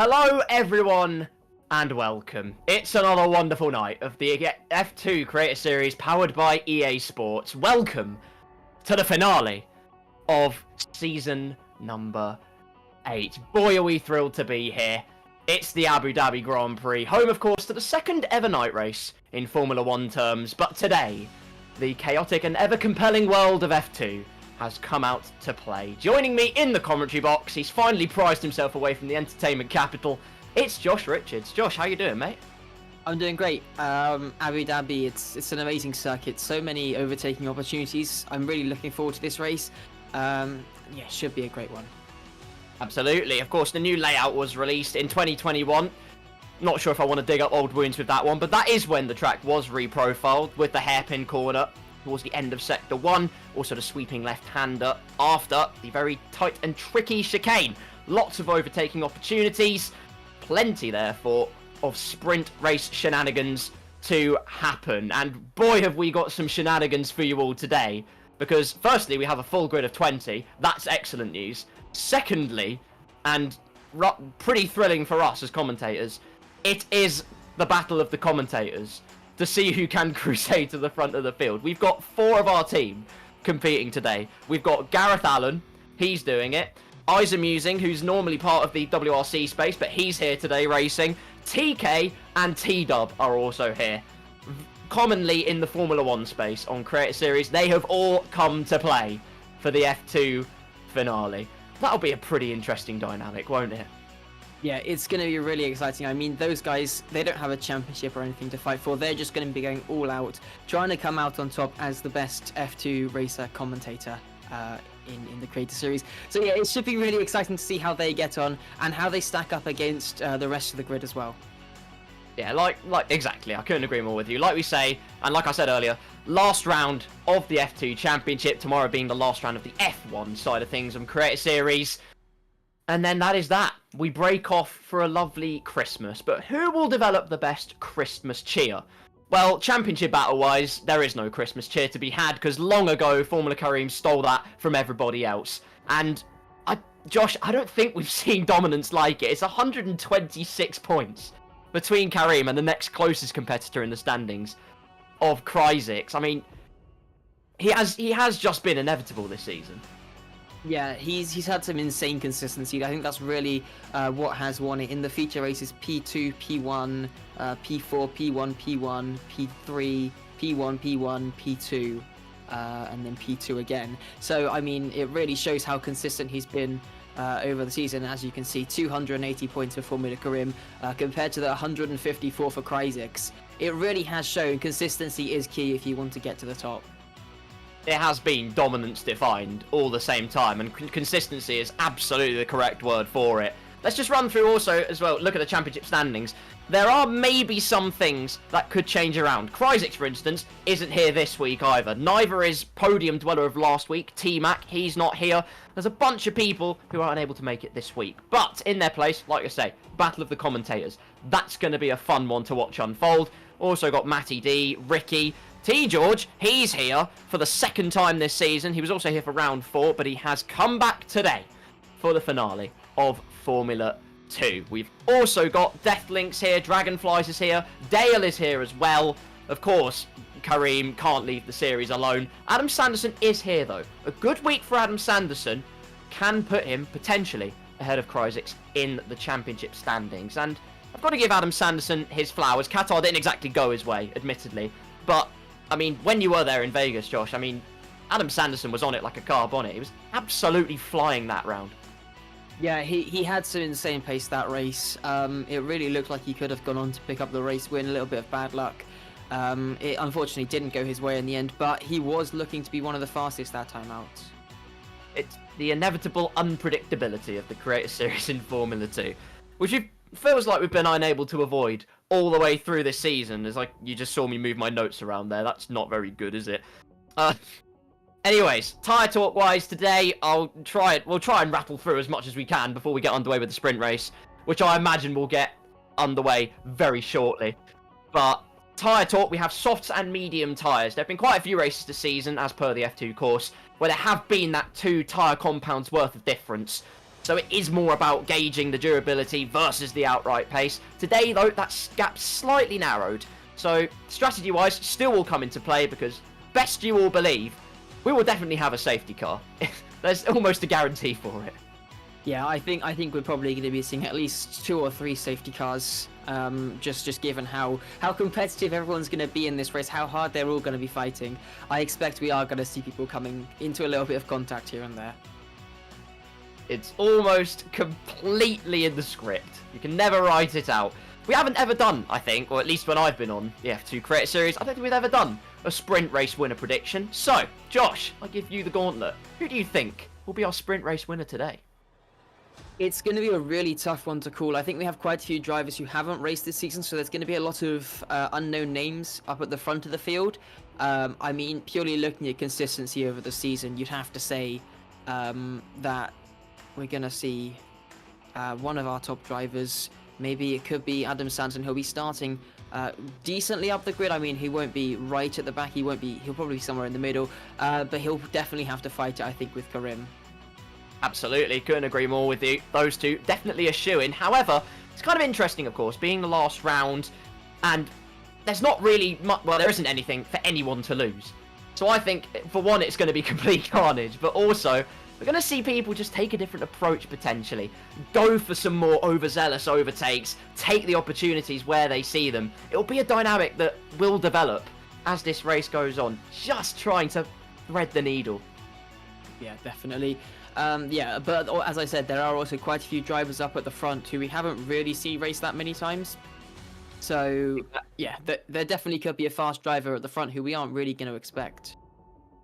Hello everyone and welcome. It's another wonderful night of the F2 Creator Series powered by EA Sports. Welcome to the finale of season number 8. Boy, are we thrilled to be here. It's the Abu Dhabi Grand Prix, home of course to the second ever night race in Formula 1 terms, but today the chaotic and ever compelling world of F2 has come out to play. Joining me in the commentary box, he's finally prized himself away from the entertainment capital. It's Josh Richards. Josh, how you doing, mate? I'm doing great. Abu Dhabi, it's an amazing circuit. So many overtaking opportunities. I'm really looking forward to this race. Yeah, should be a great one. Absolutely. Of course, the new layout was released in 2021. Not sure if I want to dig up old wounds with that one, but that is when the track was reprofiled with the hairpin corner towards the end of Sector 1. Also the sweeping left-hander after the very tight and tricky chicane. Lots of overtaking opportunities. Plenty, therefore, of sprint race shenanigans to happen. And boy, have we got some shenanigans for you all today. Because firstly, we have a full grid of 20. That's excellent news. Secondly, and pretty thrilling for us as commentators, it is the battle of the commentators to see who can crusade to the front of the field. We've got 4 of our team competing today. We've got Gareth Allen, he's doing it. Isa Musing, who's normally part of the WRC space, but he's here today racing. TK and T-Dub are also here. Commonly in the Formula 1 space on Creator Series, they have all come to play for the F2 finale. That'll be a pretty interesting dynamic, won't it? Yeah, it's going to be really exciting. I mean, those guys, they don't have a championship or anything to fight for. They're just going to be going all out, trying to come out on top as the best F2 racer commentator in the Creator Series. So yeah, it should be really exciting to see how they get on and how they stack up against the rest of the grid as well. Yeah, like exactly. I couldn't agree more with you. Like we say, and like I said earlier, last round of the F2 Championship, tomorrow being the last round of the F1 side of things on Creator Series. And then that is that. We break off for a lovely Christmas. But who will develop the best Christmas cheer? Well, championship battle-wise, there is no Christmas cheer to be had, because long ago, Formula Kareem stole that from everybody else. And, Josh, I don't think we've seen dominance like it. It's 126 points between Kareem and the next closest competitor in the standings of Cryzix. I mean, he has just been inevitable this season. Yeah, he's had some insane consistency. I think that's really what has won it. In the feature races, P2, P1, P4, P1, P1, P3, P1, P1, P2, and then P2 again. So, I mean, it really shows how consistent he's been over the season. As you can see, 280 points for Formula Karim compared to the 154 for Cryzix. It really has shown consistency is key if you want to get to the top. It has been dominance defined all the same time, and consistency is absolutely the correct word for it. Let's just run through also as well, look at the championship standings. There are maybe some things that could change around. Cryzix, for instance, isn't here this week either. Neither is podium dweller of last week, T-Mac, he's not here. There's a bunch of people who are unable to make it this week. But in their place, like I say, battle of the commentators. That's going to be a fun one to watch unfold. Also got Matty D, Ricky, T-George, he's here for the second time this season. He was also here for round 4, but he has come back today for the finale of Formula 2. We've also got Deathlinks here, Dragonflies is here, Dale is here as well. Of course, Kareem can't leave the series alone. Adam Sanderson is here though. A good week for Adam Sanderson can put him potentially ahead of Cryzix in the championship standings. And I've got to give Adam Sanderson his flowers. Qatar didn't exactly go his way, admittedly, but I mean, when you were there in Vegas, Josh, I mean, Adam Sanderson was on it like a car bonnet. He was absolutely flying that round. Yeah, he had some insane pace that race. It really looked like he could have gone on to pick up the race win. A little bit of bad luck. It unfortunately didn't go his way in the end, but he was looking to be one of the fastest that time out. It's the inevitable unpredictability of the Creator Series in Formula 2, which feels like we've been unable to avoid all the way through this season. It's like you just saw me move my notes around there. That's not very good, is it? Anyways, tyre talk wise today, we'll try and rattle through as much as we can before we get underway with the sprint race, which I imagine will get underway very shortly. But tyre talk, we have softs and medium tyres. There have been quite a few races this season, as per the F2 course, where there have been that 2 tyre compounds worth of difference. So it is more about gauging the durability versus the outright pace. Today, though, that gap's slightly narrowed. So strategy-wise, still will come into play because, best you all believe, we will definitely have a safety car. There's almost a guarantee for it. Yeah, I think we're probably going to be seeing at least 2 or 3 safety cars. Just given how competitive everyone's going to be in this race, how hard they're all going to be fighting. I expect we are going to see people coming into a little bit of contact here and there. It's almost completely in the script. You can never write it out. We haven't ever done, I think, or at least when I've been on the F2 Creator Series, I don't think we've ever done a sprint race winner prediction. So, Josh, I give you the gauntlet. Who do you think will be our sprint race winner today? It's going to be a really tough one to call. I think we have quite a few drivers who haven't raced this season, so there's going to be a lot of unknown names up at the front of the field. I mean, purely looking at consistency over the season, you'd have to say that we're going to see one of our top drivers. Maybe it could be Adam Santon. He'll be starting decently up the grid. I mean, he won't be right at the back. He'll probably be somewhere in the middle. But he'll definitely have to fight it, I think, with Karim. Absolutely, couldn't agree more with you. Those two, definitely a shoo-in. However, it's kind of interesting, of course, being the last round, and there's not really much, well, there isn't anything for anyone to lose. So I think, for one, it's going to be complete carnage, but also, we're going to see people just take a different approach, potentially. Go for some more overzealous overtakes, take the opportunities where they see them. It'll be a dynamic that will develop as this race goes on, just trying to thread the needle. Yeah, definitely. Yeah, but as I said, there are also quite a few drivers up at the front who we haven't really seen race that many times. So, yeah, there definitely could be a fast driver at the front who we aren't really going to expect.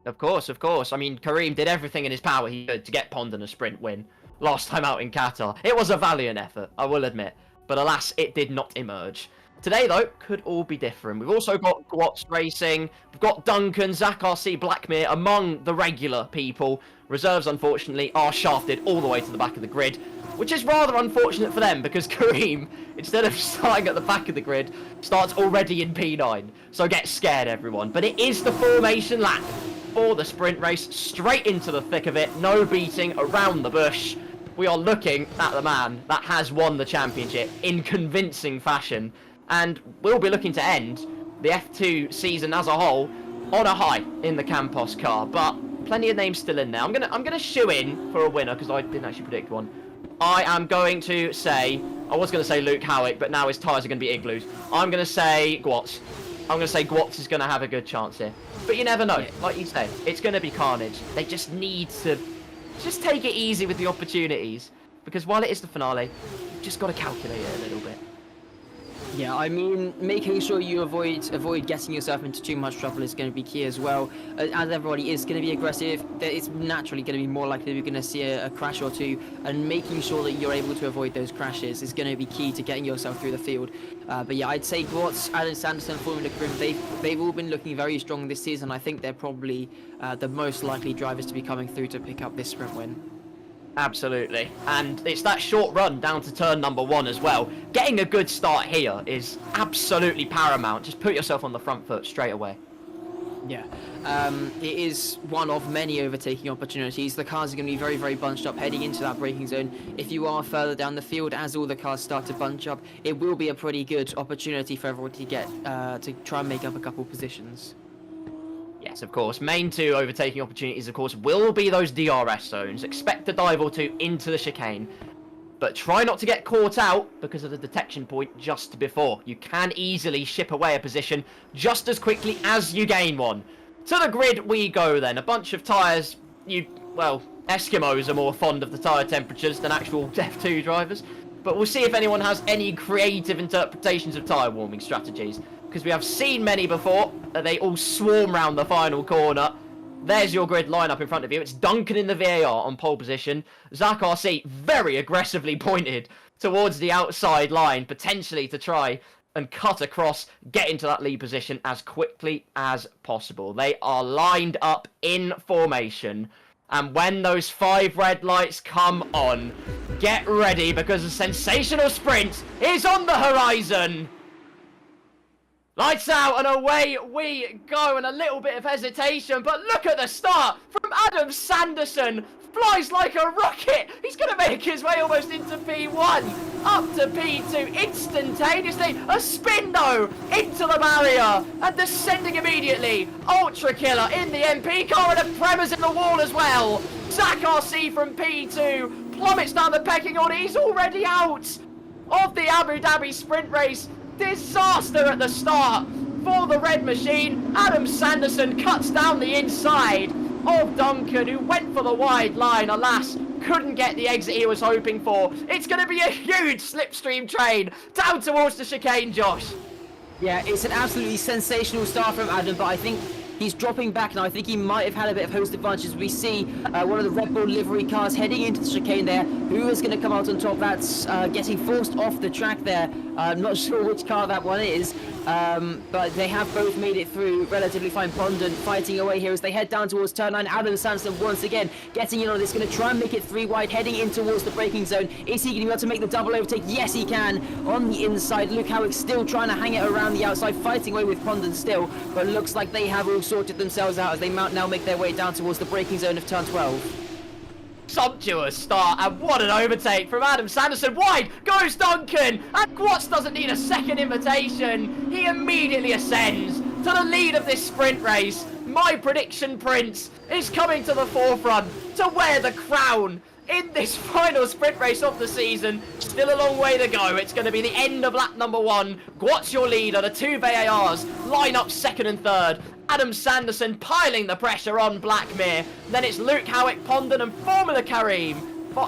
Of course, of course. I mean, Karim did everything in his power he could to get Pondon a sprint win last time out in Qatar. It was a valiant effort, I will admit. But alas, it did not emerge. Today, though, could all be different. We've also got Gwatz Racing, we've got Duncan, Zach RC, Blackmere among the regular people. Reserves, unfortunately, are shafted all the way to the back of the grid, which is rather unfortunate for them because Karim, instead of starting at the back of the grid, starts already in P9. So get scared, everyone. But it is the formation lap for the sprint race, straight into the thick of it, no beating around the bush. We are looking at the man that has won the championship in convincing fashion. And we'll be looking to end the F2 season as a whole on a high in the Campos car. But plenty of names still in there. I'm gonna shoe in for a winner because I didn't actually predict one. I am going to say, I was going to say Luke Howick, but now his tyres are going to be Igloos. I'm going to say Gwatz. I'm going to say Gwatz is going to have a good chance here. But you never know. Like you say, it's going to be carnage. They just need to just take it easy with the opportunities. Because while it is the finale, you've just got to calculate it a little bit. Yeah, I mean, making sure you avoid getting yourself into too much trouble is going to be key as well. As everybody is going to be aggressive, it's naturally going to be more likely we're going to see a crash or two, and making sure that you're able to avoid those crashes is going to be key to getting yourself through the field. But yeah, I'd say Gwatz, Alan Sanderson, Formula Karim, they've all been looking very strong this season. I think they're probably the most likely drivers to be coming through to pick up this sprint win. Absolutely. And it's that short run down to turn number 1 as well. Getting a good start here is absolutely paramount. Just put yourself on the front foot straight away. Yeah. It is one of many overtaking opportunities. The cars are going to be very, very bunched up heading into that braking zone. If you are further down the field, as all the cars start to bunch up, it will be a pretty good opportunity for everyone to get to try and make up a couple positions. Yes, of course. Main 2 overtaking opportunities, of course, will be those DRS zones. Expect a dive or 2 into the chicane. But try not to get caught out because of the detection point just before. You can easily ship away a position just as quickly as you gain one. To the grid we go then. A bunch of tyres. Well, Eskimos are more fond of the tyre temperatures than actual F2 drivers. But we'll see if anyone has any creative interpretations of tyre warming strategies. Because we have seen many before, that they all swarm round the final corner. There's your grid lineup in front of you. It's Duncan in the VAR on pole position. Zach RC very aggressively pointed towards the outside line, potentially to try and cut across, get into that lead position as quickly as possible. They are lined up in formation. And when those 5 red lights come on, get ready because a sensational sprint is on the horizon. Lights out and away we go, and a little bit of hesitation, but look at the start from Adam Sanderson. Flies like a rocket. He's going to make his way almost into P1, up to P2 instantaneously. A spin though into the barrier and descending immediately. Ultra Killer in the MP car, and a Prema's in the wall as well. Zach RC from P2 plummets down the pecking order. He's already out of the Abu Dhabi sprint race. Disaster at the start for the red machine. Adam Sanderson cuts down the inside of Duncan, who went for the wide line. Alas, couldn't get the exit he was hoping for. It's going to be a huge slipstream train down towards the chicane, Josh. Yeah, it's an absolutely sensational start from Adam, but I think he's dropping back now. I think he might have had a bit of host advantage. We see one of the Red Bull livery cars heading into the chicane there. Who is going to come out on top? That's getting forced off the track there. I'm not sure which car that one is, but they have both made it through relatively fine. Pondon fighting away here as they head down towards turn 9. Adam Sanderson once again getting in on this, going to try and make it 3 wide, heading in towards the braking zone. Is he going to be able to make the double overtake? Yes, he can. On the inside, Luke Howick still trying to hang it around the outside, fighting away with Pondon still, but looks like they have all sorted themselves out as they now make their way down towards the braking zone of turn 12. Sumptuous start, and what an overtake from Adam Sanderson. Wide goes Duncan, and Gwatz doesn't need a second invitation. He immediately ascends to the lead of this sprint race. My prediction prince is coming to the forefront to wear the crown in this final sprint race of the season. Still a long way to go. It's going to be the end of lap number 1. Gwatz your leader. The 2 VARs line up second and third. Adam Sanderson piling the pressure on Blackmere. Then it's Luke Howick, Pondon and Formula Kareem.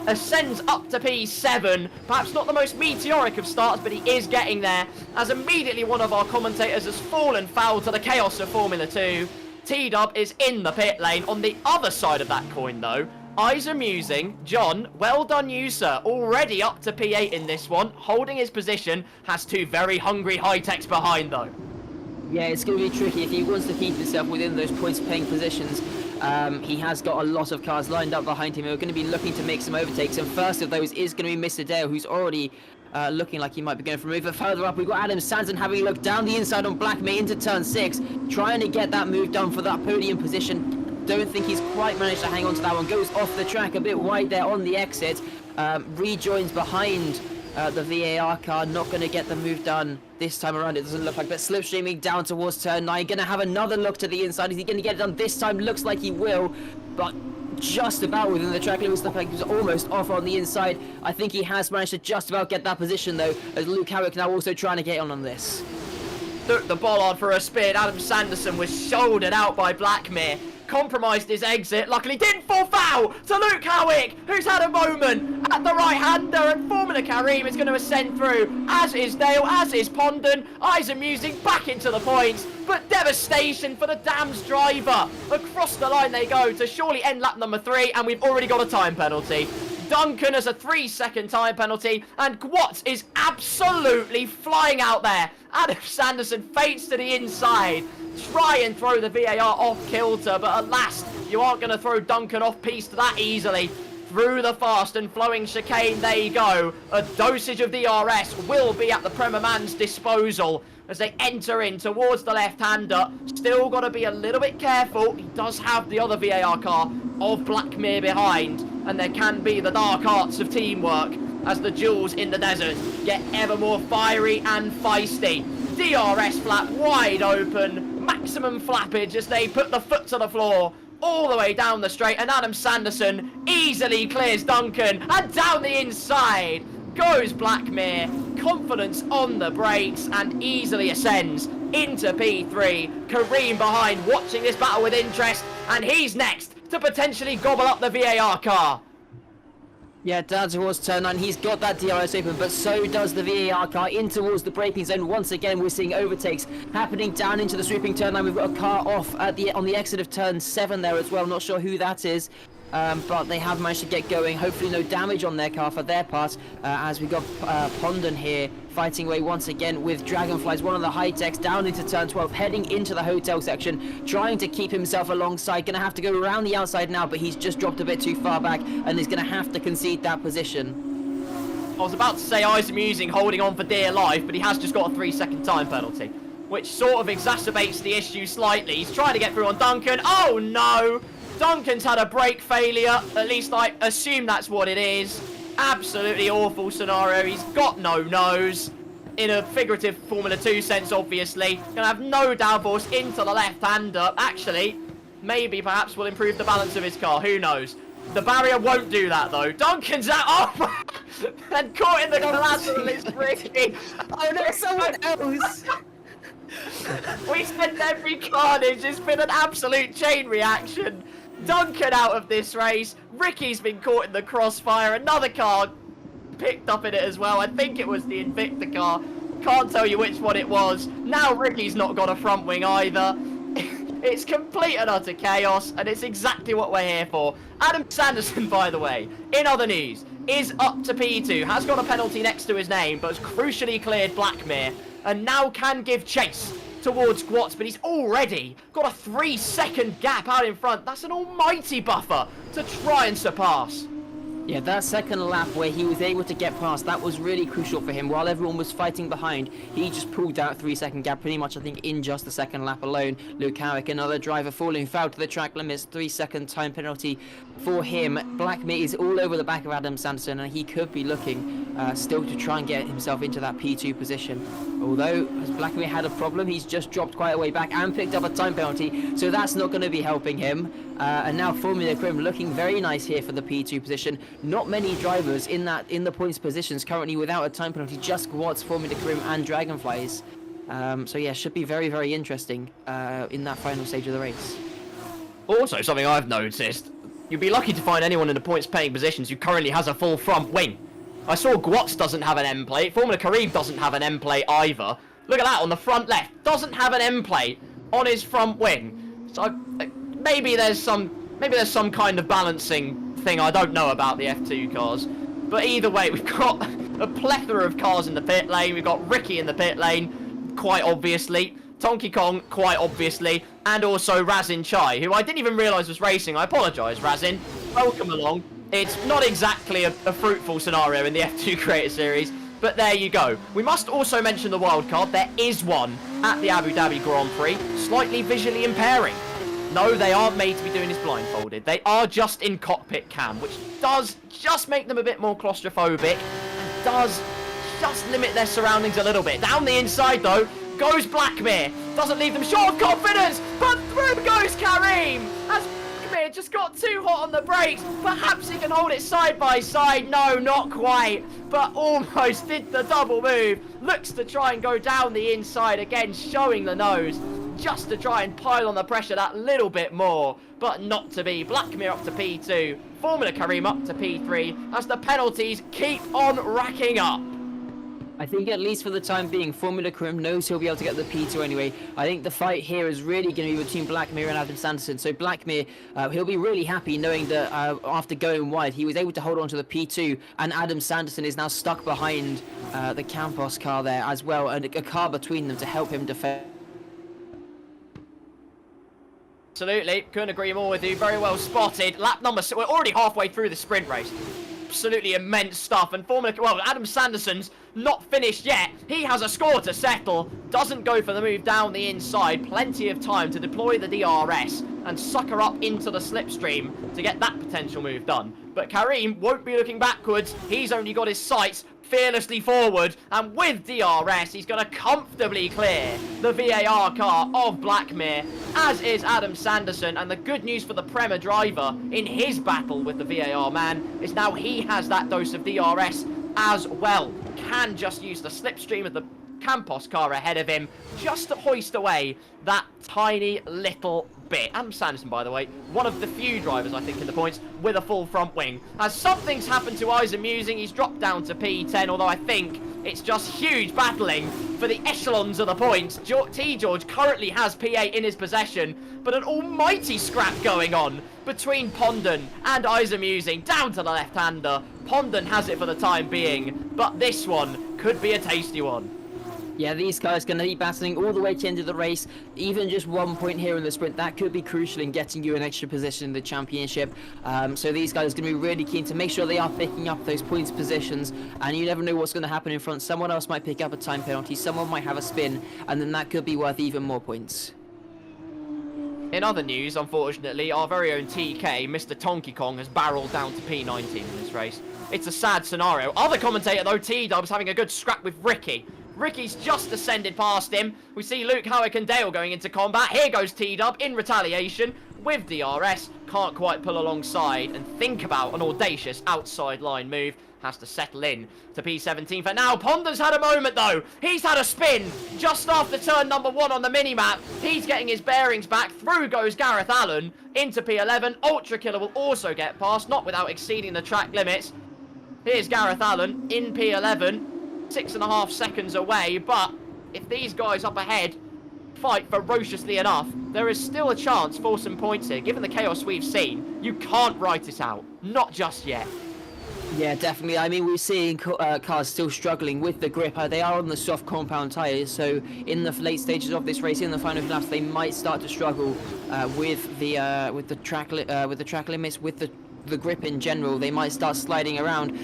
Ascends up to P7. Perhaps not the most meteoric of starts, but he is getting there, as immediately one of our commentators has fallen foul to the chaos of Formula 2. T-Dub is in the pit lane. On the other side of that coin, though, eyes amusing. John, well done you, sir. Already up to P8 in this one, holding his position. Has 2 very hungry high-techs behind, though. Yeah, it's going to be tricky if he wants to keep himself within those points-paying positions. He has got a lot of cars lined up behind him who are going to be looking to make some overtakes, and first of those is going to be Mr. Dale, who's already looking like he might be going for a move. But further up, we've got Adam Sanderson having a look down the inside on Blackmere into turn 6, trying to get that move done for that podium position. Don't think he's quite managed to hang on to that one. Goes off the track a bit wide there on the exit. Rejoins behind the VAR car. Not going to get the move done this time around, it doesn't look like. But slipstreaming down towards turn 9. Going to have another look to the inside. Is he going to get it done this time? Looks like he will. But just about within the track limits. Looked like he was almost off on the inside. I think he has managed to just about get that position, though, as Luke Howick now also trying to get on this. Took the bollard for a spin. Adam Sanderson was shouldered out by Blackmere. Compromised his exit. Luckily didn't fall foul to Luke Howick, who's had a moment at the right-hander, and Formula Kareem is going to ascend through, as is Dale, as is Pondon. Eyes amusing back into the points, but devastation for the Dams driver. Across the line they go to surely end lap number 3, and we've already got a time penalty. Duncan has a 3-second time penalty, and Gwatz is absolutely flying out there. Adam Sanderson feints to the inside. Try and throw the VAR off kilter, but alas, you aren't going to throw Duncan off piste that easily. Through the fast and flowing chicane they go. A dosage of DRS will be at the Premier Man's disposal as they enter in towards the left-hander. Still got to be a little bit careful. He does have the other VAR car of Blackmere behind, and there can be the dark arts of teamwork as the duels in the desert get ever more fiery and feisty. DRS flap wide open, maximum flappage as they put the foot to the floor all the way down the straight, and Adam Sanderson easily clears Duncan, and down the inside goes Blackmere. Confidence on the brakes and easily ascends into P3. Kareem behind, watching this battle with interest, and he's next to potentially gobble up the VAR car. Yeah, down towards turn 9. He's got that DRS open, but so does the VAR car in towards the braking zone. Once again, we're seeing overtakes happening down into the sweeping turn 9. We've got a car off on the exit of turn 7 there as well. Not sure who that is. But they have managed to get going. Hopefully no damage on their car for their part, as we got Pondon here fighting away once again with Dragonflies, one of the high-techs, down into turn 12, heading into the hotel section, trying to keep himself alongside. Going to have to go around the outside now, but he's just dropped a bit too far back and is going to have to concede that position. I was about to say eyes amusing, holding on for dear life, but he has just got a 3-second time penalty. which sort of exacerbates the issue slightly. He's trying to get through on Duncan. Oh, no! Duncan's had a brake failure. At least I assume that's what it is. Absolutely awful scenario. He's got no nose. In a figurative Formula 2 sense, obviously. Gonna have no downforce into the left-hander. Actually, maybe perhaps will improve the balance of his car. Who knows? The barrier won't do that, though. Duncan's out. Oh, and caught in the collateral is Ricky. Oh, no, someone else. We said every carnage. It's been an absolute chain reaction. Duncan out of this race. Ricky's been caught in the crossfire. Another car picked up in it as well. I think it was the Invicta car. Can't tell you which one it was. Now Ricky's not got a front wing either. It's complete and utter chaos, and it's exactly what we're here for. Adam Sanderson, by the way, in other news, is up to P2, has got a penalty next to his name, but has crucially cleared Blackmere, and now can give chase towards Gwatz, but he's already got a 3-second gap out in front. That's an almighty buffer to try and surpass. Yeah, that second lap where he was able to get past, that was really crucial for him. While everyone was fighting behind, he just pulled out a 3-second gap pretty much, I think, in just the second lap alone. Luke Harrick, another driver falling foul to the track limits, 3-second time penalty for him. Blackmere is all over the back of Adam Sanderson, and he could be looking still to try and get himself into that P2 position. Although, as Blackmere had a problem, he's just dropped quite a way back and picked up a time penalty, so that's not going to be helping him. And now Formula Crim looking very nice here for the P2 position. Not many drivers in the points positions currently without a time penalty, just Gwatz, Formula Crim and Dragonflies. So yeah, should be very, very interesting in that final stage of the race. Also, something I've noticed, you'd be lucky to find anyone in the points paying positions who currently has a full front wing. I saw Gwatz doesn't have an M plate, Formula Kareem doesn't have an M plate either. Look at that on the front left, doesn't have an M plate on his front wing. So maybe there's some kind of balancing thing I don't know about the F2 cars. But either way, we've got a plethora of cars in the pit lane. We've got Ricky in the pit lane, quite obviously. Tonky Kong, quite obviously. And also Razin Chai, who I didn't even realise was racing. I apologise, Razin. Welcome along. It's not exactly a fruitful scenario in the F2 Creator Series, but there you go. We must also mention the wildcard. There is one at the Abu Dhabi Grand Prix, slightly visually impairing. No, they aren't made to be doing this blindfolded. They are just in cockpit cam, which does just make them a bit more claustrophobic, and does just limit their surroundings a little bit. Down the inside, though, goes Blackmere. Doesn't leave them short of confidence, but through goes Kareem. As Blackmere just got too hot on the brakes. Perhaps he can hold it side by side. No, not quite, but almost did the double move. Looks to try and go down the inside again, showing the nose, just to try and pile on the pressure that little bit more, but not to be. Blackmere up to P2, Formula Kareem up to P3, as the penalties keep on racking up. I think at least for the time being, Formula Crim knows he'll be able to get the P2 anyway. I think the fight here is really going to be between Blackmere and Adam Sanderson. So Blackmere, he'll be really happy knowing that after going wide, he was able to hold on to the P2, and Adam Sanderson is now stuck behind the Campos car there as well, and a car between them to help him defend. Absolutely, couldn't agree more with you. Very well spotted. Lap number 6. We're already halfway through the sprint race. Absolutely immense stuff. And Adam Sanderson's not finished yet. He has a score to settle. Doesn't go for the move down the inside. Plenty of time to deploy the DRS and sucker up into the slipstream to get that potential move done. But Kareem won't be looking backwards. He's only got his sights fearlessly forward, and with DRS he's going to comfortably clear the VAR car of Blackmere, as is Adam Sanderson. And the good news for the Prema driver in his battle with the VAR man is now he has that dose of DRS as well. Can just use the slipstream of the Campos car ahead of him just to hoist away that tiny little bit. Adam Sanderson, by the way, one of the few drivers, I think, in the points with a full front wing. As something's happened to Isaac Musing, he's dropped down to P10, although I think it's just huge battling for the echelons of the points. T-George currently has P8 in his possession, but an almighty scrap going on between Pondon and Isaac Musing, down to the left-hander. Pondon has it for the time being, but this one could be a tasty one. Yeah, these guys going to be battling all the way to the end of the race. Even just 1 point here in the sprint, that could be crucial in getting you an extra position in the championship. So these guys are going to be really keen to make sure they are picking up those points positions. And you never know what's going to happen in front. Someone else might pick up a time penalty, someone might have a spin, and then that could be worth even more points. In other news, unfortunately, our very own TK, Mr. Tonky Kong, has barreled down to P19 in this race. It's a sad scenario. Other commentator, though, T-Dub's having a good scrap with Ricky. Ricky's just ascended past him. We see Luke Howick and Dale going into combat. Here goes T-Dub in retaliation with DRS. Can't quite pull alongside and think about an audacious outside line move. Has to settle in to P17 for now. Ponder's had a moment, though. He's had a spin just after turn number 1 on the mini-map. He's getting his bearings back. Through goes Gareth Allen into P11. Ultra Killer will also get past, not without exceeding the track limits. Here's Gareth Allen in P11. 6.5 seconds away, but if these guys up ahead fight ferociously enough, there is still a chance for some points here. Given the chaos we've seen, you can't write it out. Not just yet. Yeah, definitely. I mean, we're seeing cars still struggling with the grip. They are on the soft compound tyres, so in the late stages of this race, in the final laps, they might start to struggle with the track limits, with the grip in general. They might start sliding around.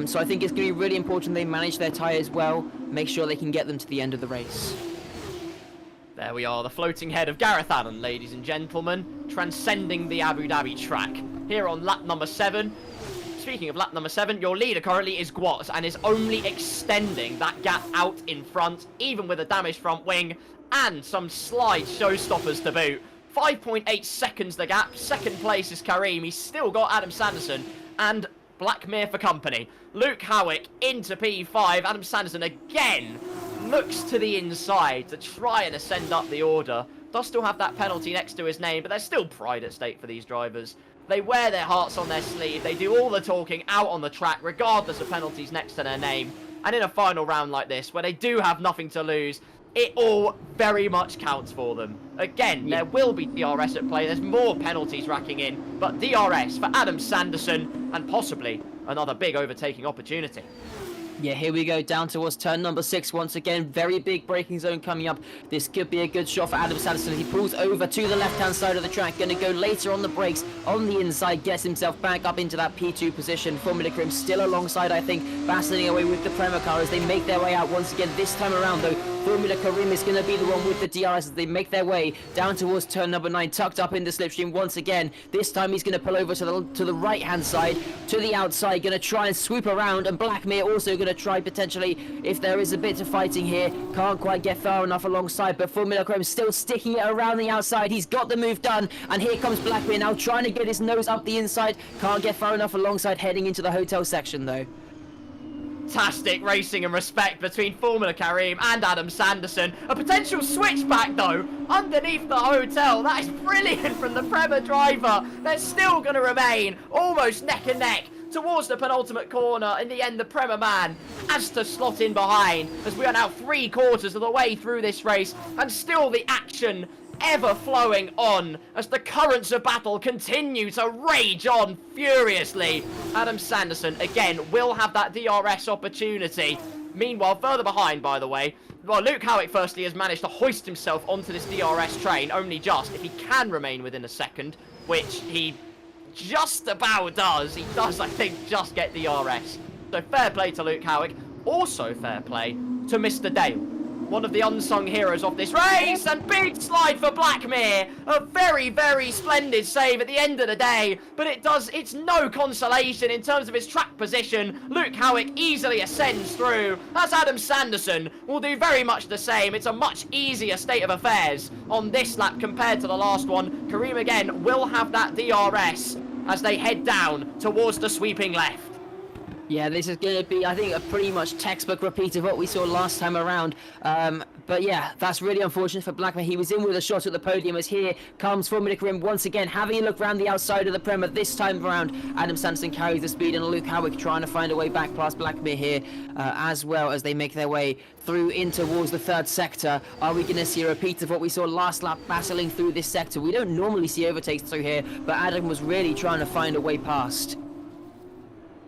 So I think it's going to be really important they manage their tyres well, make sure they can get them to the end of the race. There we are, the floating head of Gareth Allen, ladies and gentlemen, transcending the Abu Dhabi track. Here on lap number 7. Speaking of lap number 7, your leader currently is Gwatz and is only extending that gap out in front, even with a damaged front wing and some slide showstoppers to boot. 5.8 seconds the gap. Second place is Kareem. He's still got Adam Sanderson and Blackmere for company. Luke Howick into P5. Adam Sanderson again looks to the inside to try and ascend up the order. Does still have that penalty next to his name, but there's still pride at stake for these drivers. They wear their hearts on their sleeve. They do all the talking out on the track, regardless of penalties next to their name. And in a final round like this, where they do have nothing to lose, it all very much counts for them. Again, there will be DRS at play. There's more penalties racking in, but DRS for Adam Sanderson and possibly another big overtaking opportunity. Yeah, here we go, down towards turn number 6 once again. Very big braking zone coming up. This could be a good shot for Adam Sanderson. He pulls over to the left-hand side of the track. Going to go later on the brakes on the inside. Gets himself back up into that P2 position. Formula Krim still alongside, I think, battling away with the Prema car as they make their way out once again. This time around, though, Formula Karim is going to be the one with the DRS as they make their way down towards turn number 9, tucked up in the slipstream once again. This time he's going to pull over to the right-hand side, to the outside, going to try and swoop around, and Blackmere also going to try potentially, if there is a bit of fighting here. Can't quite get far enough alongside, but Formula Karim still sticking it around the outside. He's got the move done, and here comes Blackmere now trying to get his nose up the inside. Can't get far enough alongside, heading into the hotel section though. Fantastic racing and respect between Formula Karim and Adam Sanderson. A potential switchback though, underneath the hotel. That is brilliant from the Prema driver. They're still going to remain almost neck and neck towards the penultimate corner. In the end, the Prema man has to slot in behind as we are now 3/4 of the way through this race, and still the action ever flowing on as the currents of battle continue to rage on furiously. Adam Sanderson again will have that DRS opportunity. Meanwhile, further behind, by the way, well, Luke Howick firstly has managed to hoist himself onto this DRS train, only just if he can remain within a second, which he just about does. He does, I think, just get DRS. So fair play to Luke Howick. Also fair play to Mr. Dale, one of the unsung heroes of this race, and big slide for Blackmere. A very, very splendid save at the end of the day, but it's no consolation in terms of his track position. Luke Howick easily ascends through, as Adam Sanderson will do very much the same. It's a much easier state of affairs on this lap compared to the last one. Kareem again will have that DRS as they head down towards the sweeping left. Yeah, this is going to be, I think, a pretty much textbook repeat of what we saw last time around. But yeah, that's really unfortunate for Blackmere. He was in with a shot at the podium, as here comes Formula Karim once again, having a look around the outside of the Prema. This time around, Adam Sanderson carries the speed, and Luke Howick trying to find a way back past Blackmere here, as well as they make their way through in towards the third sector. Are we going to see a repeat of what we saw last lap, battling through this sector? We don't normally see overtakes through here, but Adam was really trying to find a way past.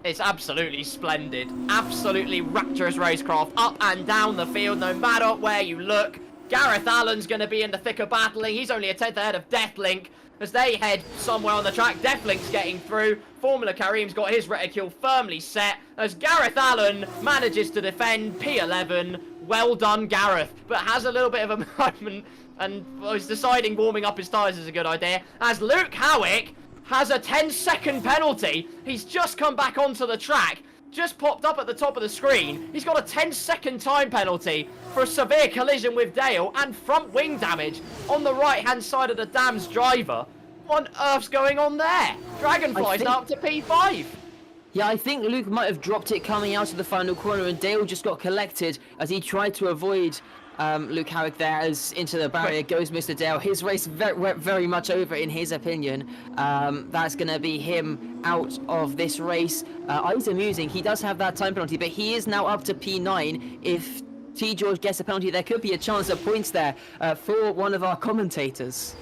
It's absolutely splendid. Absolutely rapturous racecraft up and down the field, no matter where you look. Gareth Allen's going to be in the thick of battling. He's only a 10th ahead of Deathlink as they head somewhere on the track. Deathlink's getting through. Formula Kareem's got his reticule firmly set as Gareth Allen manages to defend P11. Well done, Gareth, but has a little bit of a moment and was deciding warming up his tyres is a good idea as Luke Howick has a 10-second penalty. He's just come back onto the track, just popped up at the top of the screen. He's got a 10-second time penalty for a severe collision with Dale and front wing damage on the right-hand side of the Dam's driver. What on earth's going on there? Dragonfly's now up to P5. Yeah, I think Luke might have dropped it coming out of the final corner, and Dale just got collected as he tried to avoid Luke Howick there. As into the barrier goes Mr. Dale. His race very much over, in his opinion. That's going to be him out of this race. It's amusing. He does have that time penalty, but he is now up to P9. If T. George gets a penalty, there could be a chance at points there for one of our commentators.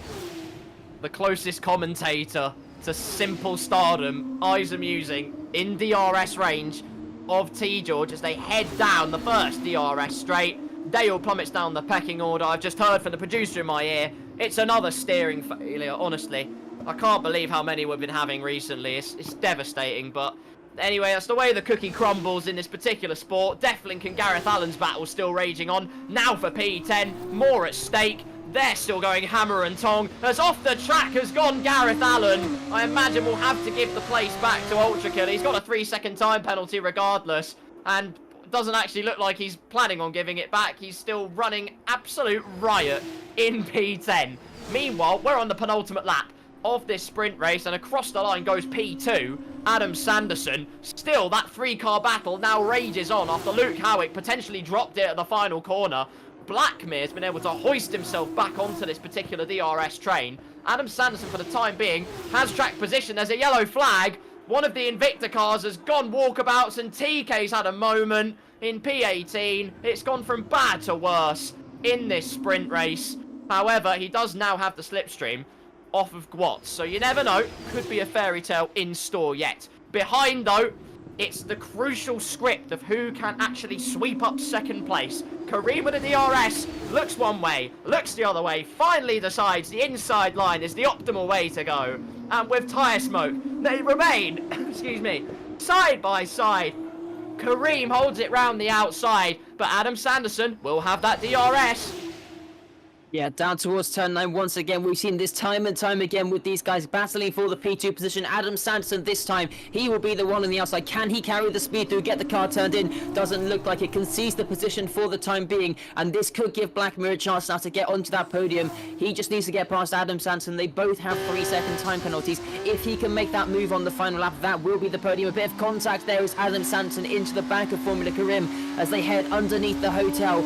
The closest commentator to simple stardom, Eyes Amusing, in DRS range of T. George as they head down the first DRS straight. Dale plummets down the pecking order. I've just heard from the producer in my ear. It's another steering failure, honestly. I can't believe how many we've been having recently. It's devastating, but anyway, that's the way the cookie crumbles in this particular sport. Deathlink and Gareth Allen's battle still raging on. Now for P10, more at stake. They're still going hammer and tong. As off the track has gone Gareth Allen. I imagine we'll have to give the place back to Ultra Killer. He's got a 3-second time penalty regardless. And doesn't actually look like he's planning on giving it back. He's still running absolute riot in P10. Meanwhile, we're on the penultimate lap of this sprint race, and across the line goes P2, Adam Sanderson. Still, that 3-car battle now rages on after Luke Howick potentially dropped it at the final corner. Blackmere's been able to hoist himself back onto this particular DRS train. Adam Sanderson, for the time being, has track position. There's a yellow flag. One of the Invicta cars has gone walkabouts, and TK's had a moment in P18. It's gone from bad to worse in this sprint race. However, he does now have the slipstream off of Gwatz, so you never know. Could be a fairy tale in store yet. Behind, though, it's the crucial script of who can actually sweep up second place. Kareem with a DRS, looks one way, looks the other way, finally decides the inside line is the optimal way to go. And with tyre smoke, they remain, excuse me, side by side. Kareem holds it round the outside, but Adam Sanderson will have that DRS. Yeah, down towards turn 9 once again. We've seen this time and time again with these guys battling for the P2 position. Adam Sanderson this time, he will be the one on the outside. Can he carry the speed through, get the car turned in? Doesn't look like it. Concedes the position for the time being, and this could give Blackmere a chance now to get onto that podium. He just needs to get past Adam Sanderson. They both have 3-second time penalties. If he can make that move on the final lap, that will be the podium. A bit of contact there as Adam Sanderson into the back of Formula Karim as they head underneath the hotel,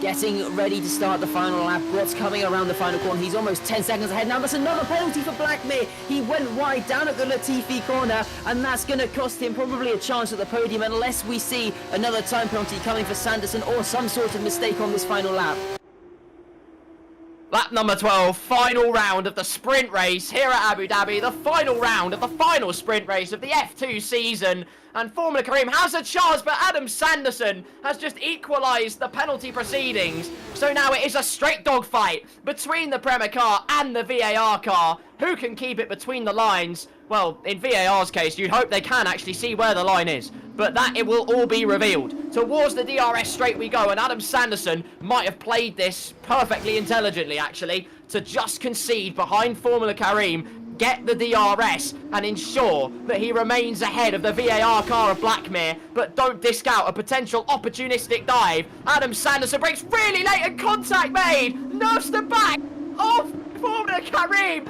getting ready to start the final lap. What's coming around the final corner? He's almost 10 seconds ahead now. That's another penalty for Blackmere. He went wide down at the Latifi corner, and that's going to cost him probably a chance at the podium unless we see another time penalty coming for Sanderson or some sort of mistake on this final lap. Lap number 12, final round of the sprint race here at Abu Dhabi. The final round of the final sprint race of the F2 season. And Formula Kareem has a chance, but Adam Sanderson has just equalised the penalty proceedings. So now it is a straight dogfight between the Premier car and the VAR car. Who can keep it between the lines? Well, in VAR's case, you'd hope they can actually see where the line is. But that it will all be revealed. Towards the DRS straight we go, and Adam Sanderson might have played this perfectly intelligently, actually, to just concede behind Formula Kareem, get the DRS, and ensure that he remains ahead of the VAR car of Blackmere, but don't discount a potential opportunistic dive. Adam Sanderson breaks really late and contact made, nerfs the back of Formula Kareem.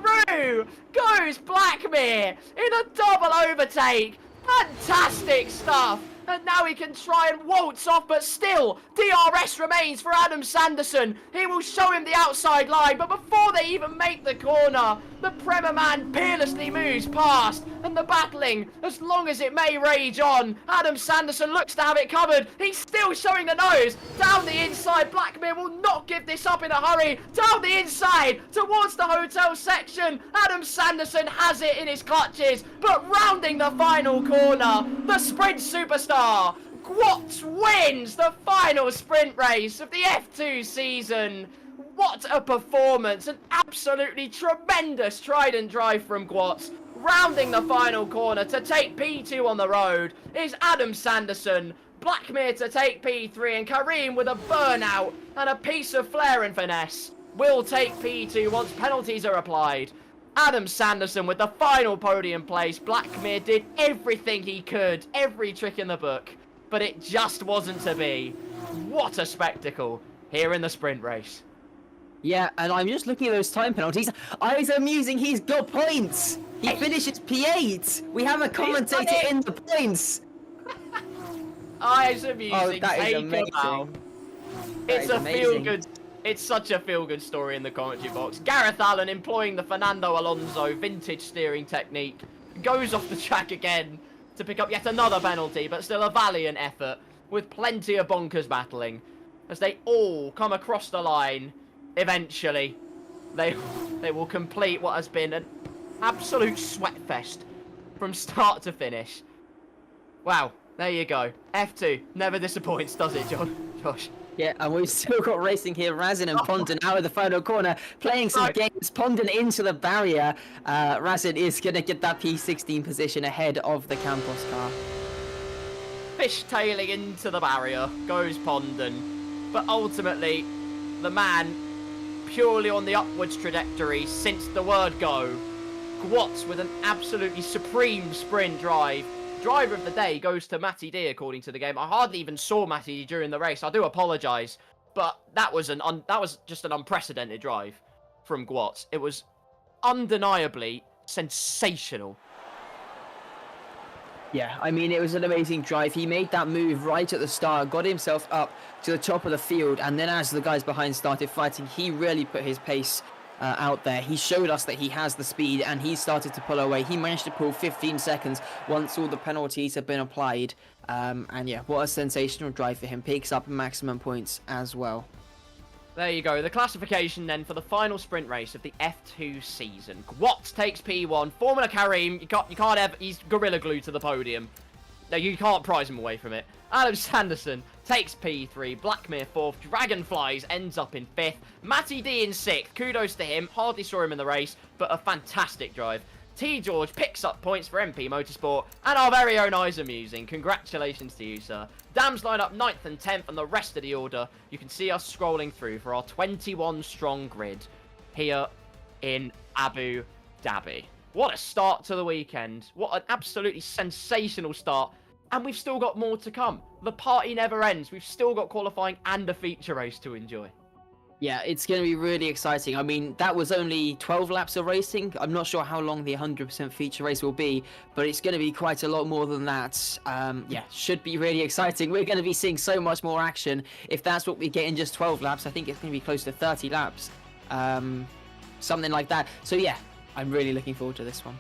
Through goes Blackmere in a double overtake. Fantastic stuff and now he can try and waltz off, but still, DRS remains for Adam Sanderson. He will show him the outside line, but before they even make the corner, the Premier man peerlessly moves past, and the battling, as long as it may rage on, Adam Sanderson looks to have it covered. He's still showing the nose. Down the inside, Blackmere will not give this up in a hurry. Down the inside, towards the hotel section, Adam Sanderson has it in his clutches, but rounding the final corner, the sprint superstar, Gwot wins the final sprint race of the F2 season. What a performance, an absolutely tremendous trident drive from Gwot. Rounding the final corner to take P2 on the road is Adam Sanderson. Blackmere to take P3, and Kareem with a burnout and a piece of flair and finesse will take P2 once penalties are applied. Adam Sanderson with the final podium place. Blackmere did everything he could, every trick in the book, but it just wasn't to be. What a spectacle here in the sprint race. Yeah, and I'm just looking at those time penalties. It's amusing, he's got points. He finishes P8. We have a commentator in the points. It's amusing. Oh, that is amazing. It's a feel-good. It's such a feel-good story in the commentary box. Gareth Allen employing the Fernando Alonso vintage steering technique goes off the track again to pick up yet another penalty, but still a valiant effort with plenty of bonkers battling as they all come across the line. Eventually, they will complete what has been an absolute sweatfest from start to finish. Wow, there you go. F2 never disappoints, does it, Josh? Yeah, and we've still got racing here. Razin and Pondon out of the final corner, playing some games. Pondon into the barrier. Razin is going to get that P16 position ahead of the Campos car. Fishtailing into the barrier goes Pondon. But ultimately, the man purely on the upwards trajectory since the word go. Gwot with an absolutely supreme sprint drive. Driver of the day goes to Matty D, according to the game. I hardly even saw Matty D during the race. I do apologise, but that was just an unprecedented drive from Gwot. It was undeniably sensational. Yeah, I mean, it was an amazing drive. He made that move right at the start, got himself up to the top of the field, and then as the guys behind started fighting, he really put his pace out there. He showed us that he has the speed, and he started to pull away. He managed to pull 15 seconds once all the penalties have been applied. And yeah, what a sensational drive for him. Picks up maximum points as well. There you go. The classification then for the final sprint race of the F2 season. Gwot takes P1. Formula Kareem, you can't ever. He's gorilla glued to the podium. No, you can't prize him away from it. Adam Sanderson takes P3. Blackmere 4th. Dragonflies ends up in 5th. Matty D in 6th. Kudos to him. Hardly saw him in the race, but a fantastic drive. T. George picks up points for MP Motorsport, and our very own Eyes Amusing. Congratulations to you, sir. Dams line up 9th and 10th, and the rest of the order, you can see us scrolling through for our 21-strong grid here in Abu Dhabi. What a start to the weekend. What an absolutely sensational start. And we've still got more to come. The party never ends. We've still got qualifying and a feature race to enjoy. Yeah, it's going to be really exciting. I mean, that was only 12 laps of racing. I'm not sure how long the 100% feature race will be, but it's going to be quite a lot more than that. Yeah, should be really exciting. We're going to be seeing so much more action. If that's what we get in just 12 laps, I think it's going to be close to 30 laps. Something like that. So yeah, I'm really looking forward to this one.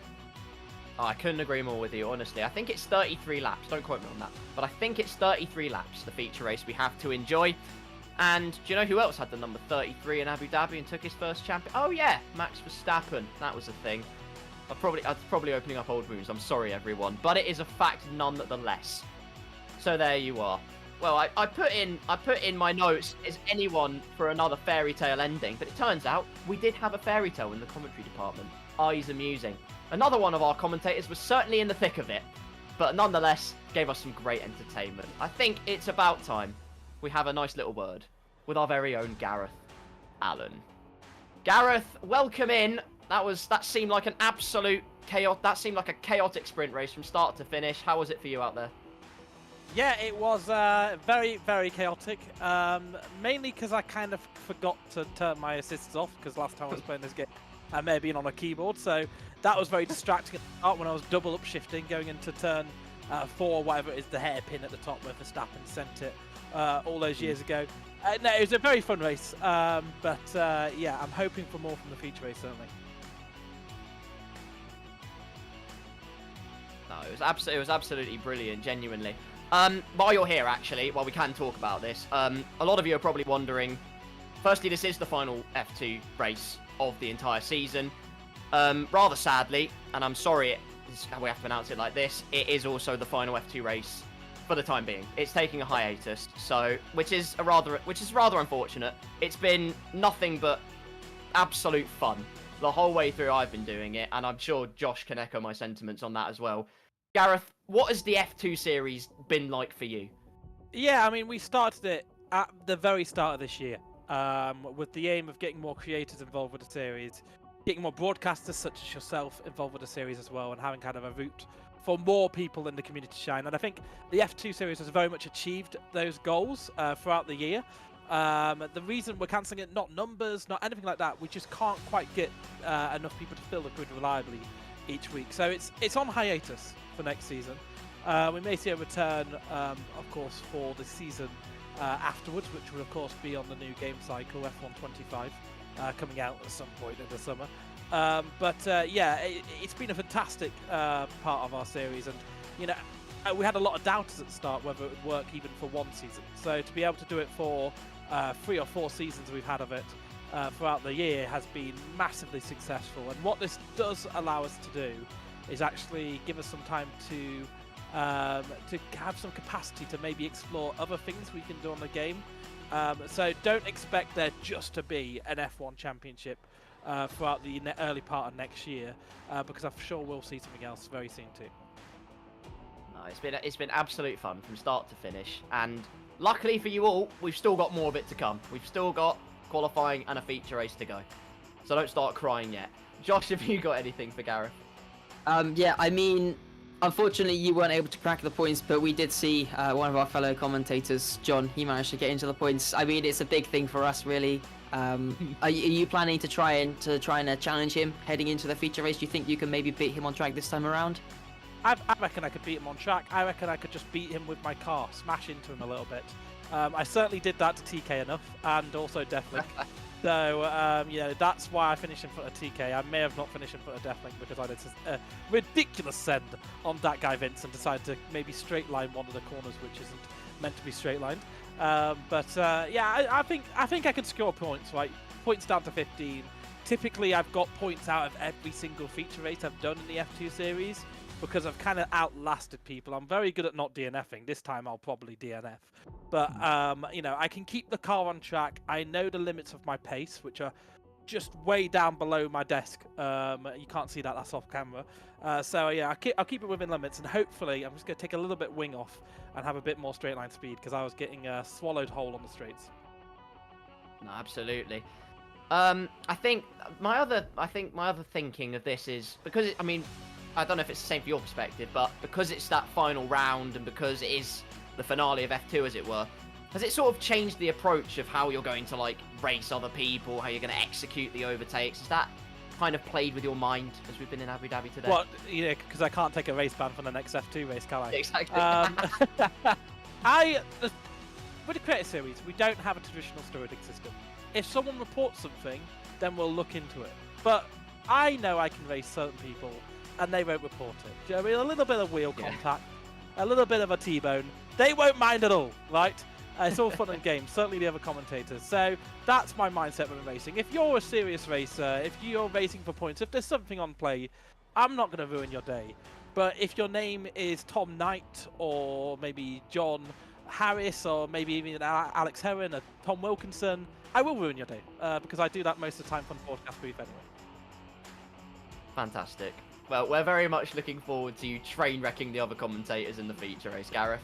Oh, I couldn't agree more with you, honestly. I think it's 33 laps. Don't quote me on that. But I think it's 33 laps, the feature race we have to enjoy. And do you know who else had the number 33 in Abu Dhabi and took his first champion? Oh yeah, Max Verstappen. That was a thing. I'm probably opening up old wounds. I'm sorry, everyone, but it is a fact nonetheless. So there you are. Well, I put in my notes, is anyone for another fairy tale ending? But it turns out we did have a fairy tale in the commentary department. Eyes Amusing. Another one of our commentators was certainly in the thick of it, but nonetheless gave us some great entertainment. I think it's about time we have a nice little word with our very own Gareth Allen. Gareth, welcome in. That seemed like an absolute chaos. That seemed like a chaotic sprint race from start to finish. How was it for you out there? Yeah, it was very, very chaotic. Mainly because I kind of forgot to turn my assists off, because last time I was playing this game, I may have been on a keyboard. So that was very distracting at the start when I was double up shifting, going into turn for whatever it is, the hairpin at the top where Verstappen sent it all those years ago. No, it was a very fun race, but yeah, I'm hoping for more from the feature race, certainly. No, it was absolutely brilliant, genuinely. While you're here, actually, while we can talk about this, a lot of you are probably wondering, firstly, this is the final F2 race of the entire season. Rather sadly, and I'm sorry we have to announce it like this, it is also the final F2 race for the time being. It's taking a hiatus, so which is rather unfortunate. It's been nothing but absolute fun the whole way through I've been doing it, and I'm sure Josh can echo my sentiments on that as well. Gareth, what has the F2 series been like for you? Yeah, I mean, we started it at the very start of this year with the aim of getting more creators involved with the series, getting more broadcasters such as yourself involved with the series as well, and having kind of a route for more people in the community to shine. And I think the F2 series has very much achieved those goals throughout the year. The reason we're cancelling it, not numbers, not anything like that, we just can't quite get enough people to fill the grid reliably each week. So it's on hiatus for next season. We may see a return, of course, for the season afterwards, which will of course be on the new game cycle, F1 25, coming out at some point in the summer. Yeah, it's been a fantastic part of our series, and you know, we had a lot of doubters at the start whether it would work even for one season. So to be able to do it for 3 or 4 seasons we've had of it throughout the year has been massively successful. And what this does allow us to do is actually give us some time to have some capacity to maybe explore other things we can do on the game. So don't expect there just to be an F1 championship throughout the early part of next year, because I'm sure we'll see something else very soon too. No, it's been absolute fun from start to finish, and luckily for you all, we've still got more of it to come. We've still got qualifying and a feature race to go, so don't start crying yet. Josh, have you got anything for Gareth? Yeah, I mean, unfortunately you weren't able to crack the points, but we did see one of our fellow commentators, John, he managed to get into the points. I mean, it's a big thing for us, really. Are you planning to try and challenge him heading into the feature race? Do you think you can maybe beat him on track this time around? I reckon I could beat him on track. I reckon I could just beat him with my car, smash into him a little bit. I certainly did that to TK enough, and also Deathlink. So, you know, that's why I finished in front of TK. I may have not finished in front of Deathlink because I did a ridiculous send on that guy Vince and decided to maybe straight line one of the corners, which isn't meant to be straight lined. Yeah, I think I could score points, right? Points down to 15. Typically, I've got points out of every single feature race I've done in the F2 series, because I've kind of outlasted people. I'm very good at not DNFing. This time I'll probably DNF. But, you know, I can keep the car on track. I know the limits of my pace, which are just way down below my desk. You can't see that, that's off camera. So, yeah, I'll keep it within limits, and hopefully I'm just going to take a little bit wing off and have a bit more straight line speed, because I was getting swallowed whole on the straights. No, absolutely. I think my other thinking of this is, because I mean, I don't know if it's the same for your perspective, but because it's that final round and because it is the finale of F2, as it were, has it sort of changed the approach of how you're going to, like, race other people, how you're going to execute the overtakes? Has that kind of played with your mind as we've been in Abu Dhabi today? Well, you know, because I can't take a race ban for the next F2 race, can I? Exactly. With the creator series, we don't have a traditional steroiding system. If someone reports something, then we'll look into it. But I know I can race certain people, and they won't report it. Do you know what I mean? A little bit of wheel contact, a little bit of a T-bone. They won't mind at all, right? It's all fun and games, certainly the other commentators. So that's my mindset when racing. If you're a serious racer, if you're racing for points, if there's something on play, I'm not going to ruin your day. But if your name is Tom Knight, or maybe John Harris, or maybe even Alex Heron or Tom Wilkinson, I will ruin your day, because I do that most of the time from the broadcast booth anyway. Fantastic. Well, we're very much looking forward to you train wrecking the other commentators in the feature race, Gareth.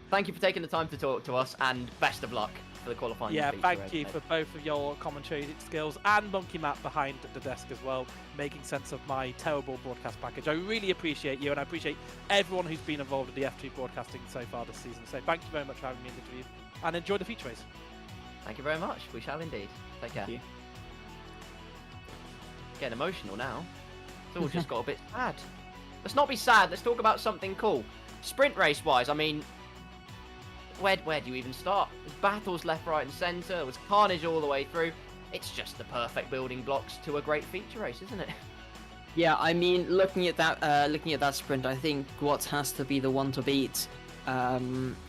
Thank you for taking the time to talk to us, and best of luck for the qualifying. Yeah, feature thank race, you mate. for both of your commentary skills, and Monkey Matt behind the desk as well, making sense of my terrible broadcast package. I really appreciate you, and I appreciate everyone who's been involved in the F2 broadcasting so far this season. So thank you very much for having me in the interview, and enjoy the feature race. Thank you very much. We shall indeed. Take care. Thank you. Getting emotional now. It's all just got a bit sad. Let's not be sad. Let's talk about something cool. Sprint race-wise, I mean, where do you even start? There's battles left, right, and centre. There was carnage all the way through. It's just the perfect building blocks to a great feature race, isn't it? Yeah, I mean, looking at that sprint, I think Gwatz has to be the one to beat.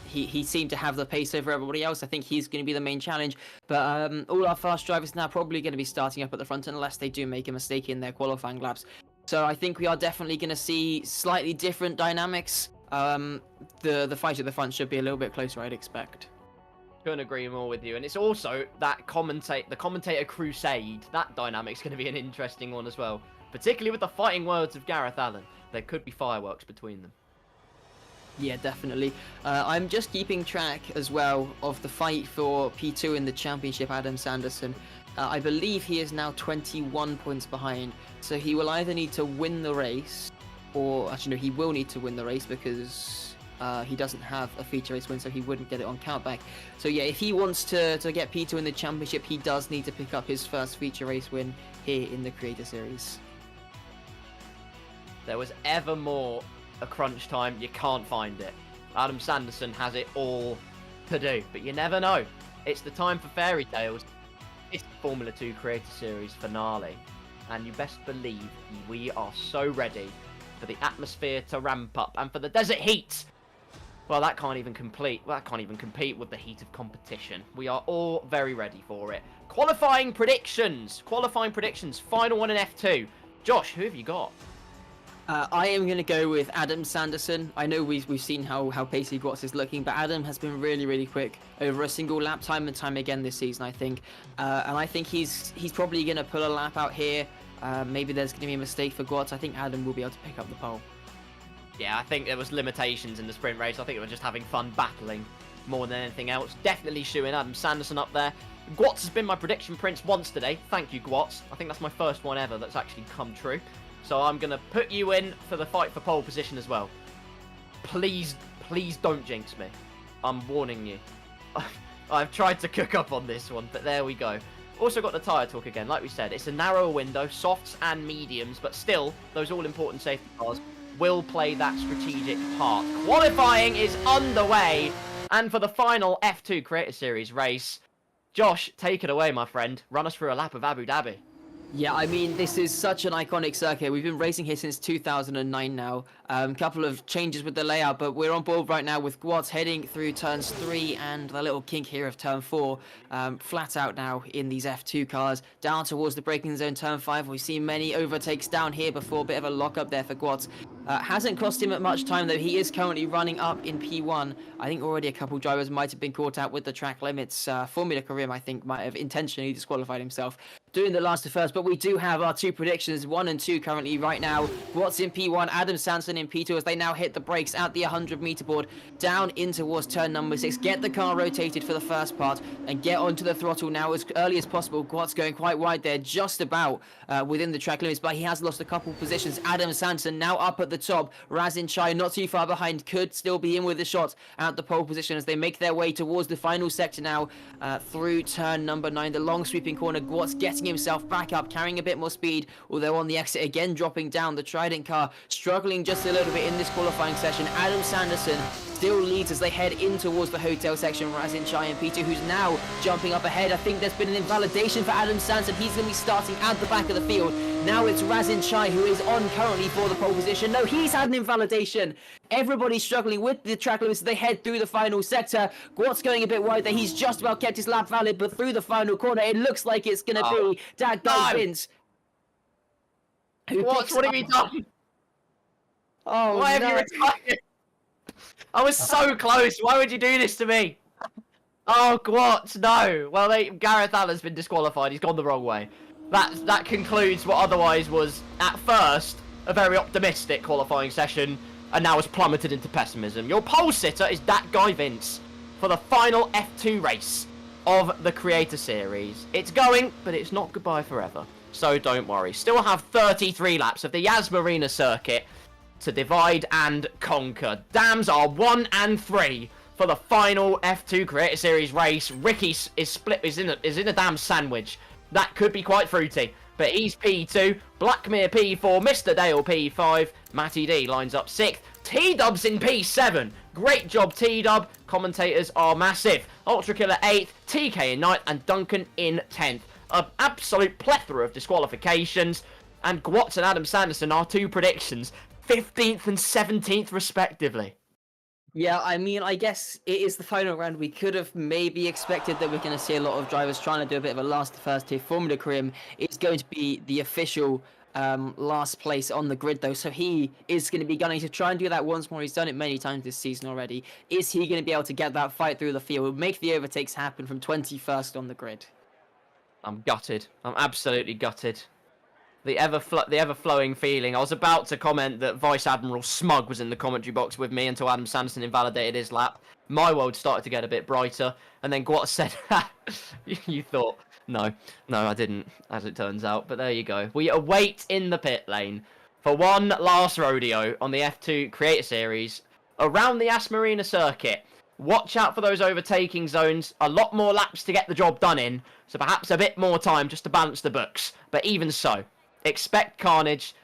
He seemed to have the pace over everybody else. I think he's going to be the main challenge. But all our fast drivers now probably going to be starting up at the front unless they do make a mistake in their qualifying laps. So I think we are definitely going to see slightly different dynamics. The fight at the front should be a little bit closer, I'd expect. Couldn't agree more with you. And it's also that the commentator crusade. That dynamic's going to be an interesting one as well. Particularly with the fighting words of Gareth Allen. There could be fireworks between them. Yeah, definitely. I'm just keeping track as well of the fight for P2 in the championship, Adam Sanderson. I believe he is now 21 points behind. So he will either need to win the race, or actually no, he will need to win the race because he doesn't have a feature race win, so he wouldn't get it on countback. So yeah, if he wants to get P2 in the championship, he does need to pick up his first feature race win here in the Creator Series. There was ever more a crunch time, you can't find it. Adam Sanderson has it all to do, but you never know. It's the time for fairy tales. It's the Formula 2 Creator Series finale, and you best believe we are so ready for the atmosphere to ramp up and for the desert heat. Well, that can't even compete with the heat of competition. We are all very ready for it. Qualifying predictions, final one in F2. Josh, who have you got? I am going to go with Adam Sanderson. I know we've seen how pacey Gwatz is looking, but Adam has been really, really quick over a single lap time and time again this season, I think. And I think he's probably going to pull a lap out here. Maybe there's going to be a mistake for Gwatz. I think Adam will be able to pick up the pole. Yeah, I think there was limitations in the sprint race. I think they were just having fun battling more than anything else. Definitely shooing Adam Sanderson up there. Gwatz has been my prediction prince once today. Thank you, Gwatz. I think that's my first one ever that's actually come true. So I'm going to put you in for the fight for pole position as well. Please don't jinx me. I'm warning you. I've tried to cook up on this one, but there we go. Also got the tyre talk again. Like we said, it's a narrower window, softs and mediums, but still, those all-important safety cars will play that strategic part. Qualifying is underway, and for the final F2 Creator Series race, Josh, take it away, my friend. Run us through a lap of Abu Dhabi. Yeah, I mean, this is such an iconic circuit. We've been racing here since 2009 now. Couple of changes with the layout, but we're on board right now with Gwatz heading through turns 3 and the little kink here of turn 4. Flat out now in these F2 cars. Down towards the braking zone, turn 5. We've seen many overtakes down here before. A bit of a lock-up there for Gwatz. Hasn't cost him much time, though. He is currently running up in P1. I think already a couple drivers might have been caught out with the track limits. Formula Karim, I think, might have intentionally disqualified himself doing the last to first, but we do have our 2 predictions, 1 and 2 currently right now. Gwatz in P1, Adam Sanderson in P2 as they now hit the brakes at the 100-meter board, down in towards turn number 6. Get the car rotated for the first part and get onto the throttle now as early as possible. Gwatz going quite wide there, just about within the track limits, but he has lost a couple positions. Adam Sanderson now up at the top. Razin Chai not too far behind, could still be in with a shot at the pole position as they make their way towards the final sector now through turn number 9. The long sweeping corner, Gwatz getting himself back up, carrying a bit more speed, although on the exit again dropping down. The Trident car struggling just a little bit in this qualifying session. Adam Sanderson still leads as they head in towards the hotel section. Razin Chai and P2, who's now jumping up ahead. I think there's been an invalidation for Adam Sanderson. He's going to be starting at the back of the field. Now it's Razin Chai who is on currently for the pole position. No, he's had an invalidation. Everybody's struggling with the track limits as they head through the final sector. Gwatz going a bit wide there. He's just about kept his lap valid, but through the final corner, it looks like it's going to be Vince. What have you done? Oh, Why have you retired? I was so close. Why would you do this to me? Oh, Gwatz, no. Well, Gareth Allen's been disqualified. He's gone the wrong way. That concludes what otherwise was, at first, a very optimistic qualifying session, and now has plummeted into pessimism. Your pole sitter is that guy Vince for the final F2 race of the Creator Series. It's going, but it's not goodbye forever. So don't worry. Still have 33 laps of the Yas Marina circuit to divide and conquer. Dams are 1 and 3 for the final F2 Creator Series race. Ricky is in a damn sandwich. That could be quite fruity. But he's P2, Blackmere P4, Mr. Dale P5, Matty D lines up 6th, T-Dub's in P7. Great job, T-Dub. Commentators are massive. Ultra Killer 8th, TK in 9th, and Duncan in 10th. An absolute plethora of disqualifications. And Gwatz and Adam Sanderson are 2 predictions. 15th and 17th, respectively. Yeah, I mean, I guess it is the final round. We could have maybe expected that we're going to see a lot of drivers trying to do a bit of a last to first here. Formula Krim is going to be the official last place on the grid, though, so he is going to be gunning to try and do that once more. He's done it many times this season already. Is he going to be able to get that fight through the field, make the overtakes happen from 21st on the grid? I'm gutted. I'm absolutely gutted. The ever-flowing feeling. I was about to comment that Vice Admiral Smug was in the commentary box with me until Adam Sanderson invalidated his lap. My world started to get a bit brighter, and then Gwatz said, you thought, no, I didn't, as it turns out. But there you go. We await in the pit lane for one last rodeo on the F2 Creator Series around the As Marina circuit. Watch out for those overtaking zones. A lot more laps to get the job done in, so perhaps a bit more time just to balance the books. But even so, expect carnage,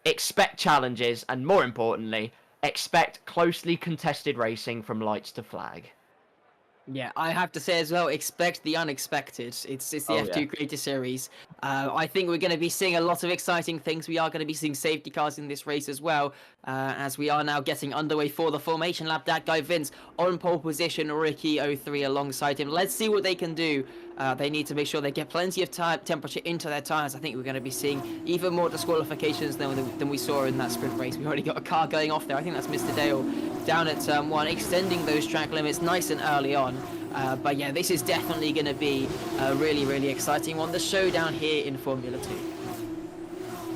expect challenges, and more importantly, expect closely contested racing from lights to flag. Yeah, I have to say as well, expect the unexpected. It's the F2 Creator Series. I think we're going to be seeing a lot of exciting things. We are going to be seeing safety cars in this race as well, as we are now getting underway for the formation lap. That guy Vince on pole position, Ricky 03 alongside him. Let's see what they can do. They need to make sure they get plenty of temperature into their tyres. I think we're going to be seeing even more disqualifications than we saw in that sprint race. We've already got a car going off there. I think that's Mr. Dale down at turn 1, extending those track limits nice and early on. But yeah, this is definitely going to be a really, really exciting one. The showdown here in Formula 2.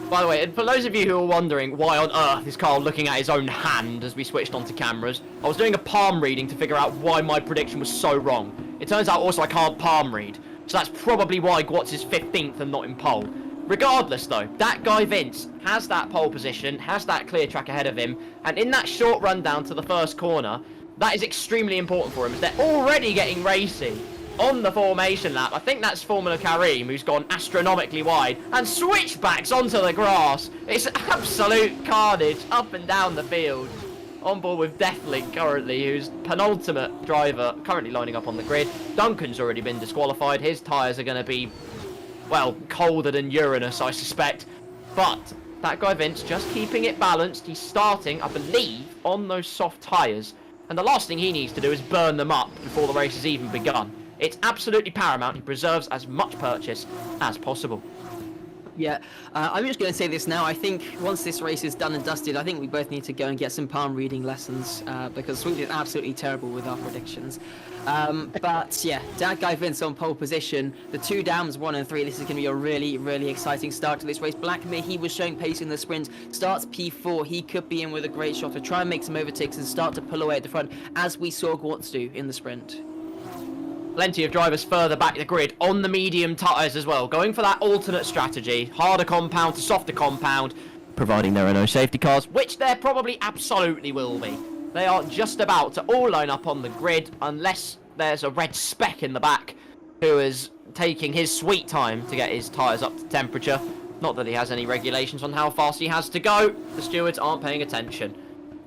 By the way, for those of you who are wondering why on earth is Carl looking at his own hand as we switched onto cameras, I was doing a palm reading to figure out why my prediction was so wrong. It turns out also I can't palm read, so that's probably why Gwatz is 15th and not in pole. Regardless though, that guy Vince has that pole position, has that clear track ahead of him, and in that short run down to the first corner, that is extremely important for him, as they're already getting racy on the formation lap. I think that's Formula Karim, who's gone astronomically wide, and switchbacks onto the grass. It's absolute carnage up and down the field. On board with Deathlink currently, who's penultimate driver, currently lining up on the grid. Duncan's already been disqualified. His tyres are going to be, well, colder than Uranus, I suspect. But that guy Vince just keeping it balanced. He's starting, I believe, on those soft tyres. And the last thing he needs to do is burn them up before the race has even begun. It's absolutely paramount he preserves as much purchase as possible. Yeah, I'm just going to say this now. I think once this race is done and dusted, I think we both need to go and get some palm reading lessons because we did absolutely terrible with our predictions. But yeah, that guy Vince on pole position, the 2 dams 1 and 3. This is going to be a really, really exciting start to this race. Blackmere, he was showing pace in the sprint, starts P4. He could be in with a great shot to try and make some overtakes and start to pull away at the front, as we saw Gwatz do in the sprint. Plenty of drivers further back the grid on the medium tyres as well, going for that alternate strategy, harder compound to softer compound, providing there are no safety cars, which there probably absolutely will be. They are just about to all line up on the grid, unless there's a red speck in the back who is taking his sweet time to get his tyres up to temperature. Not that he has any regulations on how fast he has to go. The stewards aren't paying attention.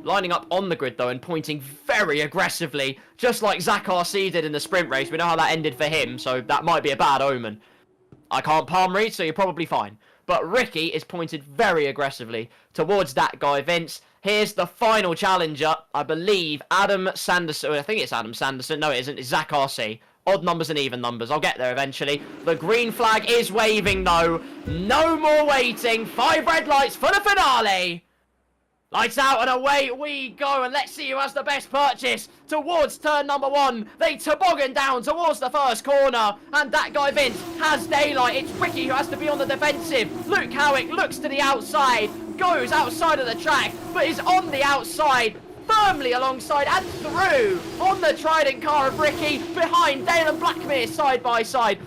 Lining up on the grid though and pointing very aggressively, just like Zach RC did in the sprint race. We know how that ended for him, so that might be a bad omen. I can't palm read, so you're probably fine. But Ricky is pointed very aggressively towards that guy Vince. Here's the final challenger, I believe Adam Sanderson. I think it's Adam Sanderson. No, it isn't. It's Zach RC. Odd numbers and even numbers. I'll get there eventually. The green flag is waving though. No more waiting. 5 red lights for the finale. Lights out and away we go, and let's see who has the best purchase. Towards turn number 1, they toboggan down towards the first corner, and that guy Vince has daylight. It's Ricky who has to be on the defensive. Luke Howick looks to the outside, goes outside of the track, but is on the outside, firmly alongside and through on the Trident car of Ricky, behind Dale and Blackmere side by side.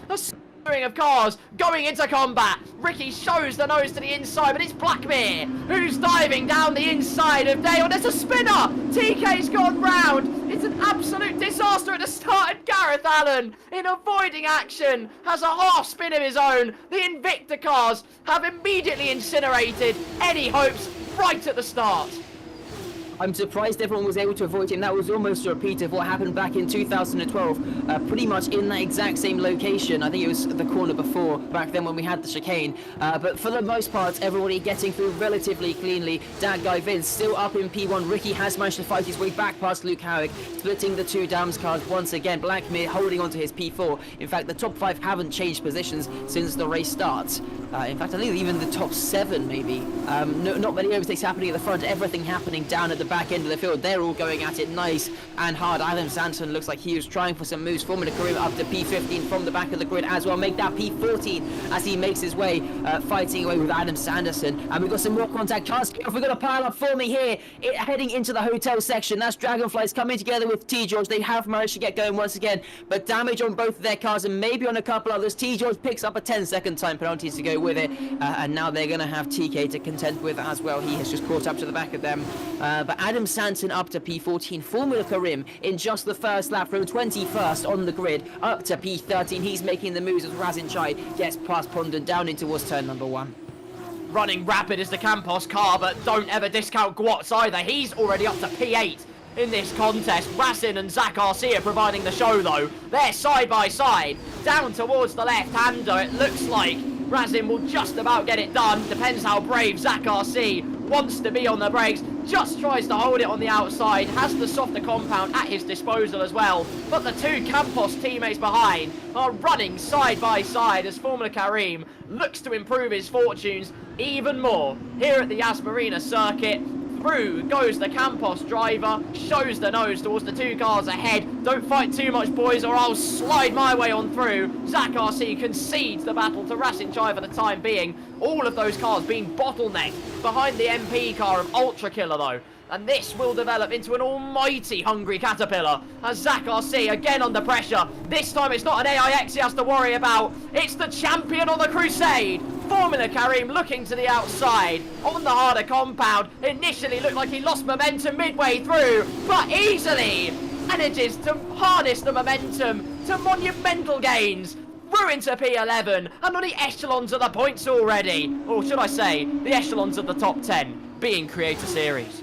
Of cars going into combat. Ricky shows the nose to the inside, but it's Blackmere who's diving down the inside of Dale. There's a spinner. TK's gone round. It's an absolute disaster at the start, and Gareth Allen, in avoiding action, has a half spin of his own. The Invicta cars have immediately incinerated any hopes right at the start. I'm surprised everyone was able to avoid him. That was almost a repeat of what happened back in 2012, pretty much in that exact same location. I think it was the corner before, back then when we had the chicane. But for the most part, everybody getting through relatively cleanly. That guy Vince still up in P1. Ricky has managed to fight his way back past Luke Howick, splitting the two Dams cars once again. Blackmere holding on to his P4. In fact, the top 5 haven't changed positions since the race starts. In fact, I think even the top 7 maybe. Not many overtakes happening at the front, everything happening down at the back end of the field. They're all going at it nice and hard. Adam Sanson looks like he was trying for some moves, forming a career up to P15 from the back of the grid as well. Make that P14 as he makes his way, fighting away with Adam Sanderson. And we've got some more contact cars. We've got a pile up forming here, heading into the hotel section. That's Dragonflies coming together with T-George. They have managed to get going once again, but damage on both of their cars and maybe on a couple others. T-George picks up a 10-second time penalty to go with it, and now they're going to have TK to contend with as well. He has just caught up to the back of them. But Adam Sanson up to P14. Formula Karim in just the first lap from 21st on the grid up to P13. He's making the moves as Razin Chai gets past Pondon down in towards turn number 1. Running rapid is the Campos car, but don't ever discount Gwatz either. He's already up to P8 in this contest. Rasin and Zach RC are providing the show though. They're side by side, down towards the left-hander. It looks like Razin will just about get it done. Depends how brave Zach RC wants to be on the brakes. Just tries to hold it on the outside. Has the softer compound at his disposal as well. But the two Campos teammates behind are running side by side as Formula Karim looks to improve his fortunes even more here at the Yas Marina circuit. Through goes the Campos driver, shows the nose towards the two cars ahead. Don't fight too much, boys, or I'll slide my way on through. Zach RC concedes the battle to Rasin Chai for the time being. All of those cars being bottlenecked behind the MP car of Ultra Killer, though. And this will develop into an almighty hungry Caterpillar as Zach RC again under pressure. This time it's not an AIX he has to worry about. It's the champion on the crusade. Formula Karim looking to the outside on the harder compound. Initially looked like he lost momentum midway through, but easily manages to harness the momentum to monumental gains. Through into P11 and on the echelons of the points already. Or should I say, the echelons of the top 10 being Creator Series.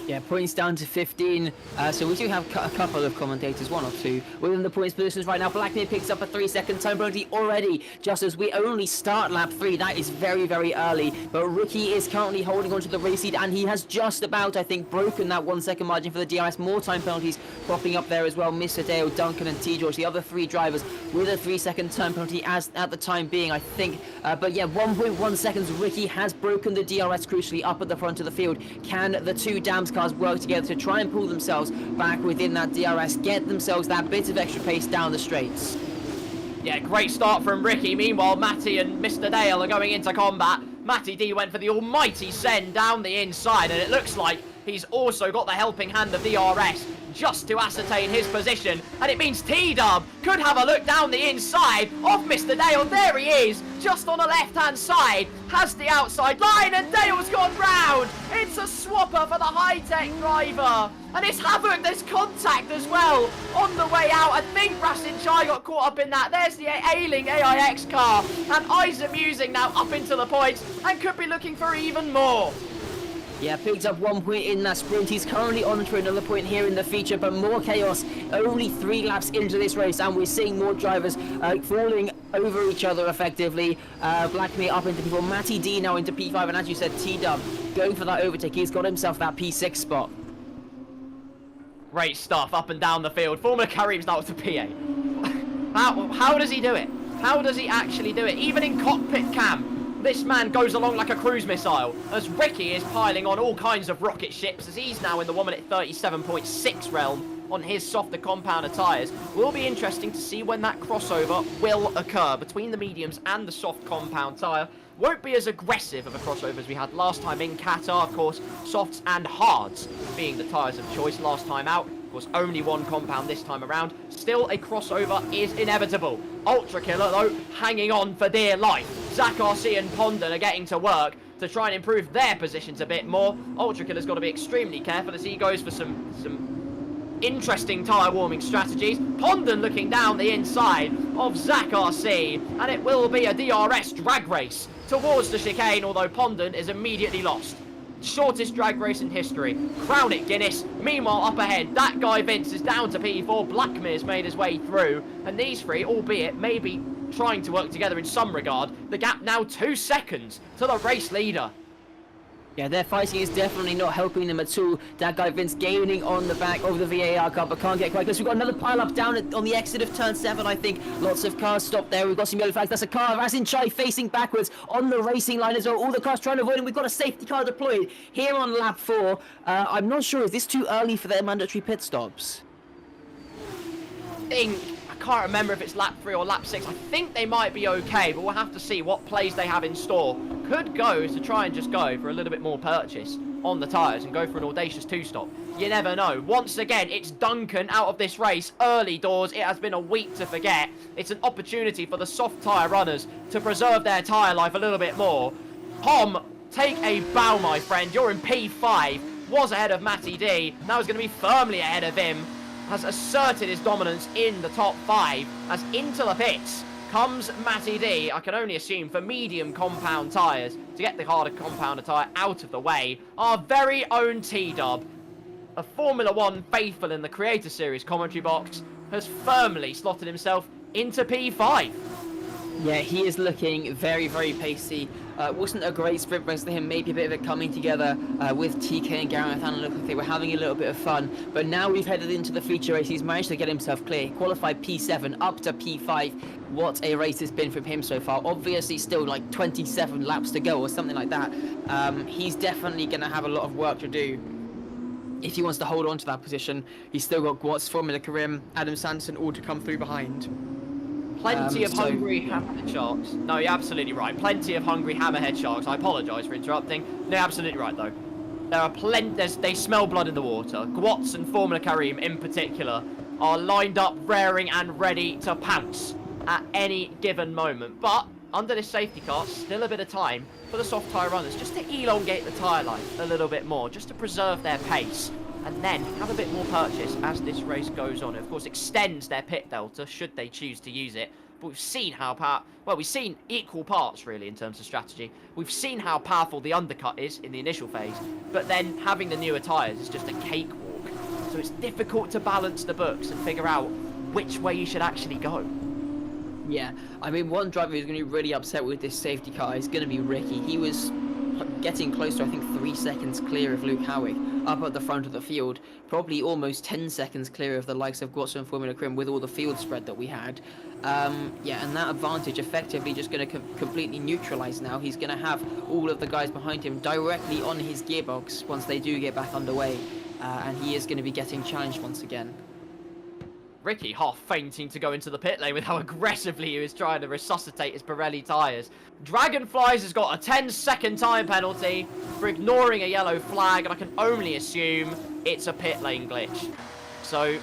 Yeah, points down to 15. So we do have a couple of commentators, 1 or 2, within the points positions right now. Blackmere picks up a 3-second time penalty already, just as we only start lap 3. That is very, very early. But Ricky is currently holding on to the race lead, and he has just about, I think, broken that 1-second margin for the DRS. More time penalties popping up there as well. Mr. Dale, Duncan, and T-George, the other 3 drivers, with a 3-second time penalty as at the time being, I think. But yeah, 1.1 seconds. Ricky has broken the DRS crucially up at the front of the field. Can the two Dams cars work together to try and pull themselves back within that DRS, get themselves that bit of extra pace down the straights? Yeah, great start from Ricky. Meanwhile, Matty and Mr. Dale are going into combat. Matty D went for the almighty send down the inside, and it looks like he's also got the helping hand of DRS just to ascertain his position, and it means T-Dub could have a look down the inside of Mr. Dale. There he is, just on the left-hand side, has the outside line, and Dale's gone round. It's a swapper for the high-tech driver, and it's Havoc. There's contact as well on the way out. I think Rasin Chai got caught up in that. There's the ailing AIX car, and Isa Musing now up into the points and could be looking for even more. Yeah, picked up 1 point in that sprint. He's currently on for another point here in the feature, but more chaos. Only 3 laps into this race, and we're seeing more drivers falling over each other effectively. Blackmere up into P4, Matty D now into P5, and as you said, T-Dub going for that overtake. He's got himself that P6 spot. Great stuff up and down the field. Formula Karim's now up to P8. How does he do it? How does he actually do it? Even in cockpit cam, this man goes along like a cruise missile as Ricky is piling on all kinds of rocket ships as he's now in the 1 minute 37.6 realm on his softer compounder tyres. Will be interesting to see when that crossover will occur between the mediums and the soft compound tyre. Won't be as aggressive of a crossover as we had last time in Qatar, of course. Softs and hards being the tyres of choice last time out. Of course, only 1 compound this time around. Still, a crossover is inevitable. Ultra Killer, though, hanging on for dear life. Zach RC and Pondon are getting to work to try and improve their positions a bit more. Ultra Killer's got to be extremely careful as he goes for some interesting tyre warming strategies. Pondon looking down the inside of Zach RC, and it will be a DRS drag race towards the chicane, although Pondon is immediately lost. Shortest drag race in history. Crown it, Guinness. Meanwhile, up ahead, that guy Vince is down to P4. Blackmer's made his way through. And these three, albeit maybe trying to work together in some regard, the gap now 2 seconds to the race leader. Yeah, their fighting is definitely not helping them at all. That guy Vince gaining on the back of the VAR car, but can't get quite close. We've got another pile-up down on the exit of turn 7, I think. Lots of cars stopped there. We've got some yellow flags. That's a car, as in Chai, facing backwards on the racing line as well. All the cars trying to avoid him. We've got a safety car deployed here on lap 4. I'm not sure, is this too early for their mandatory pit stops? I can't remember if it's lap 3 or lap 6. I think they might be okay, but we'll have to see what plays they have in store. Could go to try and just go for a little bit more purchase on the tyres and go for an audacious 2-stop. You never know. Once again, it's Duncan out of this race early doors. It has been a week to forget. It's an opportunity for the soft tyre runners to preserve their tyre life a little bit more. Tom, take a bow, my friend. You're in P5. Was ahead of Matty D. Now is going to be firmly ahead of him. Has asserted his dominance in the top 5 as into the pits comes Matty D. I can only assume for medium compound tyres to get the harder compounder tyre out of the way. Our very own T-Dub, a Formula 1 faithful in the Creator Series commentary box, has firmly slotted himself into P5. Yeah, he is looking very, very pacey. Wasn't a great sprint race for him, maybe a bit of it coming together with TK and Gareth Allen. Looked like they were having a little bit of fun. But now we've headed into the feature race. He's managed to get himself clear. Qualified P7 up to P5. What a race it's been from him so far. Obviously still like 27 laps to go or something like that. He's definitely going to have a lot of work to do if he wants to hold on to that position. He's still got Gwatz, Formula Karim, Adam Sanderson all to come through behind. Plenty of hungry hammerhead sharks. No, you're absolutely right. Plenty of hungry hammerhead sharks. I apologise for interrupting. No, absolutely right, though. There are plenty. They smell blood in the water. Gwatz and Formula Karim, in particular, are lined up, raring and ready to pounce at any given moment. But under this safety car, still a bit of time for the soft tyre runners just to elongate the tyre life a little bit more, just to preserve their pace, and then have a bit more purchase as this race goes on. It, of course, extends their pit delta should they choose to use it. But we've seen how we've seen equal parts, really, in terms of strategy. We've seen how powerful the undercut is in the initial phase, but then having the newer tyres is just a cakewalk. So it's difficult to balance the books and figure out which way you should actually go. Yeah, I mean, one driver who's going to be really upset with this safety car is going to be Ricky. He was getting close to, I think, 3 seconds clear of Luke Howick up at the front of the field, probably almost 10 seconds clear of the likes of Gwatz and Formula Krim with all the field spread that we had. Yeah, and that advantage effectively just going to completely neutralise now. He's going to have all of the guys behind him directly on his gearbox once they do get back underway, and he is going to be getting challenged once again. Ricky half fainting to go into the pit lane with how aggressively he was trying to resuscitate his Pirelli tyres. Dragonflies has got a 10-second time penalty for ignoring a yellow flag, and I can only assume it's a pit lane glitch. So,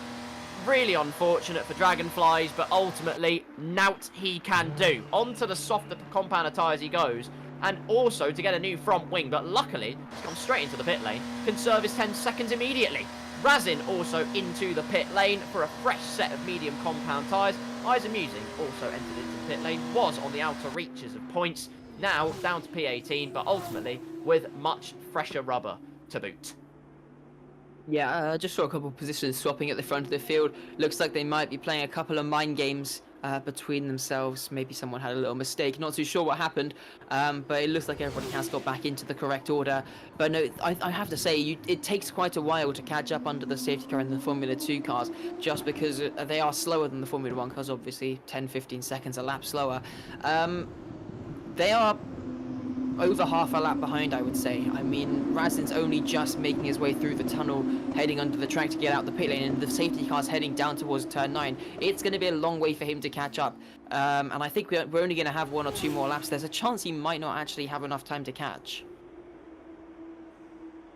really unfortunate for Dragonflies, but ultimately, nought he can do. Onto the softer compounder tyres he goes, and also to get a new front wing, but luckily, he's gone straight into the pit lane, can serve his 10 seconds immediately. Razin also into the pit lane for a fresh set of medium compound tyres. Eyes Amusing also entered into the pit lane, was on the outer reaches of points, now down to P18, but ultimately with much fresher rubber to boot. Yeah, just saw a couple of positions swapping at the front of the field. Looks like they might be playing a couple of mind games between themselves. Maybe someone had a little mistake. Not too sure what happened, but it looks like everybody has got back into the correct order. But no, I have to say, it takes quite a while to catch up under the safety car and the Formula 2 cars, just because they are slower than the Formula 1 cars, obviously 10-15 seconds a lap slower. They are over half a lap behind, I would say. I mean, Razin's only just making his way through the tunnel, heading under the track to get out the pit lane, and the safety car's heading down towards turn 9. It's going to be a long way for him to catch up, and I think we're only going to have 1 or 2 more laps. There's a chance he might not actually have enough time to catch.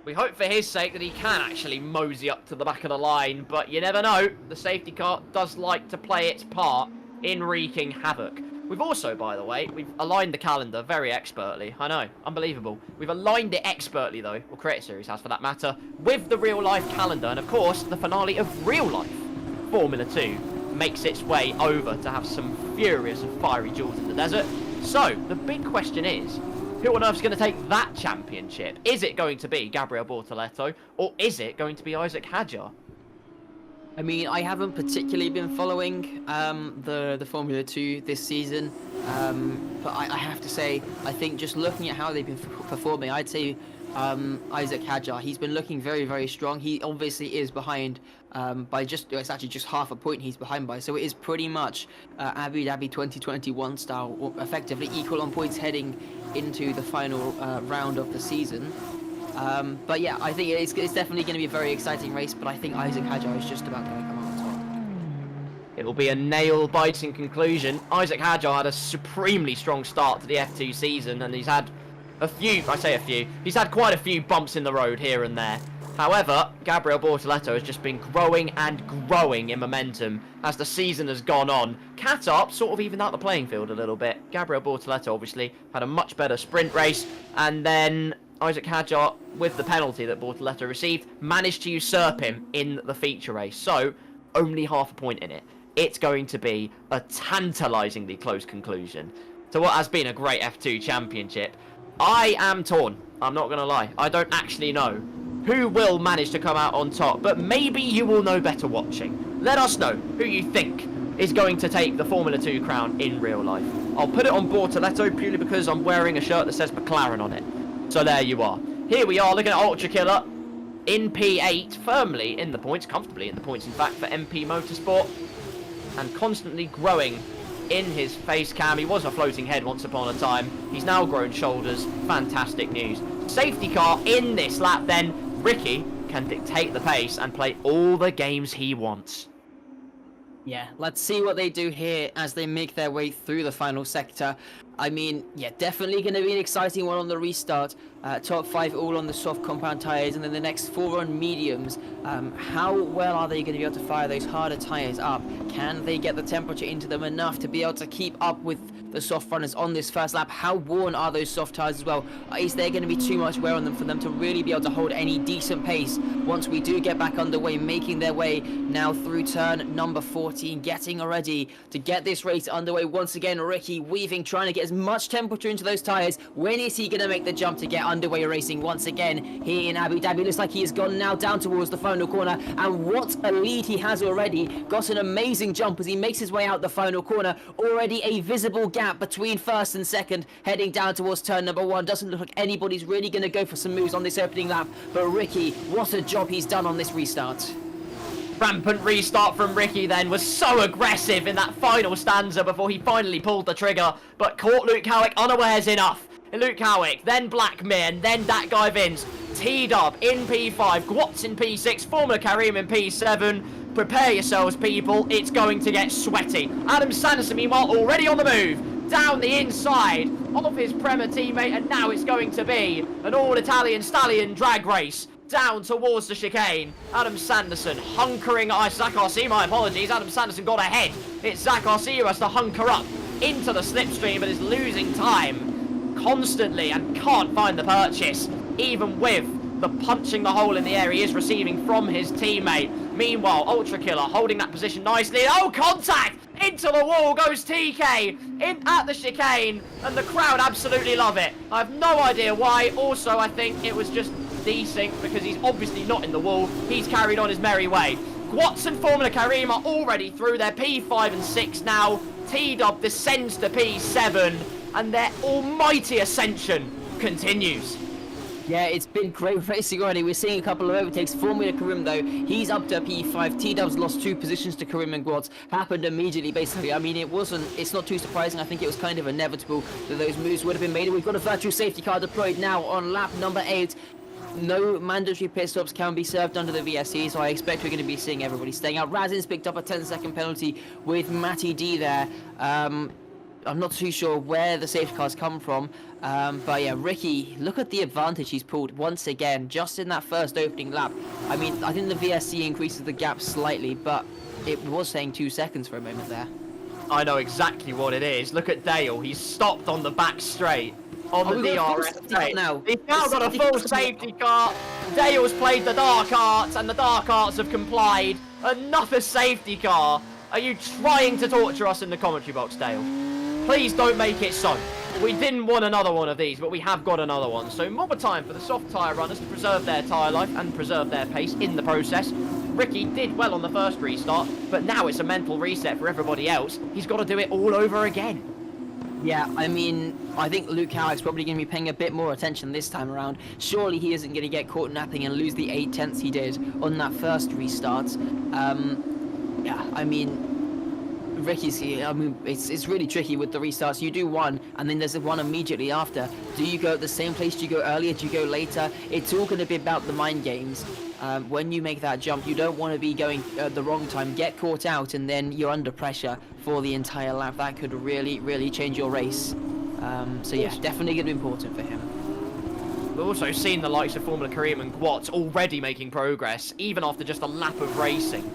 We hope for his sake that he can actually mosey up to the back of the line, but you never know. The safety car does like to play its part in wreaking havoc. We've also, by the way, we've aligned the calendar very expertly. I know, unbelievable. We've aligned it expertly, though, or Creator Series has for that matter, with the real-life calendar. And, of course, the finale of real-life Formula 2 makes its way over to have some furious and fiery duels in the desert. So, the big question is, Who on earth's going to take that championship? Is it going to be Gabriel Bortoleto, or is it going to be Isaac Hadjar? I mean, I haven't particularly been following the Formula 2 this season, but I have to say, I think just looking at how they've been performing, I'd say Isaac Hadjar, he's been looking very, very strong. He obviously is behind by it's actually just half a point he's behind by, so it is pretty much Abu Dhabi 2021 style, or effectively equal on points heading into the final round of the season. But yeah, I think it's definitely going to be a very exciting race, but I think Isaac Hadjar is just about going to come out on top. It will be a nail-biting conclusion. Isaac Hadjar had a supremely strong start to the F2 season, and he's had he's had quite a few bumps in the road here and there. However, Gabriel Bortoleto has just been growing and growing in momentum as the season has gone on. Qatar sort of evened out the playing field a little bit. Gabriel Bortoleto obviously had a much better sprint race, and then Isaac Hadjar, with the penalty that Bortoleto received, managed to usurp him in the feature race. So, only half a point in it. It's going to be a tantalisingly close conclusion to what has been a great F2 championship. I am torn. I'm not going to lie. I don't actually know who will manage to come out on top, but maybe you will know better watching. Let us know who you think is going to take the Formula 2 crown in real life. I'll put it on Bortoleto purely because I'm wearing a shirt that says McLaren on it. So there you are. Here we are looking at Ultra Killer in P8, firmly in the points, comfortably in the points in fact, for MP Motorsport, and constantly growing in his face cam. He was a floating head once upon a time. He's now grown shoulders. Fantastic news. Safety car in this lap then. Ricky can dictate the pace and play all the games he wants. Yeah, let's see what they do here as they make their way through the final sector. I mean, yeah, definitely going to be an exciting one on the restart. Top 5 all on the soft compound tyres, and then the next 4 on mediums. How well are they going to be able to fire those harder tyres up? Can they get the temperature into them enough to be able to keep up with the soft runners on this first lap? How worn are those soft tyres as well? Is there going to be too much wear on them for them to really be able to hold any decent pace once we do get back underway, making their way now through turn number 14, getting ready to get this race underway once again? Ricky weaving, trying to get as much temperature into those tyres. When is he going to make the jump to get underway racing once again here in Abu Dhabi? Looks like he has gone now down towards the final corner, and what a lead he has already. Got an amazing jump as he makes his way out the final corner. Already a visible gap between first and second, heading down towards turn number 1. Doesn't look like anybody's really going to go for some moves on this opening lap, but Ricky, what a job he's done on this restart. Rampant restart from Ricky then, was so aggressive in that final stanza before he finally pulled the trigger, but caught Luke Howick unawares enough. Luke Howick, then Blackman, then that guy Vince, T-Dub in P5, Gwatz in P6, Formula Karim in P7. Prepare yourselves, people, it's going to get sweaty. Adam Sanderson, meanwhile, already on the move, down the inside of his Prema teammate, and now it's going to be an all-Italian stallion drag race down towards the chicane. Adam Sanderson hunkering, Zach RC, my apologies, Adam Sanderson got ahead. It's Zach RC who has to hunker up into the slipstream, but is losing time constantly and can't find the purchase, even with the punching the hole in the air he is receiving from his teammate. Meanwhile, Ultra Killer holding that position nicely. Oh, contact! Into the wall goes TK in at the chicane, and the crowd absolutely love it. I have no idea why. Also, I think it was just desync because he's obviously not in the wall. He's carried on his merry way. Gwatz and Formula Karim are already through their P5 and 6 now. T-Dub descends to P7, and their almighty ascension continues. Yeah, it's been great racing already. We're seeing a couple of overtakes. Formula Karim, though, he's up to P5. T-Dub's lost 2 positions to Karim and Gwatz. Happened immediately, basically. I mean, it's not too surprising. I think it was kind of inevitable that those moves would have been made. And we've got a virtual safety car deployed now on lap number 8. No mandatory pit stops can be served under the VSC, so I expect we're going to be seeing everybody staying out. Razin's picked up a 10-second penalty with Matty D there. I'm not too sure where the safety cars come from, but yeah, Ricky, look at the advantage he's pulled once again, just in that first opening lap. I mean, I think the VSC increases the gap slightly, but it was saying 2 seconds for a moment there. I know exactly what it is. Look at Dale, he's stopped on the back straight. On the DRS straight. Now. He's now got a full safety car. Dale's played the dark arts, and the dark arts have complied. Another safety car. Are you trying to torture us in the commentary box, Dale? Please don't make it so. we didn't want another one of these, but we have got another one. So more time for the soft tyre runners to preserve their tyre life and preserve their pace in the process. Ricky did well on the first restart, but now it's a mental reset for everybody else. He's got to do it all over again. Yeah, I mean, I think Luke Howard's probably going to be paying a bit more attention this time around. Surely he isn't going to get caught napping and lose the 8 tenths he did on that first restart. Yeah, I mean, Ricky's here. I mean, it's really tricky with the restarts. You do one, and then there's one immediately after. Do you go at the same place? Do you go earlier? Do you go later? It's all going to be about the mind games. When you make that jump, you don't want to be going at the wrong time, get caught out, and then you're under pressure for the entire lap. That could really, really change your race. So yeah, definitely going to be important for him. We've also seen the likes of Formula Kareem and Gwat already making progress, even after just a lap of racing.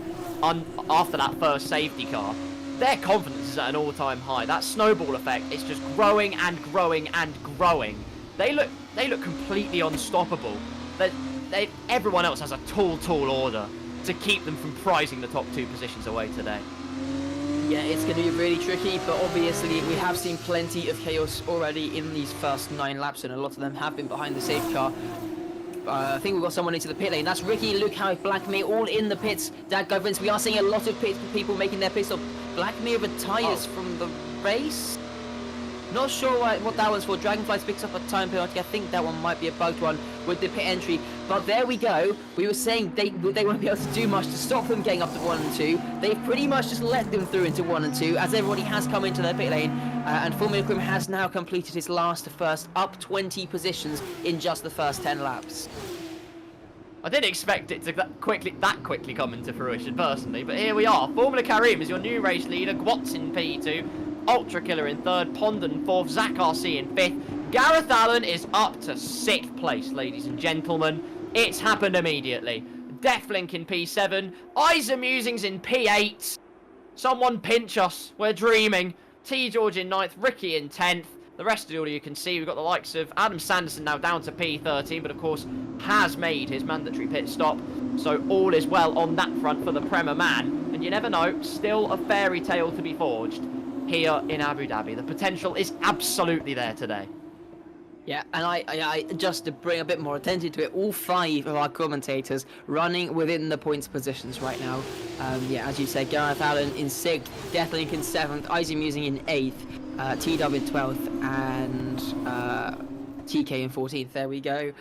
After that first safety car, their confidence is at an all-time high. That snowball effect is just growing and growing and growing. They look completely unstoppable. Everyone else has a tall order to keep them from prizing the top 2 positions away today. Yeah, it's going to be really tricky, but obviously we have seen plenty of chaos already in these first 9 laps, and a lot of them have been behind the safety car. I think we've got someone into the pit lane. That's Ricky, Luke Howard, Blackmere, all in the pits. Dad Governance, we are seeing a lot of people making their pit stop. Blackmere retires from the race. Not sure what that was for. Dragonflies picks up a time penalty. I think that one might be a bugged one with the pit entry. But there we go. We were saying they won't be able to do much to stop them getting up to 1 and 2. They've pretty much just let them through into 1 and 2 as everybody has come into their pit lane. And Formula Kareem has now completed his last to first, up 20 positions in just the first 10 laps. I didn't expect it to that quickly come into fruition personally, but here we are. Formula Kareem is your new race leader. Gwat's in P2. Ultra Killer in 3rd, Pondon 4th, Zach RC in 5th. Gareth Allen is up to 6th place, ladies and gentlemen. It's happened immediately. Deathlink in P7, Isa Musings in P8. Someone pinch us, we're dreaming. T George in 9th, Ricky in 10th. The rest of the order you can see, we've got the likes of Adam Sanderson now down to P13, but of course has made his mandatory pit stop. So all is well on that front for the Premier Man. And you never know, still a fairy tale to be forged here in Abu Dhabi. The potential is absolutely there today. Yeah, and I just to bring a bit more attention to it, all 5 of our commentators running within the points positions right now. Yeah, as you said, Gareth Allen in 6th, Deathlink in 7th, Izzy Musing in 8th, TW in 12th, and TK in 14th. There we go.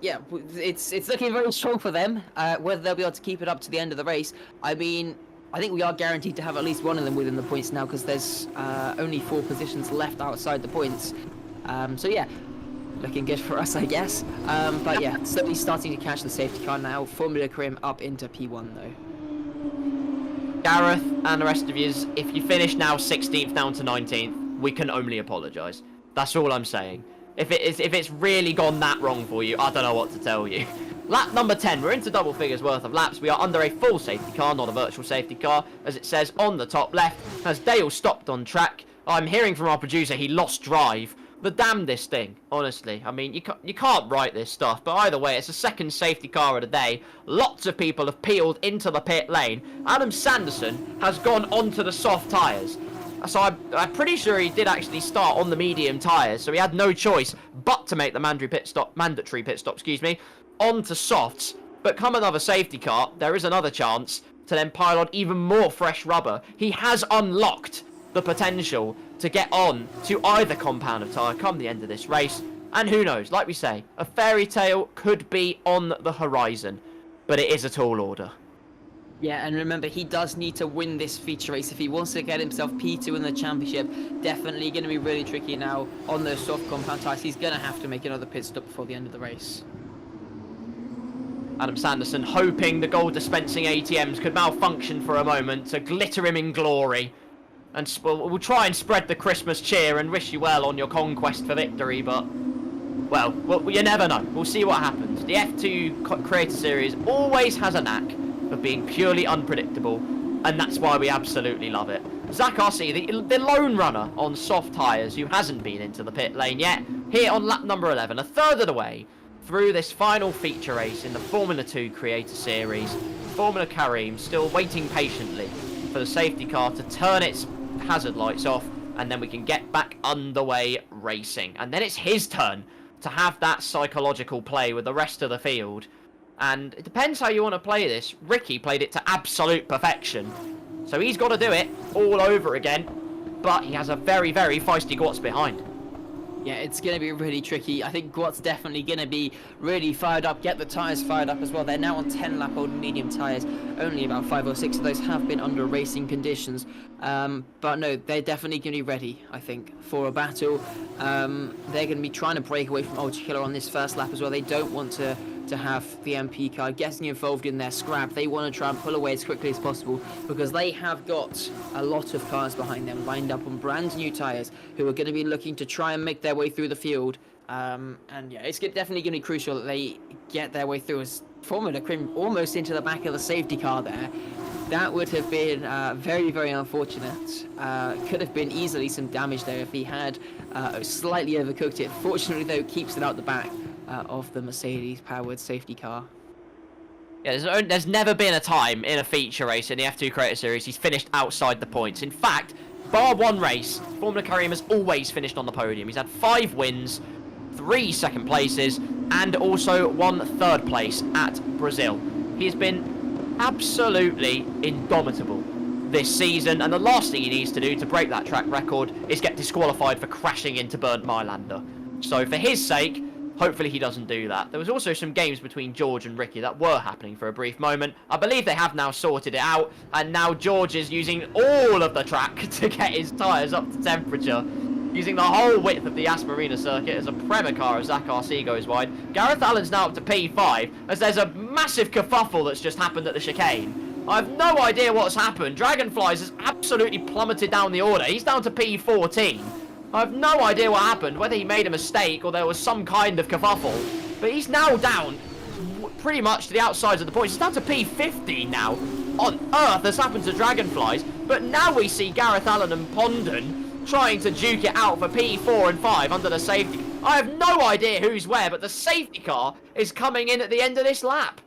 Yeah, it's looking very strong for them. Whether they'll be able to keep it up to the end of the race, I mean, I think we are guaranteed to have at least one of them within the points now, because there's only 4 positions left outside the points. So yeah, looking good for us, I guess. But yeah, slowly starting to catch the safety car now. Formula Kareem up into P1 though. Gareth and the rest of yous, if you finish now 16th down to 19th, we can only apologise. That's all I'm saying. If it's really gone that wrong for you, I don't know what to tell you. Lap number 10, we're into double figures worth of laps. We are under a full safety car, not a virtual safety car, as it says on the top left. Has Dale stopped on track? I'm hearing from our producer he lost drive. The damnedest thing, honestly. I mean, you can't write this stuff, but either way, it's the 2nd safety car of the day. Lots of people have peeled into the pit lane. Adam Sanderson has gone onto the soft tyres. So I'm pretty sure he did actually start on the medium tyres, so he had no choice but to make the mandatory pit stop, onto softs. But come another safety car, there is another chance to then pile on even more fresh rubber. He has unlocked the potential to get on to either compound of tyre come the end of this race. And who knows, like we say, a fairy tale could be on the horizon. But it is a tall order. Yeah, and remember, he does need to win this feature race if he wants to get himself P2 in the championship. Definitely going to be really tricky now on those soft compound tyres. He's going to have to make another pit stop before the end of the race. Adam Sanderson hoping the gold dispensing ATMs could malfunction for a moment to glitter him in glory. And we'll try and spread the Christmas cheer and wish you well on your conquest for victory, but, well, you never know. We'll see what happens. The F2 Creator Series always has a knack of being purely unpredictable, and that's why we absolutely love it. Zach RC, the lone runner on soft tyres who hasn't been into the pit lane yet, here on lap number 11, a third of the way through this final feature race in the Formula 2 Creator Series. Formula Kareem still waiting patiently for the safety car to turn its hazard lights off and then we can get back underway racing. And then it's his turn to have that psychological play with the rest of the field. And it depends how you want to play this. Ricky played it to absolute perfection, so he's got to do it all over again. But he has a very, very feisty Gwatz behind. Yeah, it's going to be really tricky. I think Gwat's definitely going to be really fired up, get the tyres fired up as well. They're now on 10-lap-old medium tyres. Only about 5 or 6 of those have been under racing conditions. But no, they're definitely going to be ready, I think, for a battle. They're going to be trying to break away from Ultra Killer on this first lap as well. They don't want to have the MP car getting involved in their scrap. They want to try and pull away as quickly as possible because they have got a lot of cars behind them lined up on brand new tyres who are going to be looking to try and make their way through the field. And yeah, it's definitely going to be crucial that they get their way through as Formula Crim almost into the back of the safety car there. That would have been very, very unfortunate. Could have been easily some damage there if he had slightly overcooked it. Fortunately, though, keeps it out the back of the Mercedes-powered safety car. Yeah, there's never been a time in a feature race in the F2 Creator Series he's finished outside the points. In fact, bar one race, Formula Karim has always finished on the podium. He's had 5 wins, 3 second places, and also 1 third place at Brazil. He has been absolutely indomitable this season, and the last thing he needs to do to break that track record is get disqualified for crashing into Bernd Mailander. So for his sake, hopefully he doesn't do that. There was also some games between George and Ricky that were happening for a brief moment. I believe they have now sorted it out, and now George is using all of the track to get his tyres up to temperature, using the whole width of the Asmarina circuit as a Prema car as Zach RC goes wide. Gareth Allen's now up to P5 as there's a massive kerfuffle that's just happened at the chicane. I have no idea what's happened. Dragonflies has absolutely plummeted down the order. He's down to P14. I have no idea what happened, whether he made a mistake or there was some kind of kerfuffle. But he's now down pretty much to the outsides of the points. He's down to P15 now. On earth has happened to Dragonflies. But now we see Gareth Allen and Pondon trying to duke it out for P4 and 5 under the safety. I have no idea who's where, but the safety car is coming in at the end of this lap.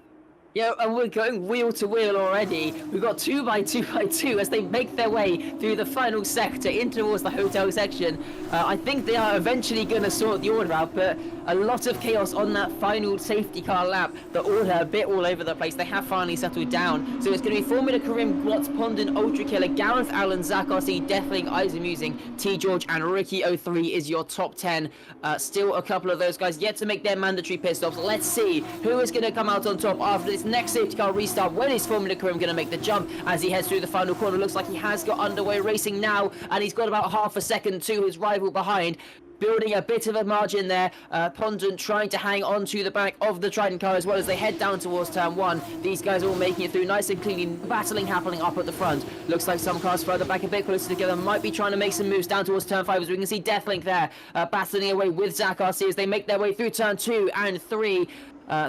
Yeah, and we're going wheel to wheel already. We've got 2x2x2 as they make their way through the final sector in towards the hotel section. I think they are eventually going to sort the order out, but a lot of chaos on that final safety car lap. The order a bit all over the place. They have finally settled down. So it's going to be Formula Karim, Gwatz, Pondon, Ultra Killer, Gareth Allen, Zach RC, Deathling, Isamusing, T George, and Ricky 03 is your top 10. Still a couple of those guys yet to make their mandatory pit stops. Let's see who is going to come out on top after this next safety car restart. When is Formula Karim going to make the jump as he heads through the final corner? Looks like he has got underway racing now, and he's got about half a second to his rival behind, building a bit of a margin there. Pondon trying to hang on to the back of the Trident car as well as they head down towards turn 1. These guys all making it through nice and clean, battling happening up at the front. Looks like some cars further back a bit closer together might be trying to make some moves down towards turn 5 as we can see Deathlink there battling away with Zach RC as they make their way through turn 2 and 3.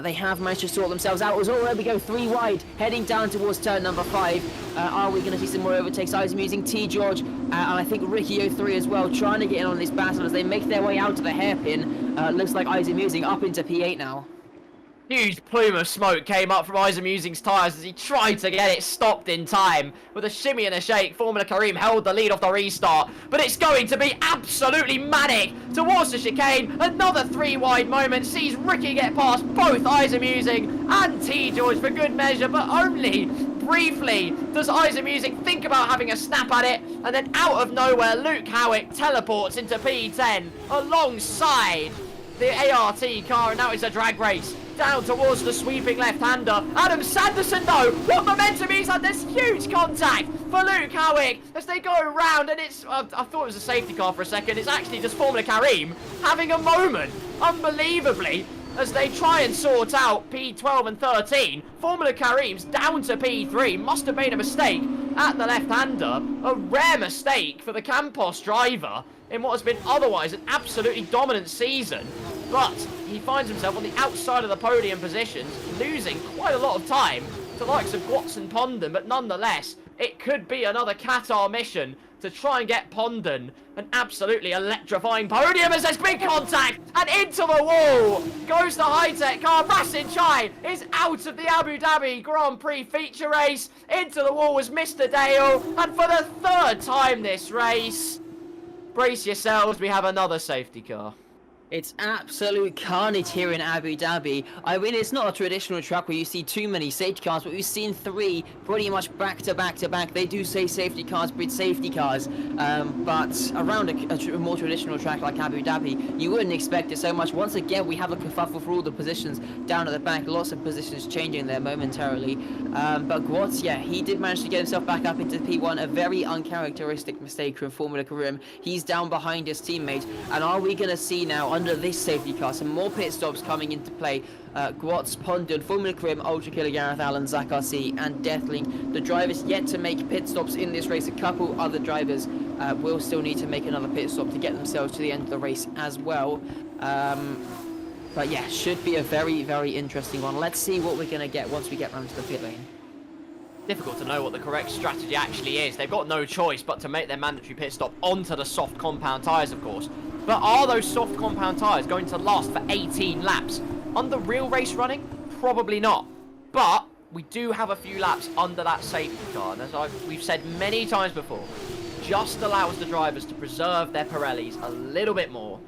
They have managed to sort themselves out as well. There we go, 3 wide, heading down towards turn number 5. Are we going to see some more overtakes? I'm using T George and I think Ricky 03 as well, trying to get in on this battle as they make their way out to the hairpin. Looks like Isamusing up into P8 now. Huge plume of smoke came up from Isamusing's tyres as he tried to get it stopped in time. With a shimmy and a shake, Formula Karim held the lead off the restart. But it's going to be absolutely manic towards the chicane. Another 3 wide moment sees Ricky get past both Isamusing and T George for good measure, but only briefly does Isamusing think about having a snap at it, and then out of nowhere Luke Howick teleports into P10 alongside the ART car, and now it's a drag race down towards the sweeping left-hander. Adam Sanderson, though, what momentum he's had. There's huge contact for Luke Howick as they go around, and it's, I thought it was a safety car for a second. It's actually just Formula Karim having a moment, unbelievably, as they try and sort out P12 and 13. Formula Karim's down to P3, must have made a mistake at the left-hander. A rare mistake for the Campos driver in what has been otherwise an absolutely dominant season. But he finds himself on the outside of the podium positions, losing quite a lot of time to the likes of Gwatz and Pondon, but nonetheless, it could be another Qatar mission to try and get Pondon an absolutely electrifying podium as there's big contact, and into the wall goes the high-tech car. Rasin Chai is out of the Abu Dhabi Grand Prix feature race. Into the wall was Mr. Dale, and for the 3rd time this race, brace yourselves, we have another safety car. It's absolute carnage here in Abu Dhabi. I mean, it's not a traditional track where you see too many safety cars, but we've seen 3 pretty much back to back to back. They do say safety cars breed safety cars, but around a more traditional track like Abu Dhabi, you wouldn't expect it so much. Once again, we have a kerfuffle for all the positions down at the back. Lots of positions changing there momentarily. But Gwatz, yeah, he did manage to get himself back up into P1. A very uncharacteristic mistake from Formula Karim. He's down behind his teammate. And are we going to see now, under this safety car, some more pit stops coming into play? Gwatz, Pondon, Formula Karim, Ultra Killer, Gareth Allen, Zach RC, and Deathling. The drivers yet to make pit stops in this race. A couple other drivers will still need to make another pit stop to get themselves to the end of the race as well. But yeah, should be a very, very interesting one. Let's see what we're going to get once we get round to the pit lane. Difficult to know what the correct strategy actually is. They've got no choice but to make their mandatory pit stop onto the soft compound tyres, of course. But are those soft compound tyres going to last for 18 laps? Under real race running? Probably not. But we do have a few laps under that safety car. And as we've said many times before, just allows the drivers to preserve their Pirellis a little bit more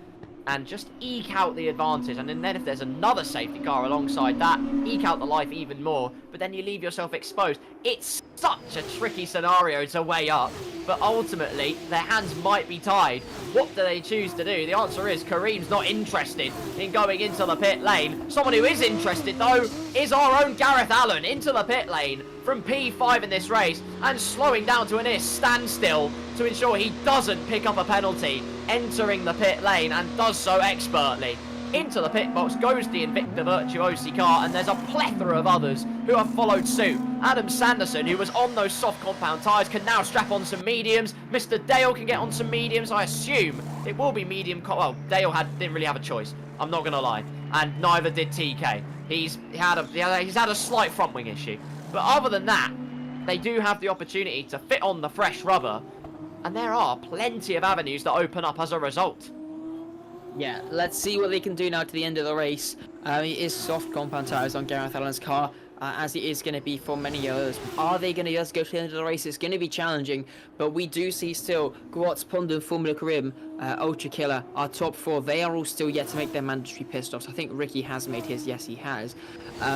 and just eke out the advantage. And then if there's another safety car alongside that, eke out the life even more, but then you leave yourself exposed. It's such a tricky scenario to weigh up, but ultimately their hands might be tied. What do they choose to do? The answer is Kareem's not interested in going into the pit lane. Someone who is interested though is our own Gareth Allen into the pit lane from P5 in this race and slowing down to a near standstill to ensure he doesn't pick up a penalty, entering the pit lane, and does so expertly. Into the pit box goes the Invicta Virtuosi car, and there's a plethora of others who have followed suit. Adam Sanderson, who was on those soft compound tyres, can now strap on some mediums. Mr. Dale can get on some mediums. I assume it will be medium. Well, Dale didn't really have a choice. I'm not going to lie. And neither did TK. He's had a slight front wing issue. But other than that, they do have the opportunity to fit on the fresh rubber. And there are plenty of avenues that open up as a result. Yeah, let's see what they can do now to the end of the race. It is soft compound tyres on Gareth Allen's car, as it is going to be for many others. Are they going to just go to the end of the race? It's going to be challenging, but we do see still Gwatz, Pondon, Formula Karim, Ultra Killer, our top 4. They are all still yet to make their mandatory pit stops. I think Ricky has made his. Yes, he has.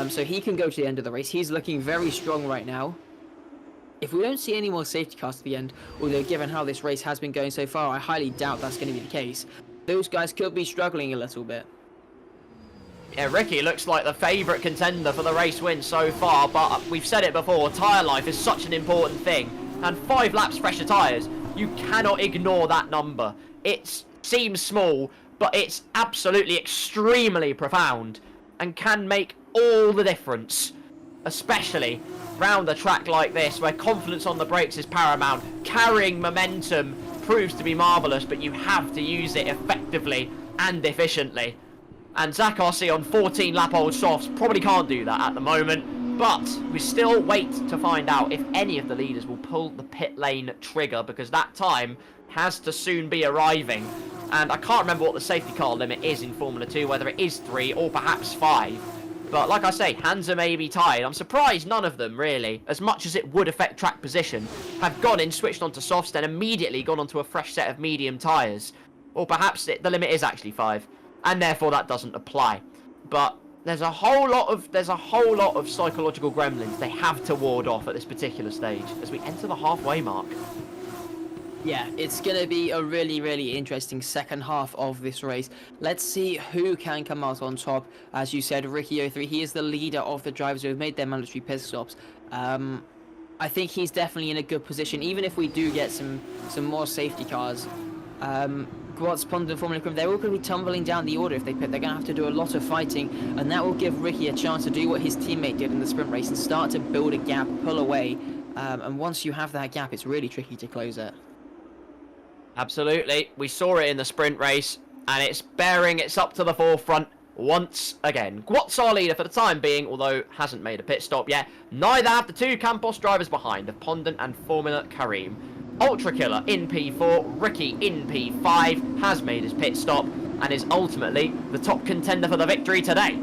So he can go to the end of the race. He's looking very strong right now. If we don't see any more safety cars to the end, although given how this race has been going so far, I highly doubt that's going to be the case. Those guys could be struggling a little bit. Yeah, Ricky looks like the favourite contender for the race win so far, but we've said it before, tyre life is such an important thing. And 5 laps fresher tyres, you cannot ignore that number. It seems small, but it's absolutely extremely profound and can make all the difference. Especially round a track like this, where confidence on the brakes is paramount. Carrying momentum proves to be marvellous, but you have to use it effectively and efficiently. And Zach RC on 14 lap old softs probably can't do that at the moment, but we still wait to find out if any of the leaders will pull the pit lane trigger, because that time has to soon be arriving. And I can't remember what the safety car limit is in Formula 2, whether it is 3 or perhaps 5. But like I say, hands are maybe tied. I'm surprised none of them, really, as much as it would affect track position, have gone in, switched onto softs, then immediately gone onto a fresh set of medium tyres. Or perhaps the limit is actually 5, and therefore that doesn't apply. But there's a whole lot of psychological gremlins they have to ward off at this particular stage as we enter the halfway mark. Yeah, it's going to be a really, really interesting second half of this race. Let's see who can come out on top. As you said, Ricky 03, he is the leader of the drivers who have made their mandatory pit stops. I think he's definitely in a good position, even if we do get some more safety cars. Gwatz, Pondon, Formula Karim, they're all going to be tumbling down the order if they pit. They're going to have to do a lot of fighting, and that will give Ricky a chance to do what his teammate did in the sprint race and start to build a gap, pull away. And once you have that gap, it's really tricky to close it. Absolutely. We saw it in the sprint race, and it's bearing its up to the forefront once again. Gwatz our leader for the time being, although hasn't made a pit stop yet. Neither have the 2 Campos drivers behind of Pondon and Formula Karim. Ultra Killer in P4, Ricky in P5, has made his pit stop, and is ultimately the top contender for the victory today.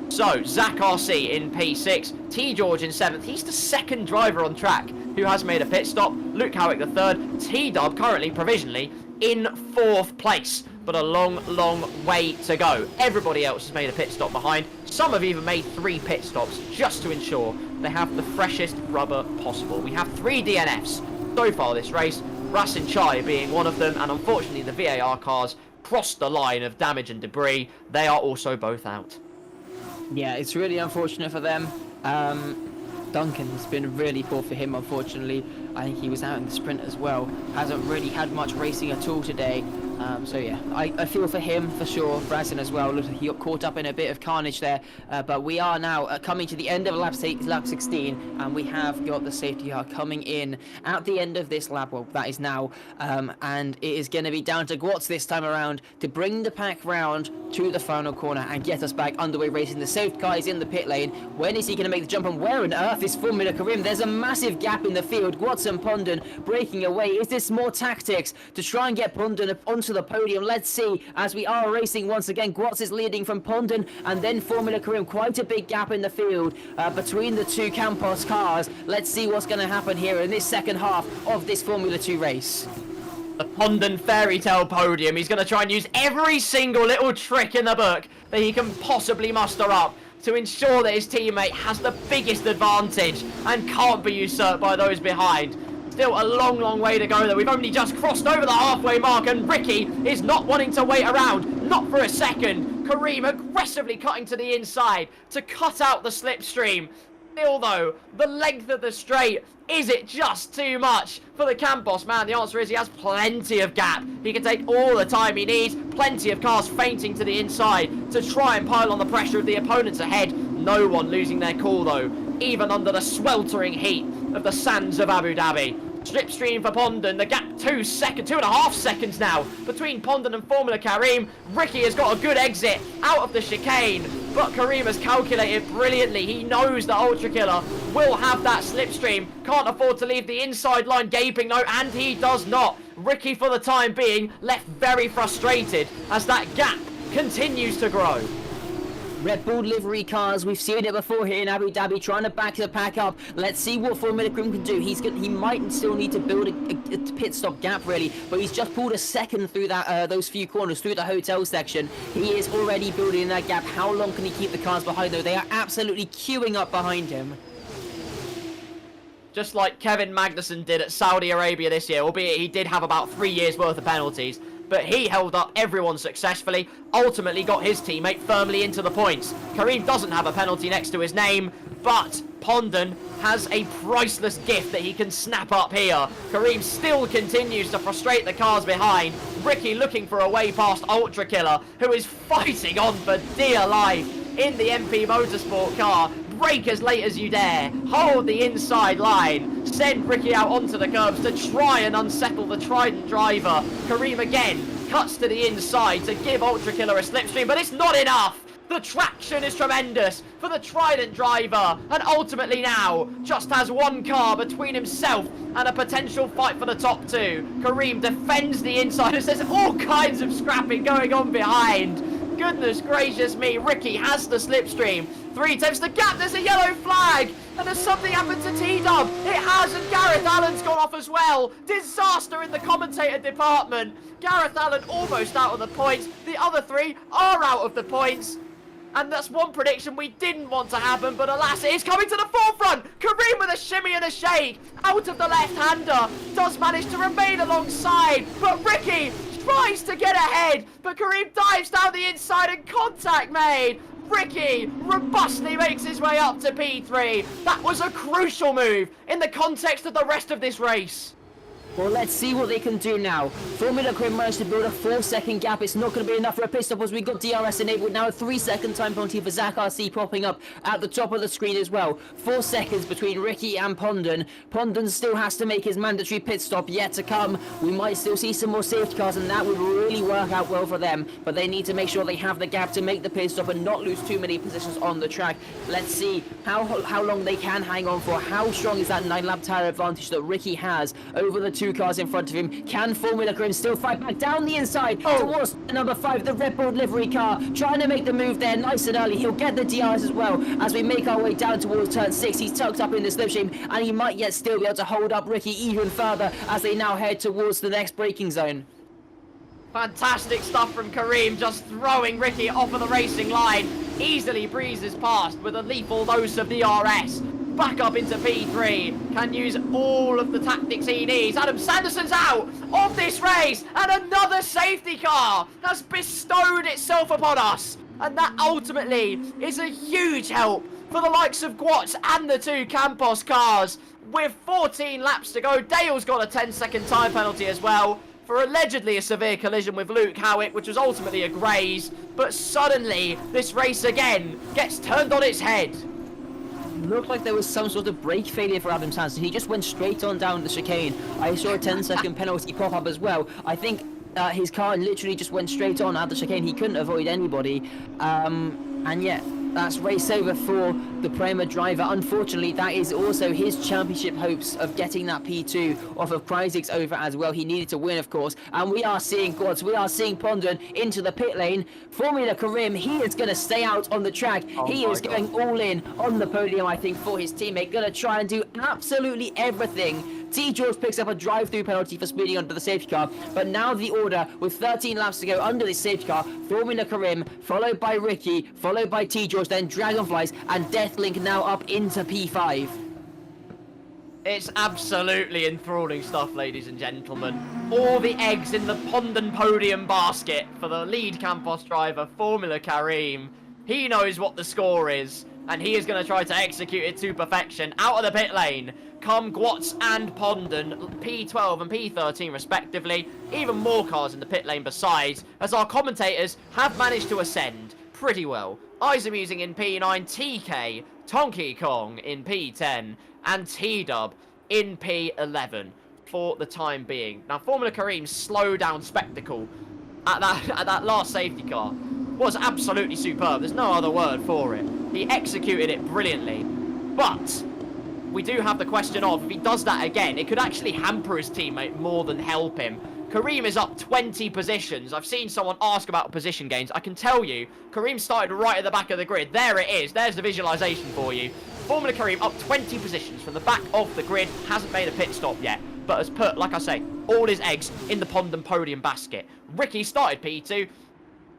So, Zach RC in P6, T George in 7th. He's the 2nd driver on track who has made a pit stop. Luke Howick the 3rd. T-Dub currently, provisionally, in 4th place, but a long, long way to go. Everybody else has made a pit stop behind. Some have even made 3 pit stops just to ensure they have the freshest rubber possible. We have 3 DNFs so far this race, Rasin Chai being one of them, and unfortunately the VAR cars crossed the line of damage and debris. They are also both out. Yeah, it's really unfortunate for them. Duncan has been really poor for him, unfortunately. I think he was out in the sprint as well. Hasn't really had much racing at all today. So yeah, I feel for him for sure. Rasin as well. Look, he got caught up in a bit of carnage there. But we are now coming to the end of lap 16, and we have got the safety car coming in at the end of this lap. Well, that is now, and it is going to be down to Gwatz this time around to bring the pack round to the final corner and get us back underway racing. The safety car is in the pit lane. When is he going to make the jump, and where on earth is Formula Karim? There's a massive gap in the field. Gwatz and Pondon breaking away. Is this more tactics to try and get Pondon onto the podium? Let's see, as we are racing once again. Gwatz is leading from Pondon and then Formula Karim. Quite a big gap in the field between the 2 Campos cars. Let's see what's going to happen here in this second half of this Formula 2 race. The Pondon fairy tale podium. He's going to try and use every single little trick in the book that he can possibly muster up to ensure that his teammate has the biggest advantage and can't be usurped by those behind. Still a long, long way to go though. We've only just crossed over the halfway mark, and Ricky is not wanting to wait around, not for a second. Karim aggressively cutting to the inside to cut out the slipstream. Still though, the length of the straight, is it just too much for the Campos man? The answer is he has plenty of gap. He can take all the time he needs. Plenty of cars fainting to the inside to try and pile on the pressure of the opponents ahead. No one losing their cool though, even under the sweltering heat of the sands of Abu Dhabi. Slipstream for Pondon, the gap 2.5 seconds now between Pondon and Formula Karim. Ricky has got a good exit out of the chicane, but Karim has calculated brilliantly. He knows that Ultra Killer will have that slipstream, can't afford to leave the inside line gaping though, and he does not. Ricky for the time being left very frustrated as that gap continues to grow. Red Bull livery cars, we've seen it before here in Abu Dhabi, trying to back the pack up. Let's see what Formula Karim can do. He might still need to build a pit stop gap really, but he's just pulled a second through that those few corners, through the hotel section. He is already building that gap. How long can he keep the cars behind though? They are absolutely queuing up behind him. Just like Kevin Magnussen did at Saudi Arabia this year, albeit he did have about 3 years worth of penalties. But he held up everyone successfully, ultimately got his teammate firmly into the points. Karim doesn't have a penalty next to his name, but Pondon has a priceless gift that he can snap up here. Karim still continues to frustrate the cars behind. Ricky looking for a way past Ultra Killer, who is fighting on for dear life in the MP Motorsport car. Brake as late as you dare, hold the inside line, send Ricky out onto the curbs to try and unsettle the Trident driver. Karim again cuts to the inside to give Ultra Killer a slipstream, but it's not enough. The traction is tremendous for the Trident driver, and ultimately now just has 1 car between himself and a potential fight for the top 2. Karim defends the inside as there's all kinds of scrapping going on behind. Goodness gracious me, Ricky has the slipstream. 3/10 the gap, there's a yellow flag, and there's something happened to T-Dub. It has, and Gareth Allen's gone off as well. Disaster in the commentator department. Gareth Allen almost out of the points. The other 3 are out of the points. And that's one prediction we didn't want to happen, but alas, it is coming to the forefront. Karim with a shimmy and a shake out of the left-hander. Does manage to remain alongside, but Ricky tries to get ahead, but Karim dives down the inside and contact made. Ricky robustly makes his way up to P3. That was a crucial move in the context of the rest of this race. Well, let's see what they can do now. Formula Karim managed to build a 4-second gap. It's not going to be enough for a pit stop as we got DRS enabled. Now a 3-second time penalty for Zach RC popping up at the top of the screen as well. 4 seconds between Ricky and Pondon. Pondon still has to make his mandatory pit stop yet to come. We might still see some more safety cars, and that would really work out well for them. But they need to make sure they have the gap to make the pit stop and not lose too many positions on the track. Let's see how long they can hang on for. How strong is that 9-lap tyre advantage that Ricky has over the 2 cars in front of him? Can Formula Karim still fight back down the inside towards number 5, the Red Bull livery car, trying to make the move there nice and early. He'll get the DRS as well as we make our way down towards turn 6. He's tucked up in the slipstream, and he might yet still be able to hold up Ricky even further as they now head towards the next braking zone. Fantastic stuff from Kareem, just throwing Ricky off of the racing line. Easily breezes past with a lethal dose of DRS. Back up into P3. Can use all of the tactics he needs. Adam Sanderson's out of this race. And another safety car has bestowed itself upon us. And that ultimately is a huge help for the likes of Gwatz and the 2 Campos cars. With 14 laps to go, Dale's got a 10-second time penalty as well for allegedly a severe collision with Luke Howitt, which was ultimately a graze. But suddenly, this race again gets turned on its head. Looked like there was some sort of brake failure for Adam Sanderson. He just went straight on down the chicane. I saw a 10-second penalty pop up as well. I think his car literally just went straight on at the chicane. He couldn't avoid anybody. And yeah, that's race over for the Prema driver. Unfortunately, that is also his championship hopes of getting that P2 off of Kryzik's over as well. He needed to win, of course. And we are seeing Gwatz, we are seeing Pondon into the pit lane. Formula Karim, he is going to stay out on the track. He is going all in on the podium, I think, for his teammate. Going to try and do absolutely everything. T. George picks up a drive-through penalty for speeding under the safety car, but now the order with 13 laps to go under this safety car. Formula Karim, followed by Ricky, followed by T. George, then Dragonflies, and Deathlink now up into P5. It's absolutely enthralling stuff, ladies and gentlemen. All the eggs in the Pondon podium basket for the lead Campos driver, Formula Karim. He knows what the score is, and he is going to try to execute it to perfection. Out of the pit lane come Gwatz and Pondon, P12 and P13 respectively. Even more cars in the pit lane besides, as our commentators have managed to ascend pretty well. Izamusing in P9, TK, Tonky Kong in P10, and T-Dub in P11 for the time being. Now, Formula Kareem's slow down spectacle at that last safety car was absolutely superb. There's no other word for it. He executed it brilliantly. But we do have the question of, if he does that again, it could actually hamper his teammate more than help him. Kareem is up 20 positions. I've seen someone ask about position gains. I can tell you, Kareem started right at the back of the grid. There it is. There's the visualization for you. Formula Kareem up 20 positions from the back of the grid. Hasn't made a pit stop yet, but has put, like I say, all his eggs in the Pondon podium basket. Ricky started P2.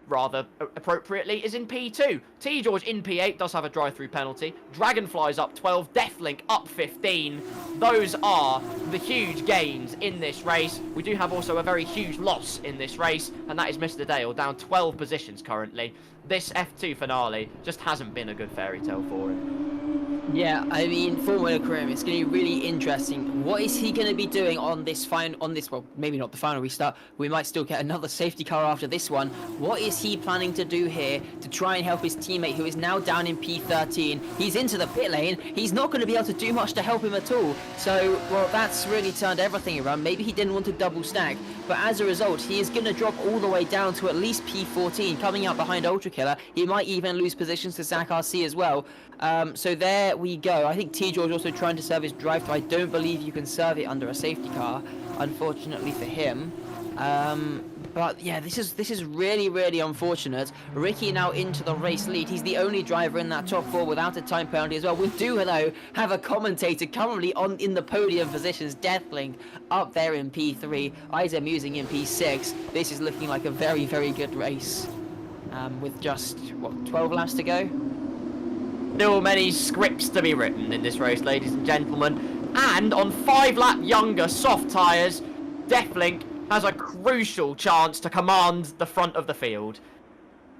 Rather appropriately, is in P2. T. George in P8 does have a drive-through penalty. Dragonflies up 12. Deathlink up 15. Those are the huge gains in this race. We do have also a very huge loss in this race, and that is Mr. Dale, down 12 positions currently. This F2 finale just hasn't been a good fairy tale for him. Yeah, I mean, Formula Karim, it's going to be really interesting. What is he going to be doing on this well, maybe not the final restart. We might still get another safety car after this one. What is he planning to do here to try and help his teammate, who is now down in P13? He's into the pit lane. He's not going to be able to do much to help him at all. So, well, that's really turned everything around. Maybe he didn't want to double stack, but as a result, he is going to drop all the way down to at least P14, coming out behind Ultra Killer. He might even lose positions to Zach RC as well. So there we go. I think T. George also trying to serve his drive-through. I don't believe you can serve it under a safety car, unfortunately for him. But yeah, this is really, really unfortunate. Ricky now into the race lead. He's the only driver in that top four without a time penalty as well. We do, though, have a commentator currently in the podium positions. Deathlink up there in P3. Izamusing in P6. This is looking like a very, very good race. With just, what, 12 laps to go? Still many scripts to be written in this race, ladies and gentlemen. And on 5-lap younger soft tyres, Deathlink has a crucial chance to command the front of the field.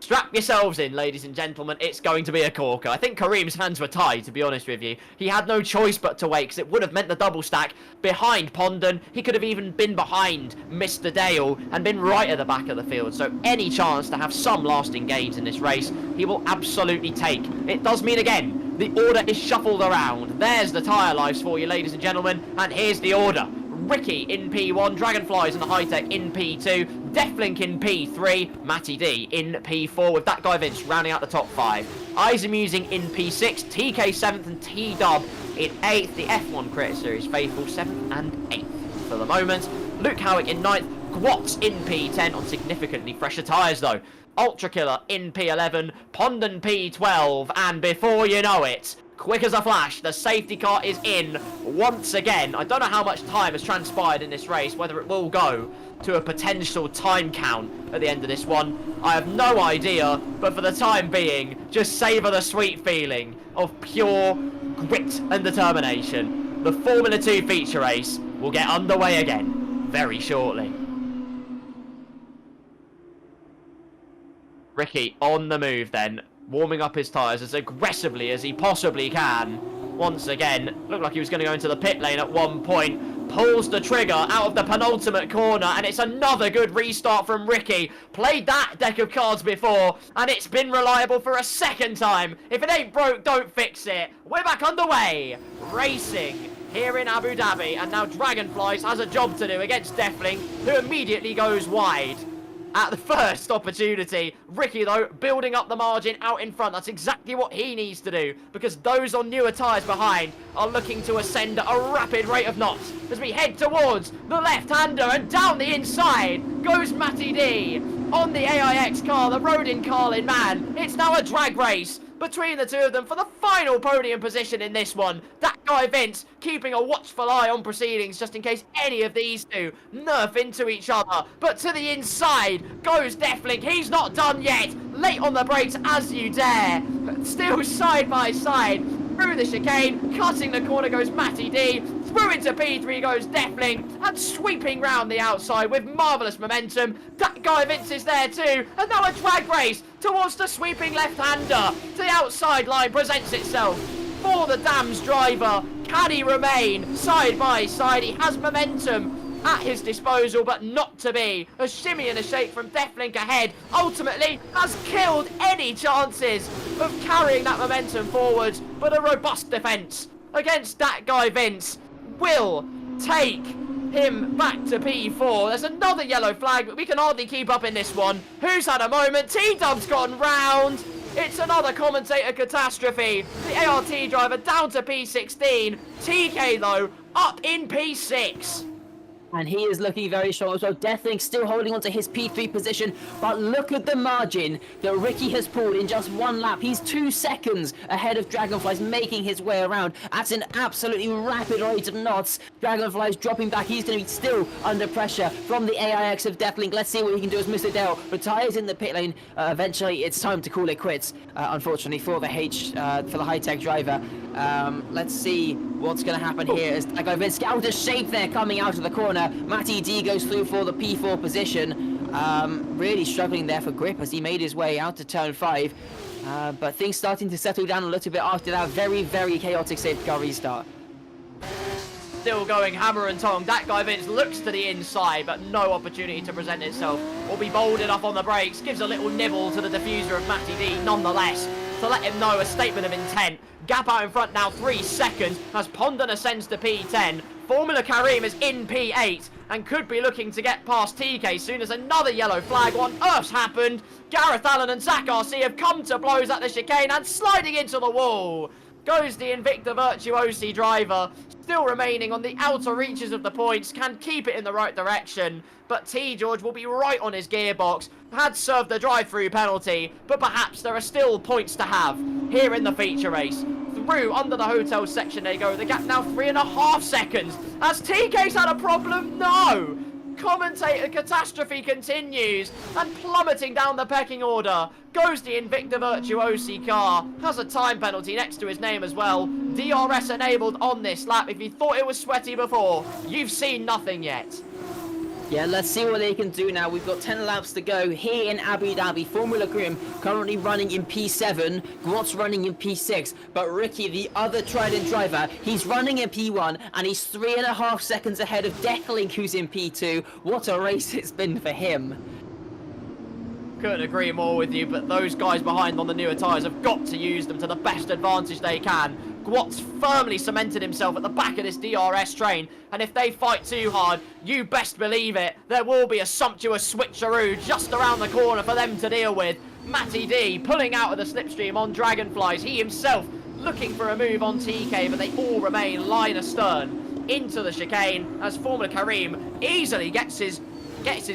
Strap yourselves in, ladies and gentlemen. It's going to be a corker. I think Kareem's hands were tied, to be honest with you. He had no choice but to wait, because it would have meant the double stack behind Pondon. He could have even been behind Mr. Dale and been right at the back of the field. So any chance to have some lasting gains in this race, he will absolutely take. It does mean, again, the order is shuffled around. There's the tyre lives for you, ladies and gentlemen. And here's the order. Ricky in P1, Dragonflies and the High Tech in P2, Deathlink in P3, Matty D in P4, with that guy Vince rounding out the top 5. Izamusing in P6, TK 7th and T-Dub in 8th, the F1 Cricket Series faithful 7th and 8th for the moment. Luke Howick in 9th, Gwatz in P10 on significantly fresher tyres though. Ultra Killer in P11, Pondon P12, and before you know it, quick as a flash, the safety car is in once again. I don't know how much time has transpired in this race, whether it will go to a potential time count at the end of this one. I have no idea, but for the time being, just savour the sweet feeling of pure grit and determination. The Formula 2 feature race will get underway again very shortly. Ricky on the move then, warming up his tyres as aggressively as he possibly can. Once again, looked like he was going to go into the pit lane at one point. Pulls the trigger out of the penultimate corner, and it's another good restart from Ricky. Played that deck of cards before, and it's been reliable for a second time. If it ain't broke, don't fix it. We're back underway. Racing here in Abu Dhabi, and now Dragonflies has a job to do against Deathling, who immediately goes wide at the first opportunity. Ricky, though, building up the margin out in front. That's exactly what he needs to do, because those on newer tyres behind are looking to ascend at a rapid rate of knots as we head towards the left-hander, and down the inside goes Matty D on the AIX car, the Rodin Carlin man. It's now a drag race between the two of them for the final podium position in this one. That guy Vince keeping a watchful eye on proceedings just in case any of these two nerf into each other. But to the inside goes Deathling. He's not done yet. Late on the brakes as you dare. But still side by side through the chicane. Cutting the corner goes Matty D. Through into P3 goes Deathling. And sweeping round the outside with marvellous momentum. That guy Vince is there too. And now a drag race towards the sweeping left-hander. The outside line presents itself for the Dams driver. Can he remain side by side? He has momentum at his disposal, but not to be. A shimmy and a shake from Deathling ahead ultimately has killed any chances of carrying that momentum forwards, but a robust defence against that guy Vince will take him back to P4. There's another yellow flag, but we can hardly keep up in this one. Who's had a moment? T-Dub's gone round. It's another commentator catastrophe. The ART driver down to P16. TK, though, up in P6. And he is looking very strong as well. Deathling still holding on to his P3 position, but look at the margin that Ricky has pulled in just one lap. He's 2 seconds ahead of Dragonflies, making his way around at an absolutely rapid rate of knots. Dragonflies dropping back. He's going to be still under pressure from the AIX of Deathling. Let's see what he can do as Mr. Dale retires in the pit lane. Eventually, it's time to call it quits, unfortunately, for the high-tech driver. Let's see what's going to happen here as that guy Vince out of shape there coming out of the corner. Matty D goes through for the P4 position. Really struggling there for grip as he made his way out to turn 5. But things starting to settle down a little bit after that very, very chaotic safety car restart. Still going hammer and tongue. That guy Vince looks to the inside, but no opportunity to present itself. Will be bold enough on the brakes. Gives a little nibble to the diffuser of Matty D nonetheless, to let him know a statement of intent. Gap out in front now 3 seconds as Pondon ascends to P10. Formula Karim is in P8 and could be looking to get past TK soon as another yellow flag. What on earth's happened? Gareth Allen and Zach RC have come to blows at the chicane and sliding into the wall goes the Invicta Virtuosi driver, still remaining on the outer reaches of the points, can keep it in the right direction, but T. George will be right on his gearbox, had served the drive-through penalty, but perhaps there are still points to have here in the feature race. Through under the hotel section they go, the gap now 3.5 seconds. Has TK's had a problem? No! Commentator catastrophe continues, and plummeting down the pecking order goes the Invicta Virtuosi car. Has a time penalty next to his name as well. DRS enabled on this lap. If you thought it was sweaty before, you've seen nothing yet. Yeah, let's see what they can do now. We've got 10 laps to go here in Abu Dhabi. Formula Grim currently running in P7. Grot's running in P6. But Ricky, the other Trident driver, he's running in P1 and he's 3.5 seconds ahead of Deathling, who's in P2. What a race it's been for him. Couldn't agree more with you, but those guys behind on the newer tyres have got to use them to the best advantage they can. Gwat's firmly cemented himself at the back of this DRS train, and if they fight too hard, you best believe it, there will be a sumptuous switcheroo just around the corner for them to deal with. Matty D pulling out of the slipstream on Dragonflies, he himself looking for a move on TK, but they all remain line astern into the chicane as Formula Karim easily gets his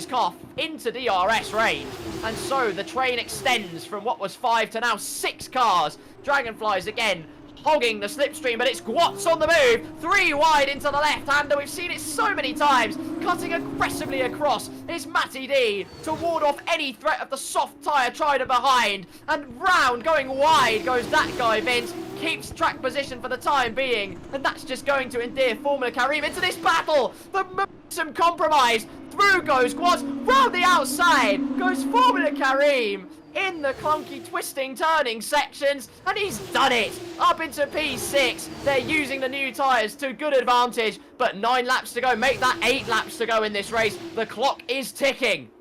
car into DRS range, and so the train extends from what was 5 to now 6 cars. Dragonflies again hogging the slipstream, but it's Gwatz on the move. 3 wide into the left-hander. We've seen it so many times. Cutting aggressively across is Matty D to ward off any threat of the soft tyre trying to behind. And round, going wide, goes that guy, Vince. Keeps track position for the time being. And that's just going to endear Formula Karim into this battle. The some compromise. Through goes Gwatz. Round the outside goes Formula Karim. In the clunky twisting turning sections, and he's done it up into P6. They're using the new tyres to good advantage, but 9 laps to go. Make that 8 laps to go in this race. The clock is ticking.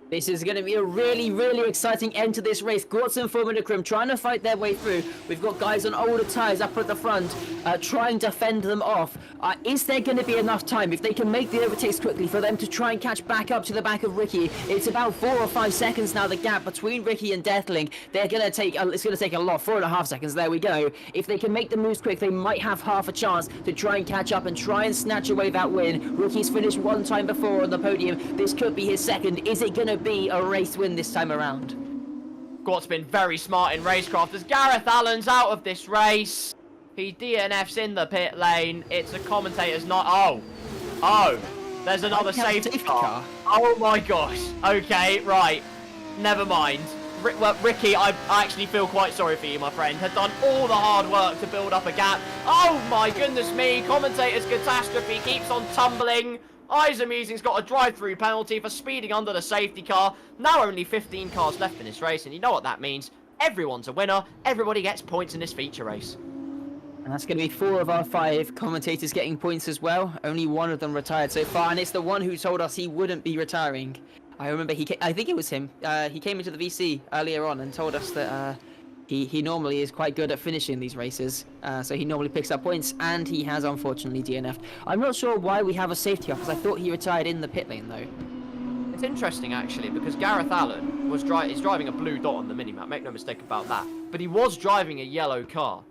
This is going to be a really, really exciting end to this race. Gwatz and Formula Karim trying to fight their way through. We've got guys on older tyres up at the front trying to fend them off. Is there going to be enough time, if they can make the overtakes quickly, for them to try and catch back up to the back of Ricky? It's about 4 or 5 seconds now, the gap between Ricky and Deathling. They're going to take, it's going to take a lot, 4.5 seconds. There we go. If they can make the moves quick, they might have half a chance to try and catch up and try and snatch away that win. Ricky's finished 1 time before on the podium. This could be his second. Is it going to be a race win this time around? Gwat's been very smart in racecraft as Gareth Allen's out of this race. He DNFs in the pit lane. It's a commentator's not. Oh, there's another safety car. Oh my gosh. Okay, right. Never mind. Ricky, I actually feel quite sorry for you, my friend. Had done all the hard work to build up a gap. Oh my goodness me. Commentator's catastrophe keeps on tumbling. Izamusing's got a drive-through penalty for speeding under the safety car. Now only 15 cars left in this race, and you know what that means. Everyone's a winner. Everybody gets points in this feature race. And that's going to be 4 of our 5 commentators getting points as well. Only 1 of them retired so far, and it's the one who told us he wouldn't be retiring. I remember I think it was him. He came into the VC earlier on and told us that he normally is quite good at finishing these races. So he normally picks up points, and he has unfortunately DNF'd. I'm not sure why we have a safety car, because I thought he retired in the pit lane though. It's interesting actually, because Gareth Allen is driving a blue dot on the minimap, make no mistake about that. But he was driving a yellow car.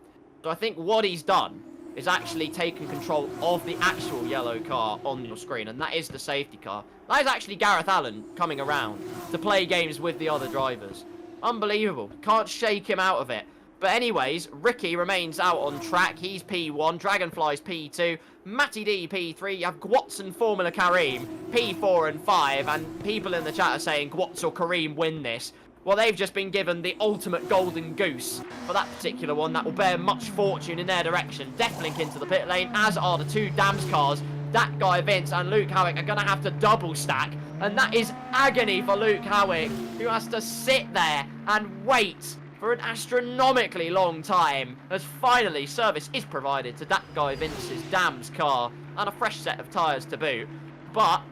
So I think what he's done is actually taken control of the actual yellow car on your screen, and that is the safety car. That is actually Gareth Allen coming around to play games with the other drivers. Unbelievable. Can't shake him out of it. But anyways, Ricky remains out on track. He's P1. Dragonfly's P2. Matty D, P3. You have Gwatz and Formula Karim, P4 and 5. And people in the chat are saying Gwatz or Karim win this. Well, they've just been given the ultimate golden goose for that particular one. That will bear much fortune in their direction. Deathlink into the pit lane, as are the 2 Dams cars. That guy, Vince, and Luke Howick are going to have to double stack. And that is agony for Luke Howick, who has to sit there and wait for an astronomically long time, as finally service is provided to that guy Vince's Dams car and a fresh set of tyres to boot. But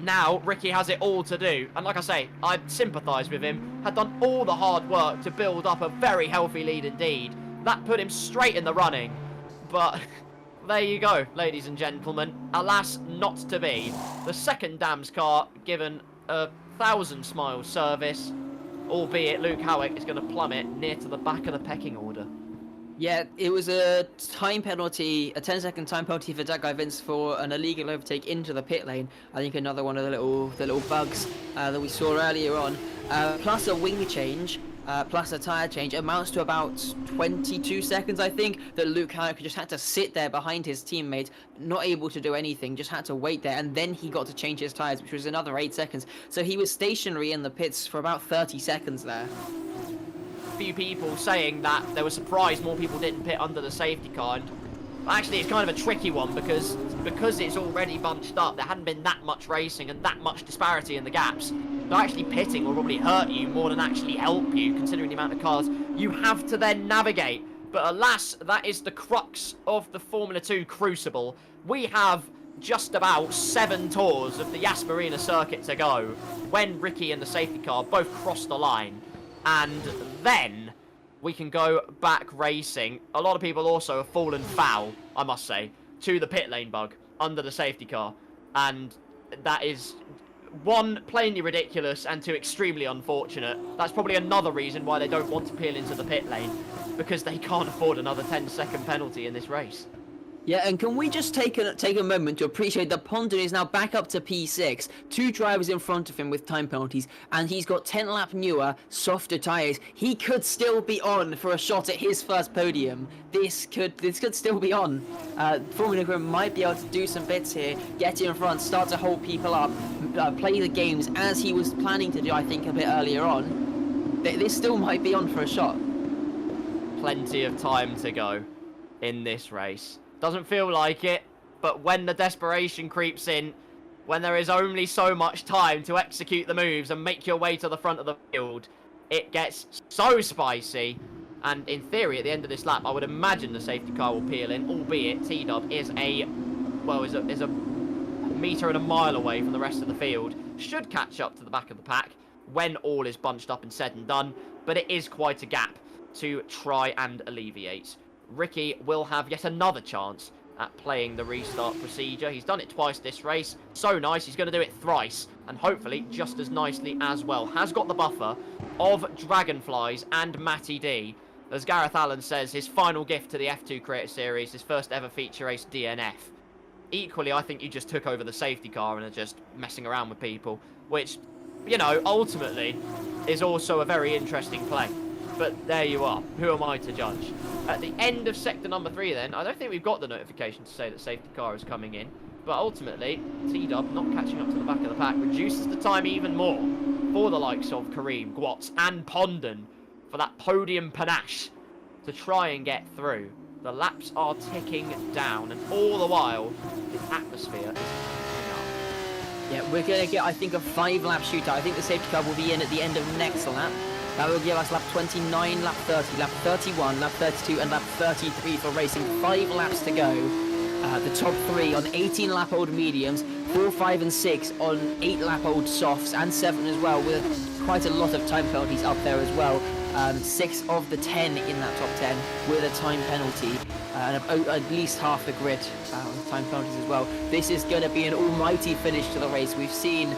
now Ricky has it all to do, and like I say, I sympathise with him. Had done all the hard work to build up a very healthy lead indeed. That put him straight in the running, but there you go, ladies and gentlemen. Alas, not to be. The second Dams car given a 1,000 smiles service, albeit Luke Howick is going to plummet near to the back of the pecking order. Yeah, it was a time penalty, a 10-second time penalty for that guy Vince for an illegal overtake into the pit lane. I think another one of the little bugs that we saw earlier on, plus a wing change. Plus a tyre change amounts to about 22 seconds, I think, that Luke Howick just had to sit there behind his teammate, not able to do anything, just had to wait there, and then he got to change his tyres, which was another 8 seconds. So he was stationary in the pits for about 30 seconds there. Few people saying that they were surprised more people didn't pit under the safety car, and actually it's kind of a tricky one because it's already bunched up. There hadn't been that much racing and that much disparity in the gaps. So actually pitting will probably hurt you more than actually help you, considering the amount of cars you have to then navigate. But alas, that is the crux of the Formula 2 crucible. We have just about 7 tours of the Yas Marina circuit to go when Ricky and the safety car both cross the line. And then we can go back racing. A lot of people also have fallen foul, I must say, to the pit lane bug under the safety car. And that is, 1, plainly ridiculous, and 2, extremely unfortunate. That's probably another reason why they don't want to peel into the pit lane, because they can't afford another 10-second penalty in this race. Yeah, and can we just take a moment to appreciate that Pondon is now back up to P6, 2 drivers in front of him with time penalties, and he's got 10 lap newer, softer tyres. He could still be on for a shot at his first podium. This could still be on. Formula One might be able to do some bits here, get in front, start to hold people up, play the games as he was planning to do, I think, a bit earlier on. This still might be on for a shot. Plenty of time to go in this race. Doesn't feel like it, but when the desperation creeps in, when there is only so much time to execute the moves and make your way to the front of the field, it gets so spicy. And in theory, at the end of this lap, I would imagine the safety car will peel in, albeit T-Dub is a metre and a mile away from the rest of the field. Should catch up to the back of the pack when all is bunched up and said and done, but it is quite a gap to try and alleviate. Ricky will have yet another chance at playing the restart procedure. He's done it twice this race. So nice. He's going to do it thrice. And hopefully just as nicely as well. Has got the buffer of Dragonflies and Matty D. As Gareth Allen says, his final gift to the F2 Creator Series, his first ever feature race DNF. Equally, I think you just took over the safety car and are just messing around with people. Which, you know, ultimately is also a very interesting play. But there you are. Who am I to judge? At the end of sector number 3 then, I don't think we've got the notification to say that safety car is coming in. But ultimately, T-Dub not catching up to the back of the pack reduces the time even more for the likes of Kareem, Gwatz and Pondon for that podium panache to try and get through. The laps are ticking down and all the while, the atmosphere is heating up. Yeah, we're going to get, I think, a 5-lap shootout. I think the safety car will be in at the end of next lap. That will give us lap 29, lap 30, lap 31, lap 32, and lap 33 for racing. 5 laps to go. The top 3 on 18-lap-old mediums, 4, 5, and 6 on 8-lap-old softs, and 7 as well, with quite a lot of time penalties up there as well. 6 of the 10 in that top 10 with a time penalty, and at least half the grid with time penalties as well. This is going to be an almighty finish to the race. We've seen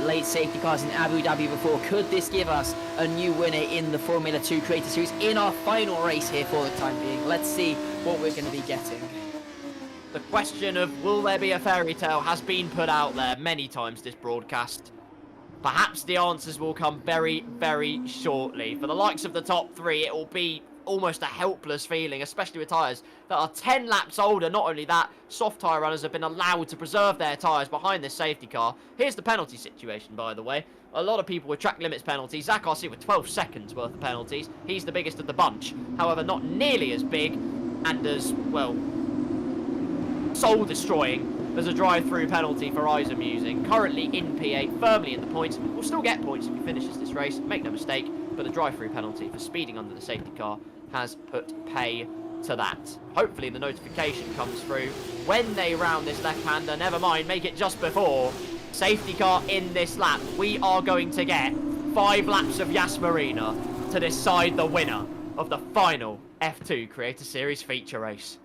late safety cars in Abu Dhabi before. Could this give us a new winner in the Formula 2 Creator Series in our final race here for the time being? Let's see what we're going to be getting. The question of will there be a fairy tale has been put out there many times this broadcast. Perhaps the answers will come very, very shortly. For the likes of the top 3, it will be almost a helpless feeling, especially with tyres that are 10 laps older. Not only that, soft tyre runners have been allowed to preserve their tyres behind this safety car. Here's the penalty situation, by the way. A lot of people with track limits penalties. Zach RC with 12 seconds worth of penalties. He's the biggest of the bunch. However, not nearly as big and as, well, soul-destroying as a drive-through penalty for Isam using. Currently in P8, firmly in the points. Will still get points if he finishes this race, make no mistake, but the drive-through penalty for speeding under the safety car has put pay to that. Hopefully the notification comes through when they round this left-hander. Never mind, make it just before. Safety car in this lap. We are going to get 5 laps of Yas Marina to decide the winner of the final F2 Creator Series feature race.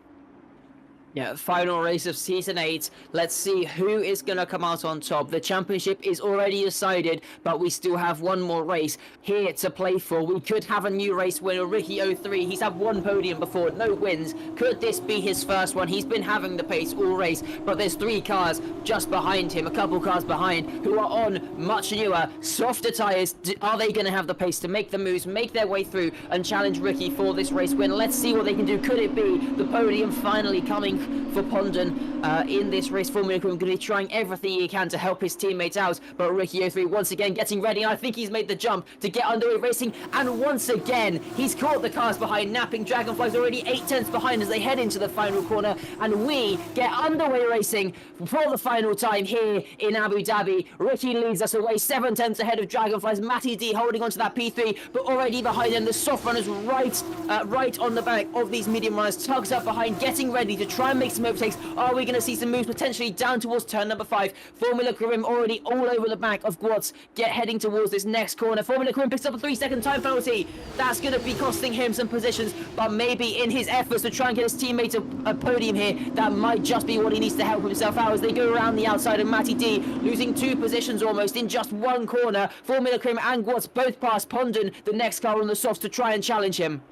Yeah, final race of Season 8. Let's see who is going to come out on top. The championship is already decided, but we still have one more race here to play for. We could have a new race winner, Ricky03. He's had 1 podium before, no wins. Could this be his first one? He's been having the pace all race, but there's 3 cars just behind him, a couple cars behind, who are on much newer, softer tyres. Are they going to have the pace to make the moves, make their way through, and challenge Ricky for this race win? Let's see what they can do. Could it be the podium finally coming for Pondon in this race? Formula One going to be trying everything he can to help his teammates out, but Ricky03 once again getting ready. I think he's made the jump to get underway racing, and once again he's caught the cars behind, napping. Dragonflies already 8 tenths behind as they head into the final corner, and we get underway racing for the final time here in Abu Dhabi. Ricky leads us away 7 tenths ahead of Dragonflies. Matty D holding onto that P3, but already behind them the soft runners right on the back of these medium runners. Tugs up behind, getting ready to try and make some overtakes. Are we going to see some moves potentially down towards turn number 5? Formula Karim already all over the back of Gwatz, heading towards this next corner. Formula Karim picks up a 3-second time penalty. That's going to be costing him some positions, but maybe in his efforts to try and get his teammate a podium here, that might just be what he needs to help himself out as they go around the outside of Matty D, losing 2 positions almost in just 1 corner. Formula Karim and Gwatz both past Pondon, the next car on the softs, to try and challenge him.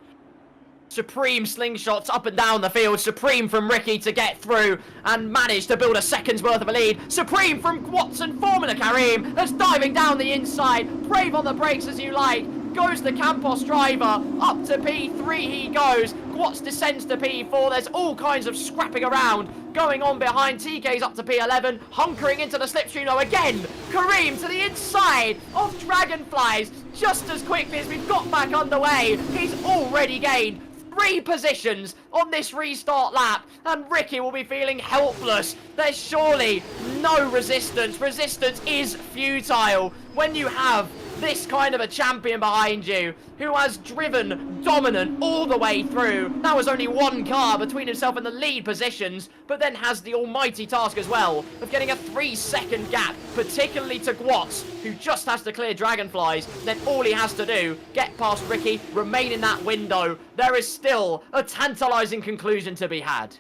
Supreme slingshots up and down the field. Supreme from Ricky to get through and manage to build a second's worth of a lead. Supreme from Gwatz and Formula Kareem that's diving down the inside. Brave on the brakes as you like. Goes the Campos driver. Up to P3 he goes. Gwatz descends to P4. There's all kinds of scrapping around going on behind. TK's up to P11. Hunkering into the slipstream though again. Kareem to the inside of Dragonflies. Just as quickly as we've got back underway. He's already gained 3 positions on this restart lap, and Ricky will be feeling helpless. There's surely no resistance. Resistance is futile when you have this kind of a champion behind you who has driven dominant all the way through. That was only 1 car between himself and the lead positions, but then has the almighty task as well of getting a 3-second gap, particularly to Gwatz, who just has to clear Dragonflies. Then all he has to do, get past Ricky, remain in that window. There is still a tantalizing conclusion to be had.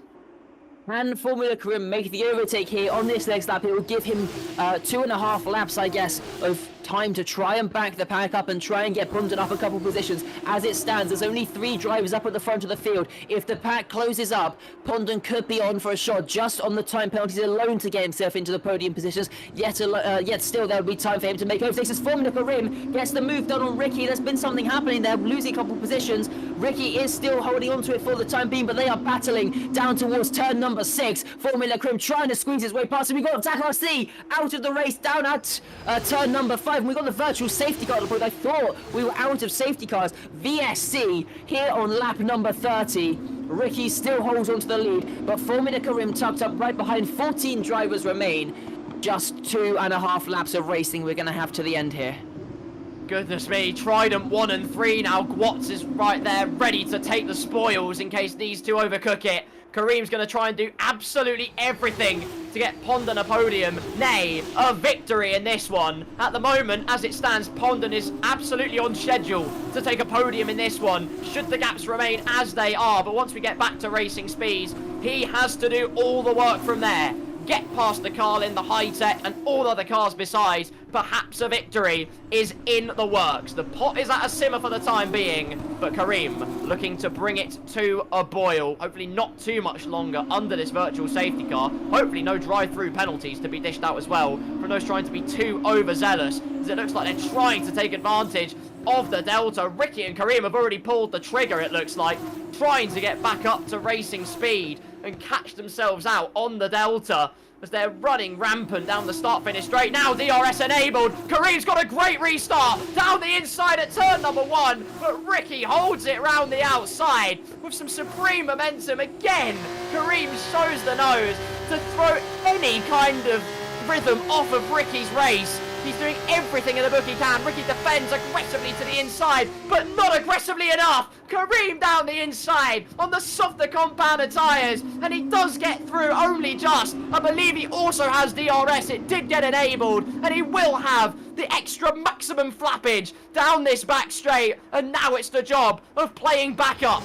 Can Formula Kareem make the overtake here on this next lap? It will give him 2.5 laps, I guess, of time to try and back the pack up and try and get Pundon up a couple positions. As it stands, there's only 3 drivers up at the front of the field. If the pack closes up, Pundon could be on for a shot just on the time penalties alone to get himself into the podium positions. Yet still, there will be time for him to make overtakes as Formula Kareem gets the move done on Ricky. There's been something happening there, losing a couple positions. Ricky is still holding on to it for the time being, but they are battling down towards turn number 6. Formula Kareem trying to squeeze his way past him. We got WRC out of the race down at turn number 5. And we got the virtual safety car at the point. I thought we were out of safety cars. VSC here on lap number 30. Ricky still holds on to the lead, but Formula Kareem tucked up right behind. 14 drivers remain. Just 2.5 laps of racing we're going to have to the end here. Goodness me, Trident 1 and 3 now. Gwatz is right there, ready to take the spoils in case these two overcook it. Kareem's going to try and do absolutely everything to get Pondon a podium, nay, a victory in this one. At the moment, as it stands, Pondon is absolutely on schedule to take a podium in this one, should the gaps remain as they are. But once we get back to racing speeds, he has to do all the work from there. Get past the Carlin, the High-Tech, and all other cars besides. Perhaps a victory is in the works. The pot is at a simmer for the time being, but Kareem looking to bring it to a boil. Hopefully not too much longer under this virtual safety car. Hopefully no drive-through penalties to be dished out as well from those trying to be too overzealous, as it looks like they're trying to take advantage of the Delta. Ricky and Kareem have already pulled the trigger, it looks like, trying to get back up to racing speed and catch themselves out on the Delta as they're running rampant down the start-finish straight. Now DRS enabled. Kareem's got a great restart down the inside at turn number 1, but Ricky holds it round the outside with some supreme momentum again. Kareem shows the nose to throw any kind of rhythm off of Ricky's race. He's doing everything in the book he can. Ricky defends aggressively to the inside, but not aggressively enough. Kareem down the inside on the softer compounded tyres, and he does get through only just. I believe he also has DRS. It did get enabled, and he will have the extra maximum flappage down this back straight, and now it's the job of playing back up.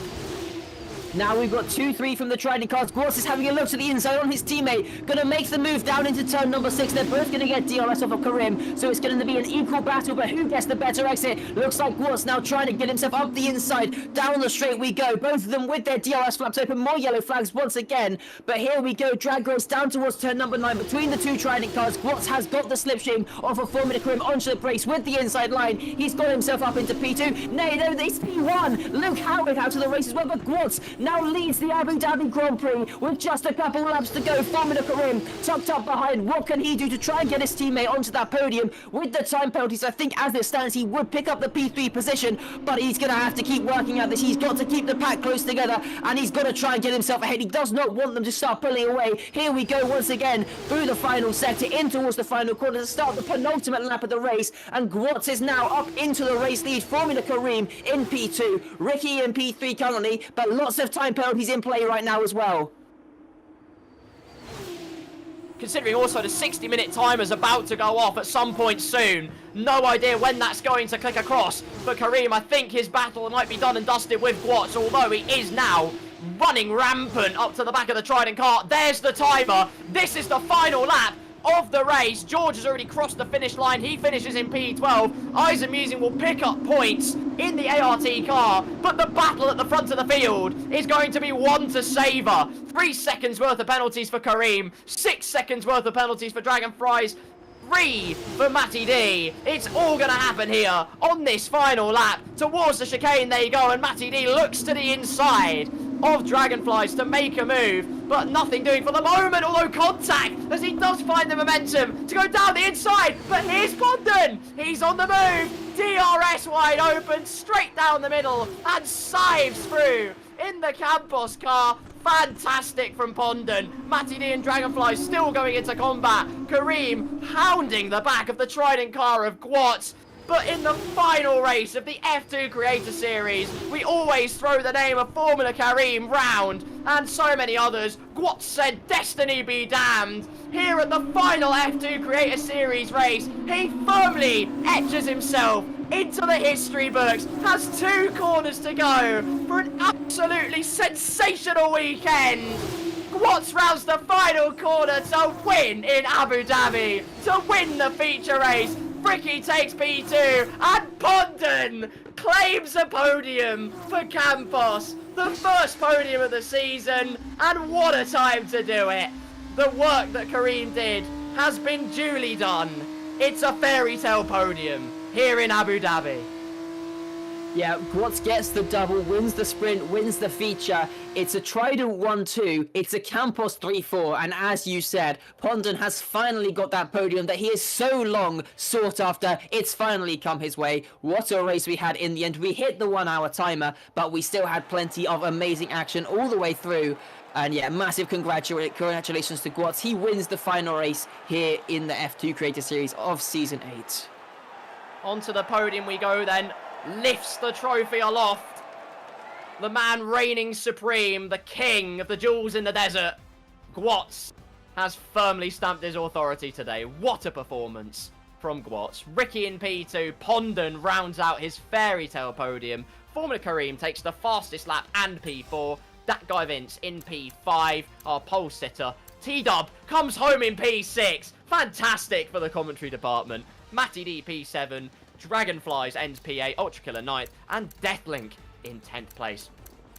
Now we've got 2-3 from the Trident cars. Gwatz is having a look to the inside on his teammate. Going to make the move down into turn number 6. They're both going to get DRS off of Kareem. So it's going to be an equal battle, but who gets the better exit? Looks like Gwatz now trying to get himself up the inside. Down the straight we go. Both of them with their DRS flaps open. More yellow flags once again. But here we go. Drag race down towards turn number 9 between the 2 Trident cars. Gwatz has got the slipstream off of Formula Kareem onto the brakes with the inside line. He's got himself up into P2. Nay, no, it's P1. Luke Howard out of the race as well, but Gwatz now leads the Abu Dhabi Grand Prix with just a couple laps to go. Formula Kareem tucked up behind. What can he do to try and get his teammate onto that podium? With the time penalties, I think as it stands, he would pick up the P3 position, but he's going to have to keep working at this. He's got to keep the pack close together, and he's got to try and get himself ahead. He does not want them to start pulling away. Here we go once again through the final sector, in towards the final corner to start the penultimate lap of the race, and Gwatz is now up into the race lead. Formula Kareem in P2, Ricky in P3 currently, but lots of time penalties in play right now as well. Considering also the 60-minute timer's about to go off at some point soon. No idea when that's going to click across. But Kareem, I think his battle might be done and dusted with Gwatz, although he is now running rampant up to the back of the Trident car. There's the timer. This is the final lap of the race. George has already crossed the finish line. He finishes in P12. Isaac Musing will pick up points in the ART car, but the battle at the front of the field is going to be one to savour. 3 seconds worth of penalties for Kareem, 6 seconds worth of penalties for Dragonflies, 3 for Matty D. It's all going to happen here on this final lap. Towards the chicane they go, and Matty D looks to the inside of Dragonflies to make a move, but nothing doing for the moment, although contact as he does find the momentum to go down the inside. But here's Pondon. He's on the move. DRS wide open, straight down the middle, and scythes through in the Campos car. Fantastic from Pondon. Matty D and Dragonfly still going into combat. Kareem hounding the back of the Trident car of Gwatz. But in the final race of the F2 Creator Series, we always throw the name of Formula Kareem round, and so many others. Gwatz said, "Destiny be damned." Here at the final F2 Creator Series race, he firmly etches himself into the history books, has 2 corners to go for an absolutely sensational weekend. Gwatz rounds the final corner to win in Abu Dhabi, to win the feature race. Ricky takes P2, and Pondon claims a podium for Campos. The first podium of the season, and what a time to do it. The work that Kareem did has been duly done. It's a fairy tale podium here in Abu Dhabi. Yeah, Gwatz gets the double, wins the sprint, wins the feature. It's a Trident 1-2, it's a Campos 3-4, and as you said, Pondon has finally got that podium that he has so long sought after. It's finally come his way. What a race we had in the end. We hit the 1 hour timer, but we still had plenty of amazing action all the way through. And yeah, massive congratulations to Gwatz. He wins the final race here in the F2 Creator Series of Season 8. Onto the podium we go then. Lifts the trophy aloft. The man reigning supreme, the king of the jewels in the desert, Gwatz, has firmly stamped his authority today. What a performance from Gwatz. Ricky in P2, Pondon rounds out his fairy tale podium. Formula Kareem takes the fastest lap and P4. That guy Vince in P5, our pole sitter. T-Dub comes home in P6. Fantastic for the commentary department. Matty D P7. Dragonflies ends P8, Ultra Killer 9th, and Deathlink in 10th place.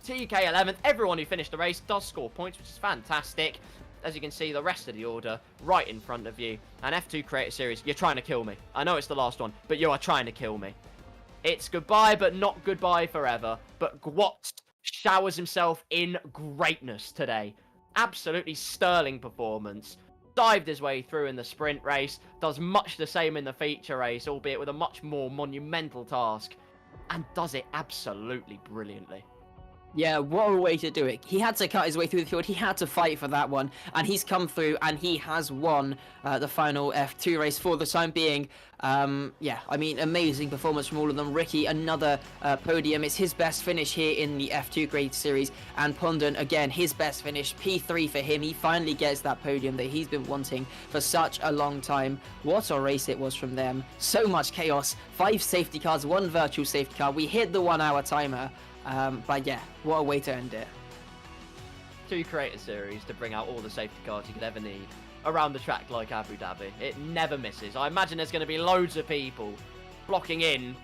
TK 11th, everyone who finished the race does score points, which is fantastic. As you can see, the rest of the order right in front of you. And F2 Creator Series, you're trying to kill me. I know it's the last one, but you are trying to kill me. It's goodbye, but not goodbye forever. But Gwatz showers himself in greatness today. Absolutely sterling performance. Dived his way through in the sprint race, does much the same in the feature race, albeit with a much more monumental task, and does it absolutely brilliantly. Yeah, what a way to do it. He had to cut his way through the field. He had to fight for that one. And he's come through and he has won the final F2 race for the time being. Yeah, I mean, amazing performance from all of them. Ricky, another podium. It's his best finish here in the F2 Grade Series. And Pondon, again, his best finish. P3 for him. He finally gets that podium that he's been wanting for such a long time. What a race it was from them. So much chaos. 5 safety cars, 1 virtual safety car. We hit the 1 hour timer. But yeah, what a way to end it. 2 Creator Series to bring out all the safety cars you could ever need around the track like Abu Dhabi. It never misses. I imagine there's going to be loads of people flocking in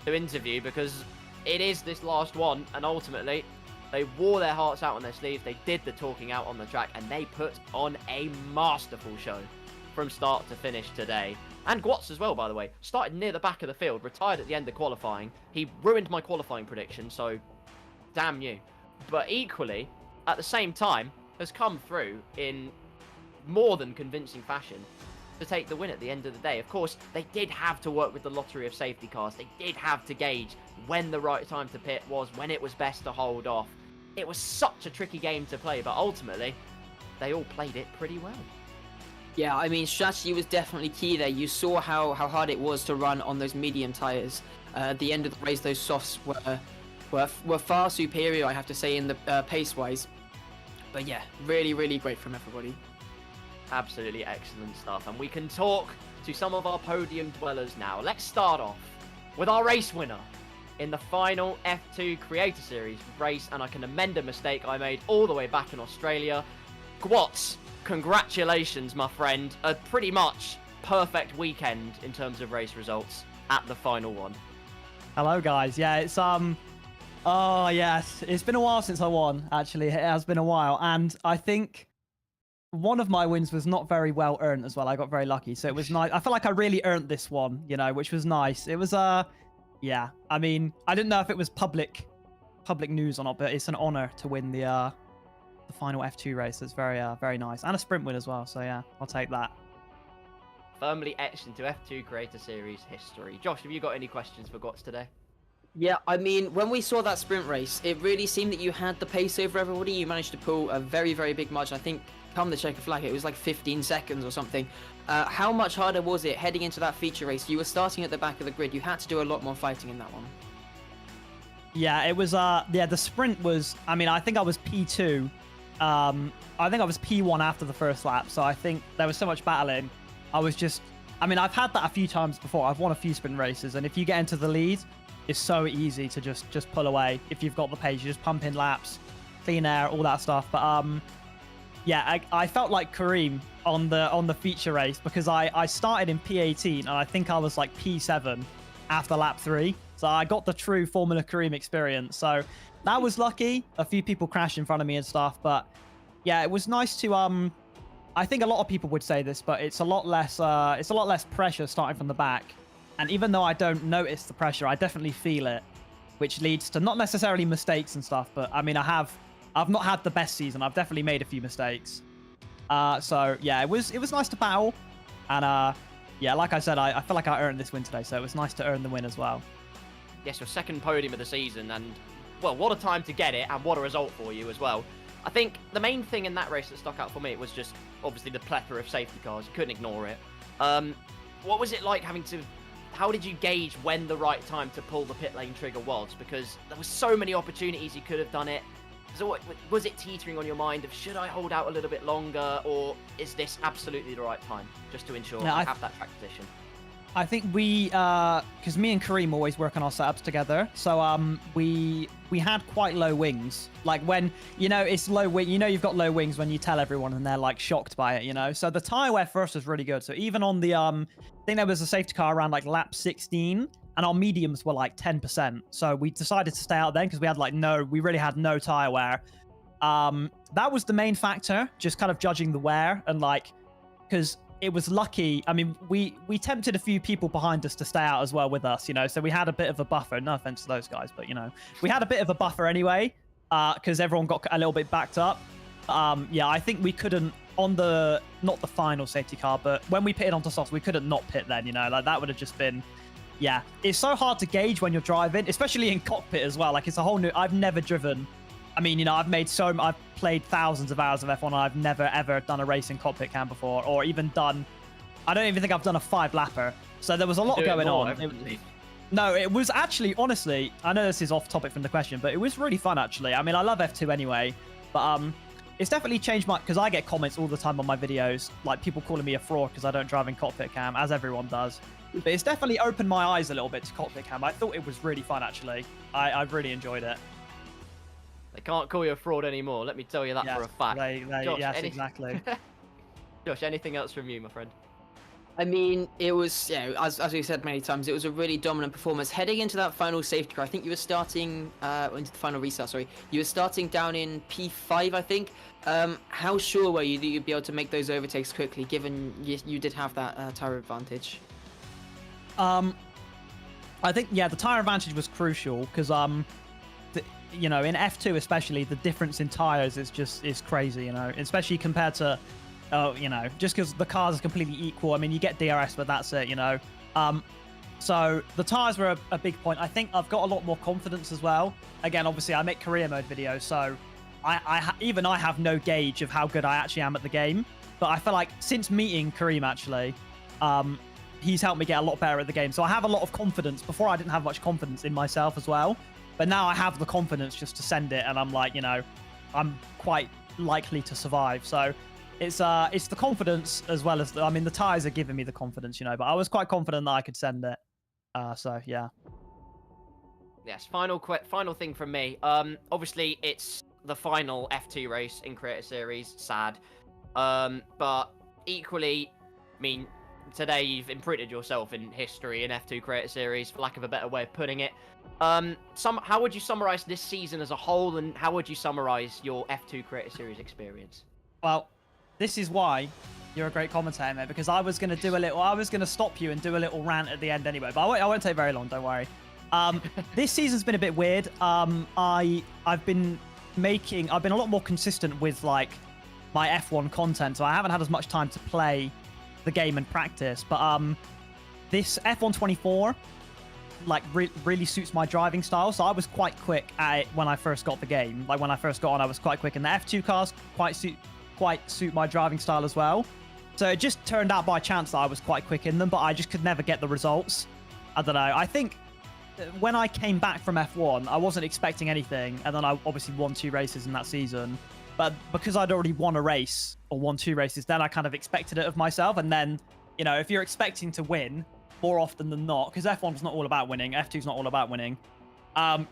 to interview because it is this last one, and ultimately they wore their hearts out on their sleeves. They did the talking out on the track, and they put on a masterful show from start to finish today. And Gwatz as well, by the way. Started near the back of the field, retired at the end of qualifying. He ruined my qualifying prediction, so damn you. But equally, at the same time, has come through in more than convincing fashion to take the win at the end of the day. Of course, they did have to work with the lottery of safety cars. They did have to gauge when the right time to pit was, when it was best to hold off. It was such a tricky game to play, but ultimately, they all played it pretty well. Yeah, I mean, strategy was definitely key there. You saw how hard it was to run on those medium tyres. At the end of the race, those softs were far superior, I have to say, in the pace-wise. But yeah, really, really great from everybody. Absolutely excellent stuff. And we can talk to some of our podium dwellers now. Let's start off with our race winner in the final F2 Creator Series race. And I can amend a mistake I made all the way back in Australia. Gwats, congratulations, my friend. A pretty much perfect weekend in terms of race results at the final one. Hello, guys. Yeah, it's oh yes, it's been a while since I won. Actually, it has been a while, and I think one of my wins was not very well earned as well. I got very lucky, so it was nice. I felt like I really earned this one, you know, which was nice. It was yeah. I mean, I didn't know if it was public news or not, but it's an honor to win the final F2 race. It's very nice, and a sprint win as well. So yeah, I'll take that. Firmly etched into F2 Creator Series history. Josh, have you got any questions for Gwats today? Yeah, I mean, when we saw that sprint race, it really seemed that you had the pace over everybody. You managed to pull a very big margin. I think, come the checker flag, it was like 15 seconds or something. How much harder was it heading into that feature race? You were starting at the back of the grid. You had to do a lot more fighting in that one. Yeah, it was, yeah, the sprint was, I mean, I think I was P2. I think I was P1 after the first lap, so I think there was so much battling. I was just, I mean, I've had that a few times before. I've won a few sprint races, and if you get into the lead, it's so easy to just pull away. If you've got the pace, you just pump in laps, clean air, all that stuff. But yeah, I felt like Kareem on the feature race because I started in P18 and I think I was like P7 after lap 3. So I got the true Formula Kareem experience. So that was lucky. A few people crashed in front of me and stuff, but yeah, it was nice to I think a lot of people would say this, but it's a lot less pressure starting from the back. And even though I don't notice the pressure, I definitely feel it, which leads to not necessarily mistakes and stuff, but I mean, I've not had the best season. I've definitely made a few mistakes. So yeah, it was nice to battle. And yeah, like I said, I feel like I earned this win today, so it was nice to earn the win as well. Yes, your second podium of the season, and well, what a time to get it, and what a result for you as well. I think the main thing in that race that stuck out for me was just obviously the plethora of safety cars. You couldn't ignore it. What was it like having to? How did you gauge when the right time to pull the pit lane trigger was? Because there were so many opportunities you could have done it. So was it teetering on your mind of should I hold out a little bit longer, or is this absolutely the right time just to ensure I have that track position? I think we, because me and Kareem always work on our setups together, so we had quite low wings. Like when, you know, it's low wing, you know you've got low wings when you tell everyone and they're like shocked by it, you know? So the tire wear first was really good. So even on the, I think there was a safety car around like lap 16, and our mediums were like 10%. So we decided to stay out then because we had like we really had no tire wear. That was the main factor, just kind of judging the wear and like, because it was lucky. I mean, we tempted a few people behind us to stay out as well with us, you know, so we had a bit of a buffer. No offense to those guys, but, you know, we had a bit of a buffer anyway, because everyone got a little bit backed up. Yeah, I think we couldn't, on not the final safety car, but when we pitted onto softs, we couldn't not pit then, you know, like that would have just been, yeah. It's so hard to gauge when you're driving, especially in cockpit as well. Like, it's a whole new, I've never driven. I mean, you know, I've played thousands of hours of F1 and I've never ever done a race in cockpit cam before, or even done, I don't even think I've done a 5-lapper. So there was a lot going on. No, it was actually, honestly, I know this is off topic from the question, but it was really fun actually. I mean, I love F2 anyway, but it's definitely changed because I get comments all the time on my videos, like people calling me a fraud because I don't drive in cockpit cam, as everyone does. But it's definitely opened my eyes a little bit to cockpit cam. I thought it was really fun actually. I've really enjoyed it. They can't call you a fraud anymore, let me tell you that for a fact. Josh, yes, exactly. Josh, anything else from you, my friend? I mean, it was, yeah, as we said many times, it was a really dominant performance. Heading into that final safety car, I think you were starting, into the final restart, sorry. You were starting down in P5, I think. How sure were you that you'd be able to make those overtakes quickly, given you did have that tyre advantage? I think, yeah, the tyre advantage was crucial, because, you know, in F2 especially, the difference in tyres is crazy, you know, especially compared to, you know, just because the cars are completely equal. I mean, you get DRS, but that's it, you know. So the tyres were a big point. I think I've got a lot more confidence as well. Again, obviously, I make career mode videos, so even I have no gauge of how good I actually am at the game. But I feel like since meeting Kareem, actually, he's helped me get a lot better at the game. So I have a lot of confidence. Before, I didn't have much confidence in myself as well. But now I have the confidence just to send it, and I'm like, you know, I'm quite likely to survive. So it's the confidence as well as I mean, the tyres are giving me the confidence, you know. But I was quite confident that I could send it. So yeah. Yes. Final thing from me. Obviously, it's the final F2 race in Creator Series. Sad. But equally, I mean, today you've imprinted yourself in history in F2 Creator Series, for lack of a better way of putting it. How would you summarize this season as a whole, and how would you summarize your F2 Creator Series experience? Well, this is why you're a great commentator, mate, because I was going to stop you and do a little rant at the end anyway, but I won't take very long, don't worry. This season's been a bit weird. I've been a lot more consistent with like my F1 content, so I haven't had as much time to play the game and practice, but this F1 24 like really suits my driving style, so I was quite quick at it when I first got the game. Like when I first got on, I was quite quick, and the F2 cars quite suit my driving style as well. So it just turned out by chance that I was quite quick in them, but I just could never get the results. I don't know. I think when I came back from F1, I wasn't expecting anything, and then I obviously won 2 races in that season. But because I'd already won a race or won 2 races, then I kind of expected it of myself. And then, you know, if you're expecting to win more often than not, because F1's not all about winning, F2's not all about winning,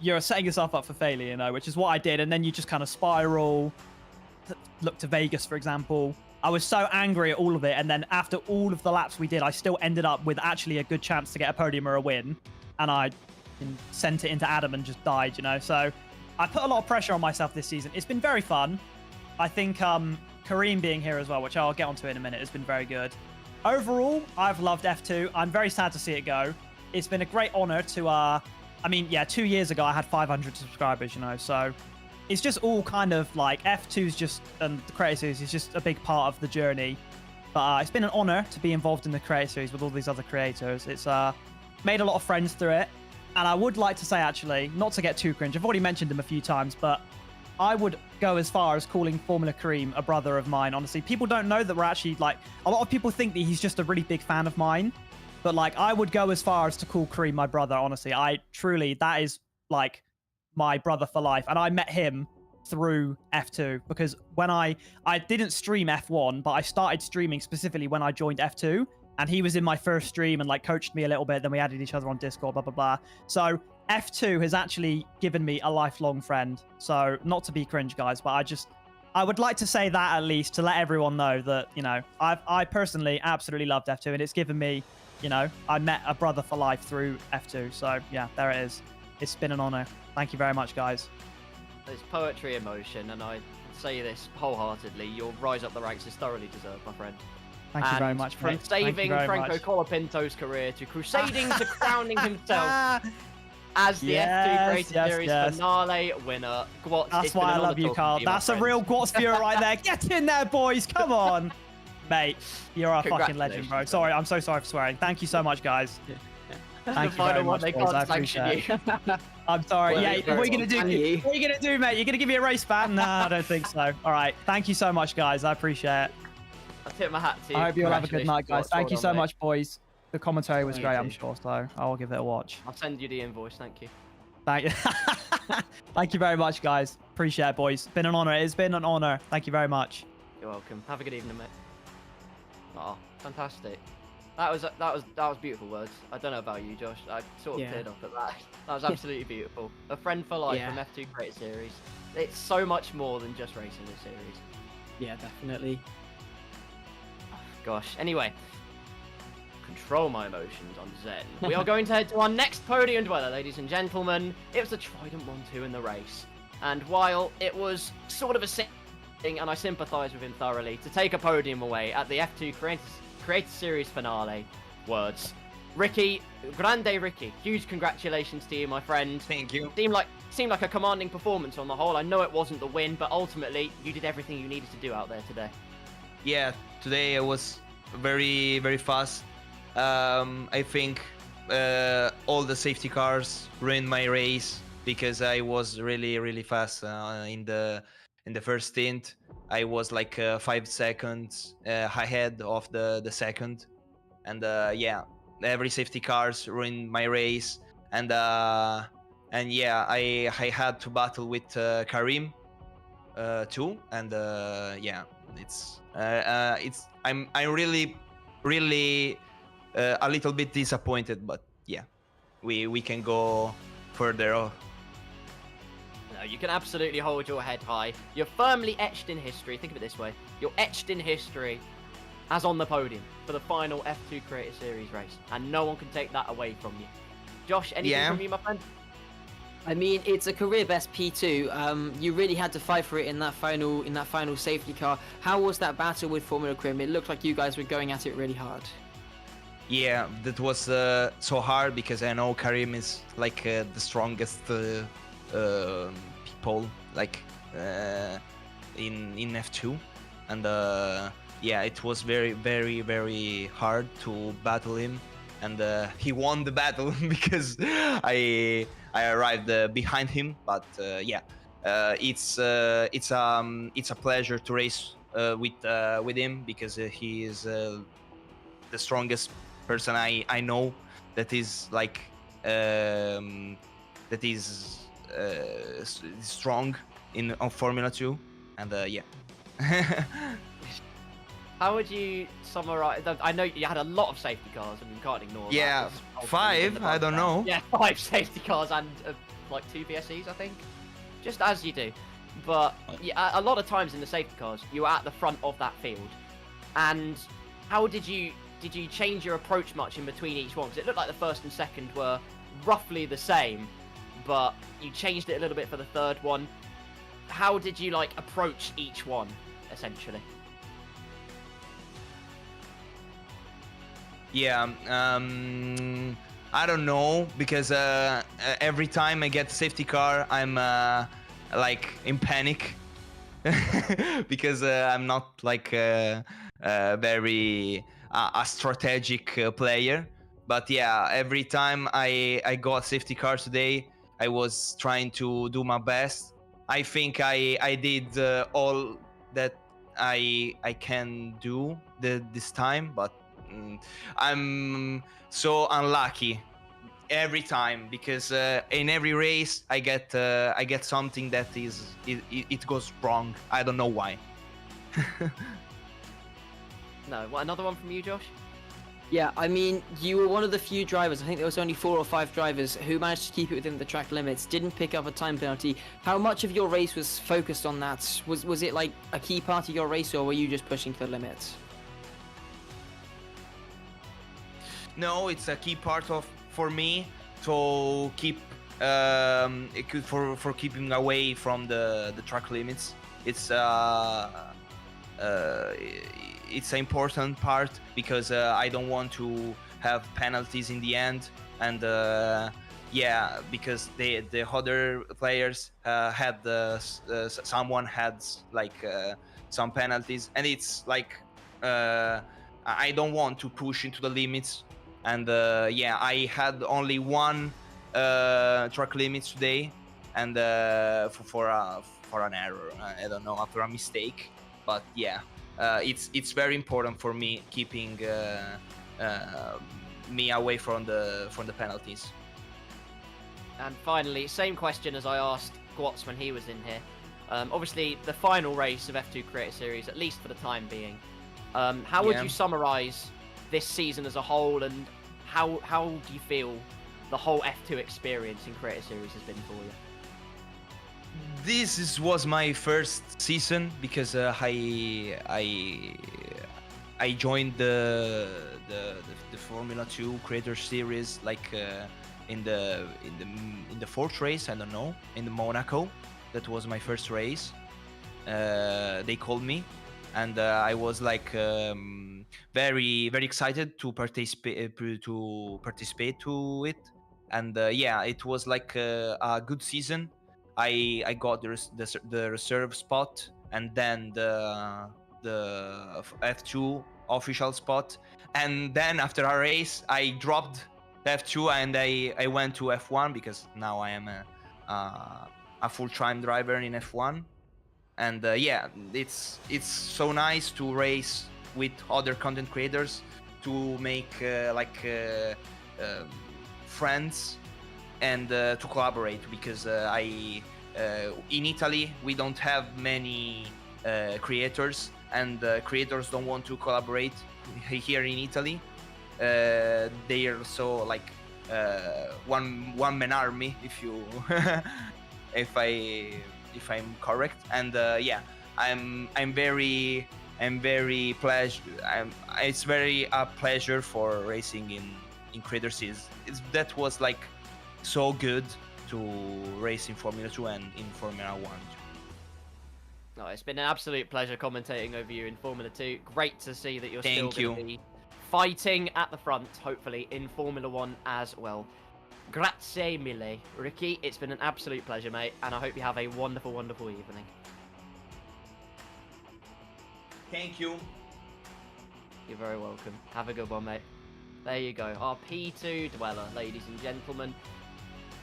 you're setting yourself up for failure, you know, which is what I did. And then you just kind of spiral. Look to Vegas, for example. I was so angry at all of it, and then after all of the laps we did, I still ended up with actually a good chance to get a podium or a win, and I sent it into Adam and just died, you know. So I put a lot of pressure on myself this season. It's been very fun. I think Kareem being here as well, which I'll get onto in a minute, has been very good. Overall, I've loved F2. I'm very sad to see it go. It's been a great honor to, I mean, yeah, 2 years ago I had 500 subscribers, you know, so it's just all kind of like F2's just, and the Creator Series is just a big part of the journey. But it's been an honor to be involved in the Creator Series with all these other creators. It's made a lot of friends through it. And I would like to say, actually, not to get too cringe, I've already mentioned him a few times, but I would go as far as calling Formula Kareem a brother of mine, honestly. People don't know that we're actually, like, a lot of people think that he's just a really big fan of mine. But, like, I would go as far as to call Kareem my brother, honestly. That is, like, my brother for life. And I met him through F2 because when I didn't stream F1, but I started streaming specifically when I joined F2, and he was in my first stream and like coached me a little bit. Then we added each other on Discord, blah, blah, blah. So F2 has actually given me a lifelong friend. So not to be cringe, guys, but I would like to say that at least to let everyone know that, you know, I personally absolutely loved F2, and it's given me, you know, I met a brother for life through F2. So yeah, there it is. It's been an honor. Thank you very much, guys. It's poetry emotion, and I say this wholeheartedly. Your rise up the ranks is thoroughly deserved, my friend. Thank you very much, From mate. saving Franco Colapinto's career to crusading to crowning himself as the F2 Creator Series finale winner. Gwatz, that's why I love you, Carl. That's a real Gwatz viewer right there. Get in there, boys. Come on. Mate, you're a fucking legend, bro. Sorry, I'm so sorry for swearing. Thank you so much, guys. Thank you very much, boys. I appreciate it. I'm sorry. Well, yeah, what are you going to do? What are you going to do, mate? You're going to give me a race ban? No, I don't think so. All right. Thank you so much, guys. I appreciate it. I tip my hat to you. I hope you all have a good night, guys. Thank you so much, boys. The commentary was Thank great, you. I'm sure, so I will give it a watch. I'll send you the invoice. Thank you. Thank you. Thank you very much, guys. Appreciate it, boys. Been an honor. It's been an honor. Thank you very much. You're welcome. Have a good evening, mate. Oh, fantastic. That was beautiful words. I don't know about you, Josh. I sort of teared up at that. That was absolutely beautiful. A friend for life from F2 Creator Series. It's so much more than just racing this series. Yeah, definitely. Oh, gosh. Anyway, control my emotions on Zen. We are going to head to our next podium dweller, ladies and gentlemen. It was a Trident 1-2 in the race. And while it was sort of a thing, and I sympathise with him thoroughly, to take a podium away at the F2 Creator Series finale, words. Ricky, grande Ricky, huge congratulations to you, my friend. Thank you. Seemed like a commanding performance on the whole. I know it wasn't the win, but ultimately you did everything you needed to do out there today. Yeah, today I was very, very fast. I think all the safety cars ruined my race because I was really, really fast in the first stint. I was like 5 seconds ahead of the second, and yeah, every safety cars ruined my race, and yeah, I had to battle with Kareem too, and yeah, I'm really a little bit disappointed, but yeah, we can go further. No, you can absolutely hold your head high. You're firmly etched in history. Think of it this way. You're etched in history as on the podium for the final F2 Creator Series race. And no one can take that away from you. Josh, anything from you, my friend? I mean, it's a career best P2. You really had to fight for it in that final safety car. How was that battle with Formula Crim? It looked like you guys were going at it really hard. Yeah, that was so hard because I know Karim is like the strongest people like in F2, and yeah, it was very, very, very hard to battle him, and he won the battle because I arrived behind him. But yeah, it's a pleasure to race with him because he is the strongest person I know that is like that is strong on Formula 2, and yeah. How would you summarize? I know you had a lot of safety cars, and we can't ignore. Yeah, that. It's 5. I don't know. Yeah, 5 safety cars and like 2 PSEs, I think. Just as you do. But yeah, a lot of times in the safety cars, you were at the front of that field. And how did you change your approach much in between each one? Because it looked like the first and second were roughly the same, but you changed it a little bit for the third one. How did you like approach each one, essentially? Yeah, I don't know, because every time I get a safety car, I'm like in panic because I'm not like very a strategic player. But yeah, every time I got safety car today, I was trying to do my best. I think I did all that I can do this time, but I'm so unlucky every time because in every race I get something that it goes wrong. I don't know why. No, what, another one from you, Josh? Yeah, I mean, you were one of the few drivers, I think there was only 4 or 5 drivers who managed to keep it within the track limits, didn't pick up a time penalty. How much of your race was focused on that? Was it like a key part of your race, or were you just pushing for the limits? No, it's a key part for me to keep for keeping away from the track limits. It's an important part because I don't want to have penalties in the end, and yeah, because the other players had someone had like some penalties, and it's like I don't want to push into the limits, and yeah, I had only one track limit today, and for an error, I don't know, after a mistake, but yeah. It's very important for me keeping me away from the penalties. And finally, same question as I asked Gwatz when he was in here. Obviously, the final race of F2 Creator Series, at least for the time being. How would you summarise this season as a whole, and how do you feel the whole F2 experience in Creator Series has been for you? This was my first season because I joined the Formula 2 Creator Series like in the 4th race, I don't know, in the Monaco. That was my first race. They called me, and I was like very, very excited to participate to it, and yeah, it was like a good season. I got the reserve spot, and then the F2 official spot, and then after a race I dropped F2 and I went to F1 because now I am a full-time driver in F1, and yeah, it's so nice to race with other content creators, to make friends, and to collaborate, because in Italy we don't have many creators, and creators don't want to collaborate here in Italy. They are so like one man army, if you if I'm correct. And yeah, I'm very pleasure. It's very a pleasure for racing in Creator Series. That was like so good to race in Formula 2 and in Formula 1. No, it's been an absolute pleasure commentating over you in Formula 2. Great to see that you're Thank still going to be fighting at the front, hopefully, in Formula 1 as well. Grazie mille, Ricky. It's been an absolute pleasure, mate, and I hope you have a wonderful, wonderful evening. Thank you. You're very welcome. Have a good one, mate. There you go. Our P2 dweller, ladies and gentlemen.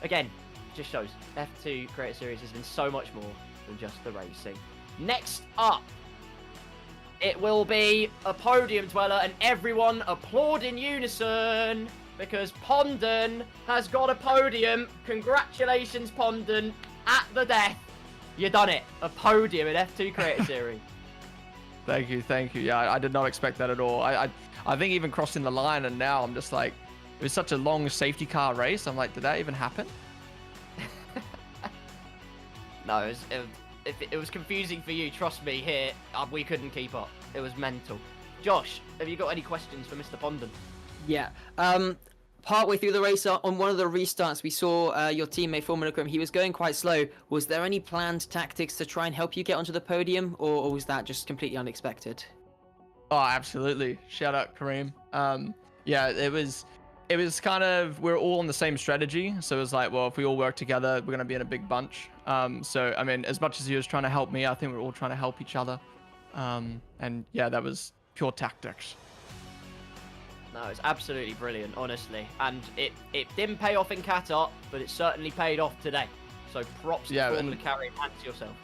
Again, just shows F2 Creator Series has been so much more than just the racing. Next up, it will be a podium dweller, and everyone applaud in unison because Pondon has got a podium. Congratulations, Pondon, at the death. You done it. A podium in F2 Creator Series. Thank you, thank you. Yeah, I did not expect that at all. I think even crossing the line, and now I'm just like, it was such a long safety car race. I'm like, did that even happen? No, it was confusing for you. Trust me, here we couldn't keep up. It was mental. Josh, have you got any questions for Mr. Pondon? Yeah. Partway through the race, on one of the restarts, we saw your teammate Formula Grim. He was going quite slow. Was there any planned tactics to try and help you get onto the podium, or was that just completely unexpected? Oh, absolutely. Shout out Kareem. Yeah, it was kind of, we're all on the same strategy. So it was like, well, if we all work together, we're going to be in a big bunch. So, I mean, as much as he was trying to help me, I think we're all trying to help each other. And yeah, that was pure tactics. No, it's absolutely brilliant, honestly. And it didn't pay off in Qatar, but it certainly paid off today. So props to Formula Carry and to yourself.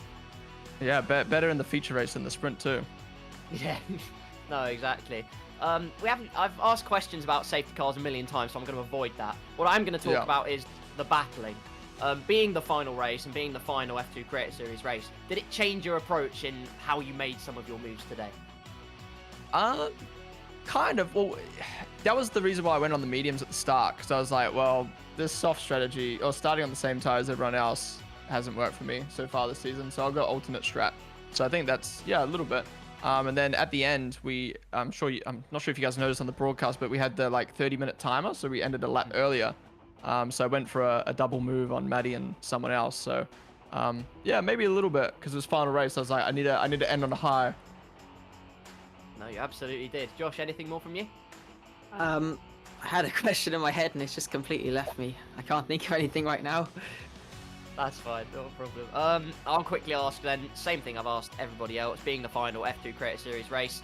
Yeah, better in the feature race than the sprint too. Yeah, no, exactly. I've asked questions about safety cars a million times, so I'm going to avoid that. What I'm going to talk about is the battling. Being the final race and being the final F2 Creator Series race, did it change your approach in how you made some of your moves today? Kind of. Well, that was the reason why I went on the mediums at the start, because I was like, well, this soft strategy, or starting on the same tire as everyone else, hasn't worked for me so far this season, so I'll go alternate strat. So I think that's, yeah, a little bit. And then at the end, I'm not sure if you guys noticed on the broadcast, but we had the like 30-minute timer, so we ended a lap earlier. So I went for a double move on Maddie and someone else. So yeah, maybe a little bit, because it was final race. I was like, I need to end on a high. No, you absolutely did. Josh, anything more from you? I had a question in my head and it's just completely left me. I can't think of anything right now. That's fine, no problem. I'll quickly ask then, same thing I've asked everybody else, being the final F2 Creator Series race.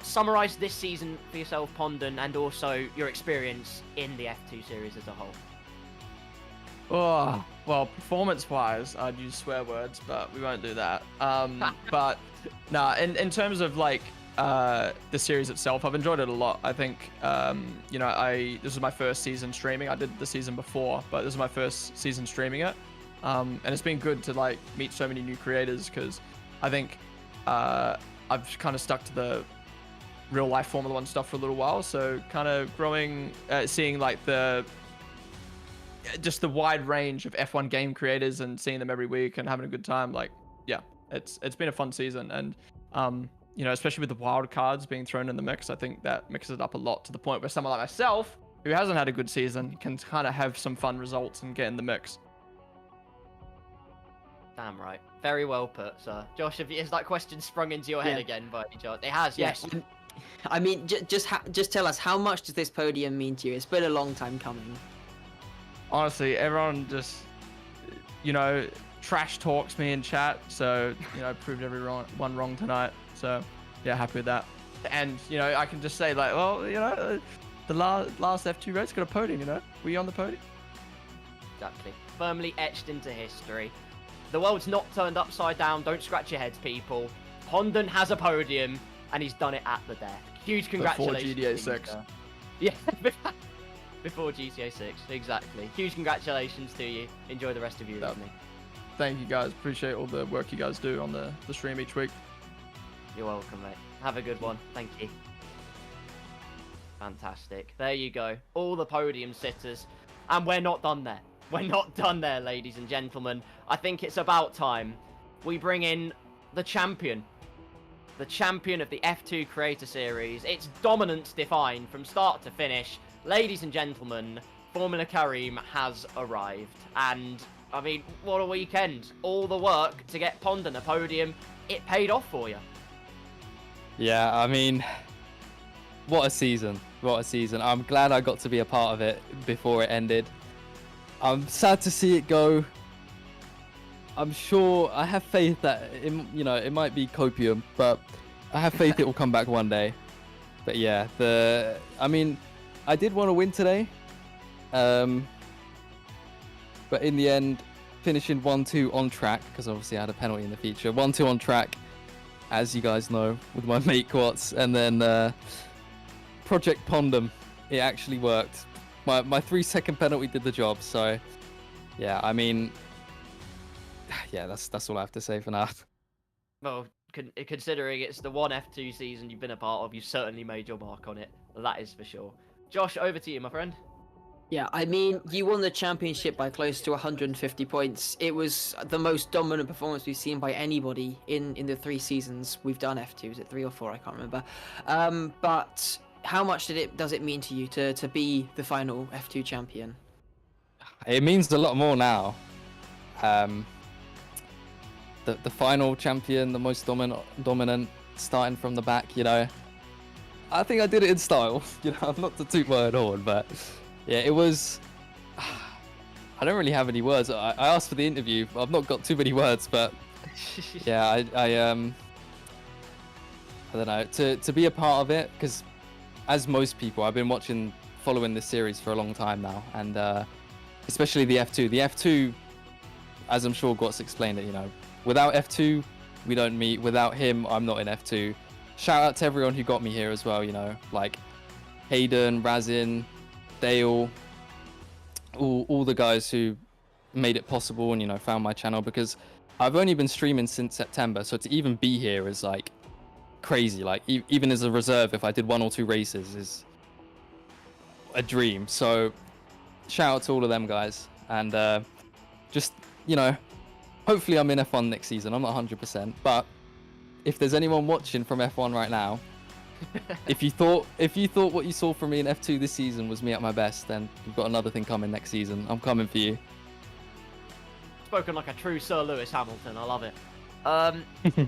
Summarise this season for yourself, Pondon, and also your experience in the F2 Series as a whole. Oh, well, performance-wise, I'd use swear words, but we won't do that. But, nah, in terms of, like, the series itself, I've enjoyed it a lot. I think, you know, this is my first season streaming. I did the season before, but this is my first season streaming it. And it's been good to, like, meet so many new creators, because I think I've kind of stuck to the real-life Formula 1 stuff for a little while, so kind of growing, seeing, like, just the wide range of F1 game creators and seeing them every week and having a good time. Like, yeah, it's been a fun season. And you know, especially with the wild cards being thrown in the mix, I think that mixes it up a lot, to the point where someone like myself, who hasn't had a good season, can kind of have some fun results and get in the mix. Damn right. Very well put, sir. Josh, has that question sprung into your head again by any chance? It has, yes. I mean, just tell us, how much does this podium mean to you? It's been a long time coming. Honestly, everyone just, you know, trash talks me in chat, so, you know, proved everyone wrong tonight. So, yeah, happy with that. And, you know, I can just say, like, well, you know, the last F2 race got a podium, you know? Were you on the podium? Exactly. Firmly etched into history. The world's not turned upside down. Don't scratch your heads, people. Pondon has a podium, and he's done it at the death. Huge congratulations. Before GTA 6. Yeah, before GTA 6, exactly. Huge congratulations to you. Enjoy the rest of your evening. Thank you, guys. Appreciate all the work you guys do on the stream each week. You're welcome, mate. Have a good one. Thank you. Fantastic. There you go. All the podium sitters. And we're not done there. we're not done there, ladies and gentlemen. I think it's about time we bring in the champion. The champion of the F2 Creator Series. It's dominance defined from start to finish. Ladies and gentlemen, Formula Karim has arrived. And, I mean, what a weekend. All the work to get Pond on the podium, it paid off for you. Yeah, I mean, what a season. What a season. I'm glad I got to be a part of it before it ended. I'm sad to see it go. I'm sure, I have faith that, it might be copium, but I have faith it will come back one day. But yeah, I mean, I did want to win today. But in the end, finishing 1-2 on track, because obviously I had a penalty in the feature. 1-2 on track, as you guys know, with my mate Quartz. And then Project Pondom, it actually worked. My 3-second penalty did the job. So yeah, I mean, yeah, that's all I have to say for now. Well, considering it's the one F2 season you've been a part of, you've certainly made your mark on it. That is for sure. Josh, over to you, my friend. Yeah, I mean, you won the championship by close to 150 points. It was the most dominant performance we've seen by anybody in the 3 seasons we've done F2. Is it 3 or 4? I can't remember. But how much does it mean to you to be the final F2 champion? It means a lot more now. The final champion, the most dominant, starting from the back, I think I did it in style, not to toot my own horn, but yeah, it was, I don't really have any words. I asked for the interview, I've not got too many words, but yeah, I don't know, to be a part of it, because as most people, I've been following this series for a long time now, and especially the F2. The F2, as I'm sure Gott's explained it, without F2, we don't meet. Without him, I'm not in F2. Shout out to everyone who got me here as well, like Hayden, Razin, Dale, all the guys who made it possible and, found my channel, because I've only been streaming since September. So to even be here is like crazy. Like even as a reserve, if I did 1 or 2 races is a dream. So shout out to all of them guys. And just, hopefully I'm in F1 next season. I'm not 100%, but if there's anyone watching from F1 right now, if you thought what you saw from me in F2 this season was me at my best, then you've got another thing coming next season. I'm coming for you. Spoken like a true Sir Lewis Hamilton. I love it.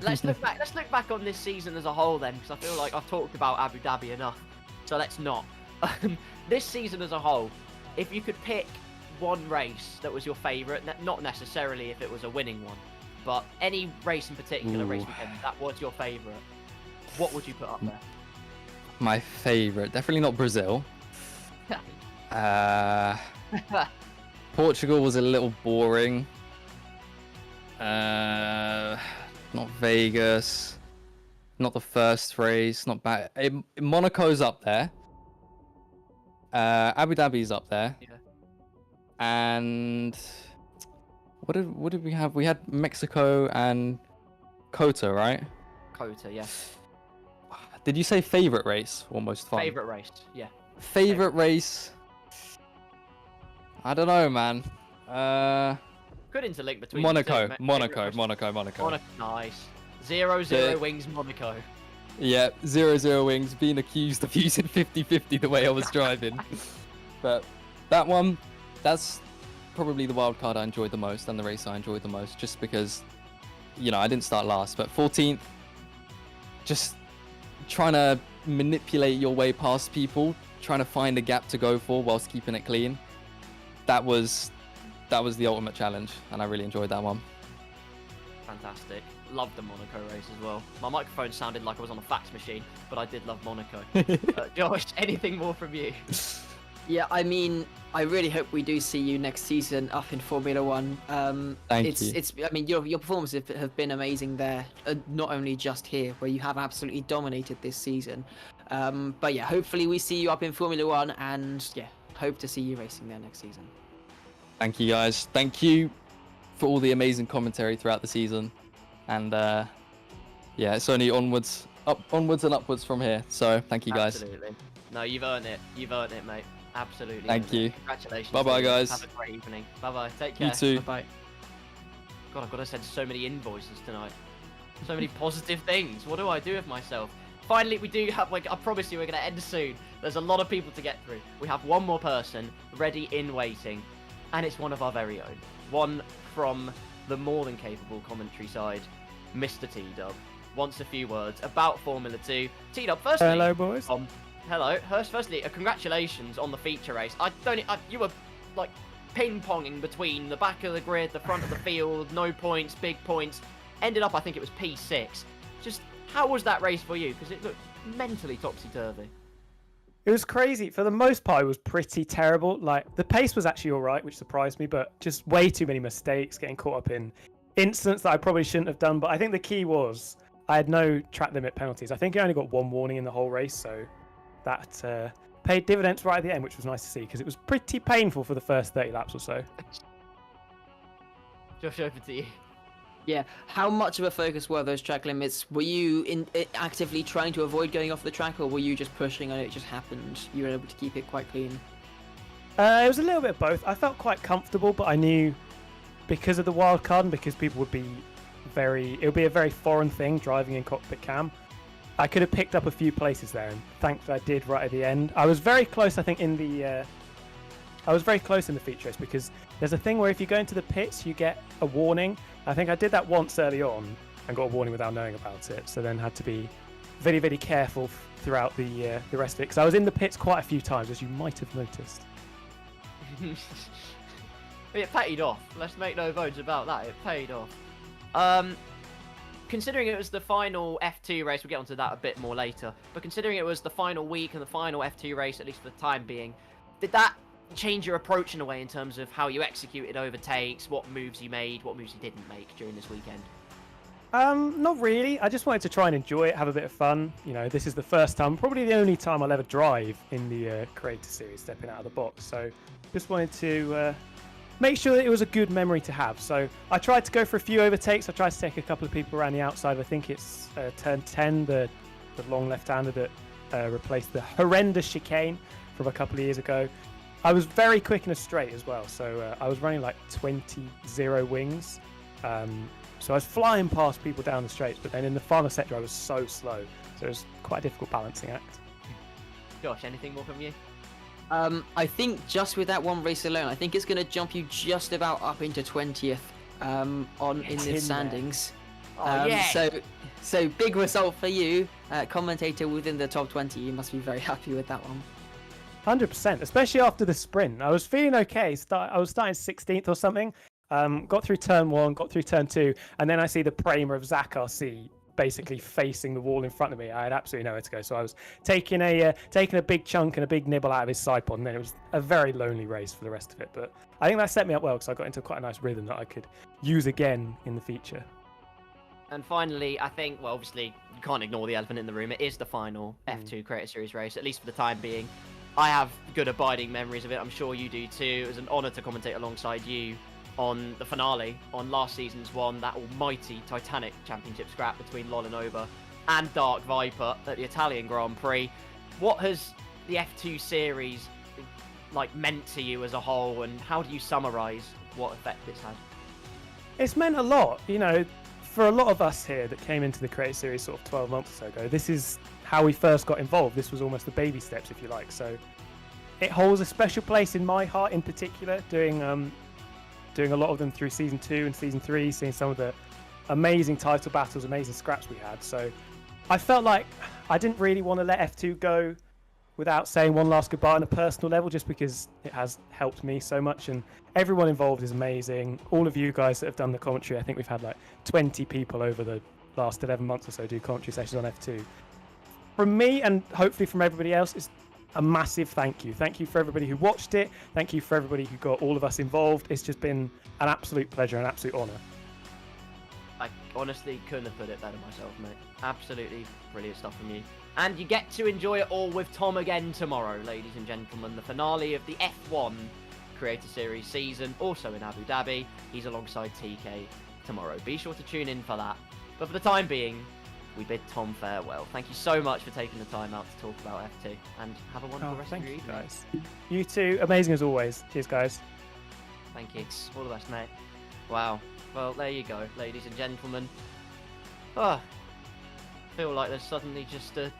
Let's look back. Let's look back on this season as a whole, then, because I feel like I've talked about Abu Dhabi enough. So let's not. This season as a whole, if you could pick one race that was your favourite, not necessarily if it was a winning one, but any race in particular, race weekend that was your favourite, what would you put up there? My favourite, definitely not Brazil. Portugal was a little boring. Not Vegas. Not the first race. Not bad. Monaco's up there. Abu Dhabi's up there. Yeah. And what did we have? We had Mexico and Kota, right? Kota, yes. Did you say favorite race or most fun? Favorite race, yeah. Favorite race? I don't know, man. Good interlink between Monaco. the two. Monaco. Nice. 0-0 wings Monaco. Yeah, 0-0 wings, being accused of using 50-50 the way I was driving. But that one, that's probably the wild card I enjoyed the most and the race I enjoyed the most, just because, I didn't start last. But 14th, just trying to manipulate your way past people, trying to find a gap to go for whilst keeping it clean. That was the ultimate challenge, and I really enjoyed that one. Fantastic. Loved the Monaco race as well. My microphone sounded like I was on a fax machine, but I did love Monaco. Josh, anything more from you? Yeah, I mean, I really hope we do see you next season up in Formula One. Thank you. I mean, your performances have been amazing there, not only just here, where you have absolutely dominated this season. But yeah, hopefully we see you up in Formula One, and yeah, hope to see you racing there next season. Thank you, guys. Thank you for all the amazing commentary throughout the season. And yeah, it's only onwards and upwards from here. So thank you, guys. Absolutely. No, you've earned it. You've earned it, mate. Absolutely. Thank you. Congratulations. Bye-bye, David. guys. Have a great evening. Bye-bye. Take care. You too. Bye. God, I've got to send so many invoices tonight. So many positive things. What do I do with myself? Finally, we do have, like, I promise you we're going to end soon. There's a lot of people to get through. We have one more person ready in waiting, and it's one of our very own. One from the more than capable commentary side, Mr. T-Dub. Wants a few words about Formula 2. T-Dub, firstly... Hello, boys. Hello. Firstly, congratulations on the feature race. You were, like, ping-ponging between the back of the grid, the front of the field, no points, big points. Ended up, I think it was P6. Just, how was that race for you? Because it looked mentally topsy-turvy. It was crazy. For the most part, it was pretty terrible. Like, the pace was actually all right, which surprised me, but just way too many mistakes, getting caught up in incidents that I probably shouldn't have done. But I think the key was I had no track limit penalties. I think I only got one warning in the whole race, so that paid dividends right at the end, which was nice to see, because it was pretty painful for the first 30 laps or so. Josh, over to you. Yeah, how much of a focus were those track limits? Were you actively trying to avoid going off the track, or were you just pushing and it just happened? You were able to keep it quite clean? It was a little bit of both. I felt quite comfortable, but I knew because of the wild card and because people would be it would be a very foreign thing driving in cockpit cam, I could have picked up a few places there, and thankfully I did right at the end. I was very close, I think, in the feature race, because there's a thing where if you go into the pits, you get a warning. I think I did that once early on and got a warning without knowing about it, so then had to be very, very careful throughout the rest of it, because I was in the pits quite a few times, as you might have noticed. It paid off. Let's make no bones about that. It paid off. Considering it was the final F2 race, we'll get onto that a bit more later, but considering it was the final week and the final F2 race, at least for the time being, did that change your approach in a way in terms of how you executed overtakes, what moves you made, what moves you didn't make during this weekend? Not really. I just wanted to try and enjoy it, have a bit of fun. You know, this is the first time, probably the only time I'll ever drive in the Creator Series, stepping out of the box. So just wanted to make sure that it was a good memory to have. So I tried to go for a few overtakes. I tried to take a couple of people around the outside. I think it's turn 10, the long left-hander that replaced the horrendous chicane from a couple of years ago. I was very quick in a straight as well, so I was running like 20-0 wings. So I was flying past people down the straights, but then in the final sector I was so slow, so it was quite a difficult balancing act. Josh, anything more from you? I think just with that one race alone, I think it's going to jump you just about up into 20th in the standings. Oh, yeah. So big result for you, commentator within the top 20. You must be very happy with that one. 100%, especially after the sprint. I was feeling okay. I was starting 16th or something. Got through turn 1, got through turn 2, and then I see the Prema of Zach RC basically facing the wall in front of me. I had absolutely nowhere to go, so I was taking a big chunk and a big nibble out of his side pod, and then it was a very lonely race for the rest of it. But I think that set me up well, because I got into quite a nice rhythm that I could use again in the feature. And finally, I think, well, obviously, you can't ignore the elephant in the room. It is the final F2 Creator Series race, at least for the time being. I have good abiding memories of it. I'm sure you do too. It was an honour to commentate alongside you on the finale on last season's one, that almighty Titanic championship scrap between Lolinova and Dark Viper at the Italian Grand Prix. What has the F2 series meant to you as a whole, and how do you summarise what effect it's had? It's meant a lot, you know, for a lot of us here that came into the Creator Series sort of 12 months or so ago. This is how we first got involved. This was almost the baby steps, if you like. So it holds a special place in my heart, in particular, doing a lot of them through season 2 and season 3, seeing some of the amazing title battles, amazing scraps we had. So I felt like I didn't really want to let F2 go without saying one last goodbye on a personal level, just because it has helped me so much, and everyone involved is amazing. All of you guys that have done the commentary, I think we've had 20 people over the last 11 months or so do commentary sessions on F2. From me, and hopefully from everybody else, it's a massive thank you. Thank you for everybody who watched it. Thank you for everybody who got all of us involved. It's just been an absolute pleasure, an absolute honour. I honestly couldn't have put it better myself, mate. Absolutely brilliant stuff from you. And you get to enjoy it all with Tom again tomorrow, ladies and gentlemen. The finale of the F1 Creator Series season, also in Abu Dhabi. He's alongside TK tomorrow. Be sure to tune in for that. But for the time being, we bid Tom farewell. Thank you so much for taking the time out to talk about F2, and have a wonderful rest thank of your you, evening. guys. You too. Amazing as always. Cheers, guys. Thank you. All the best, mate. Wow. Well, there you go, ladies and gentlemen. I feel like there's suddenly just a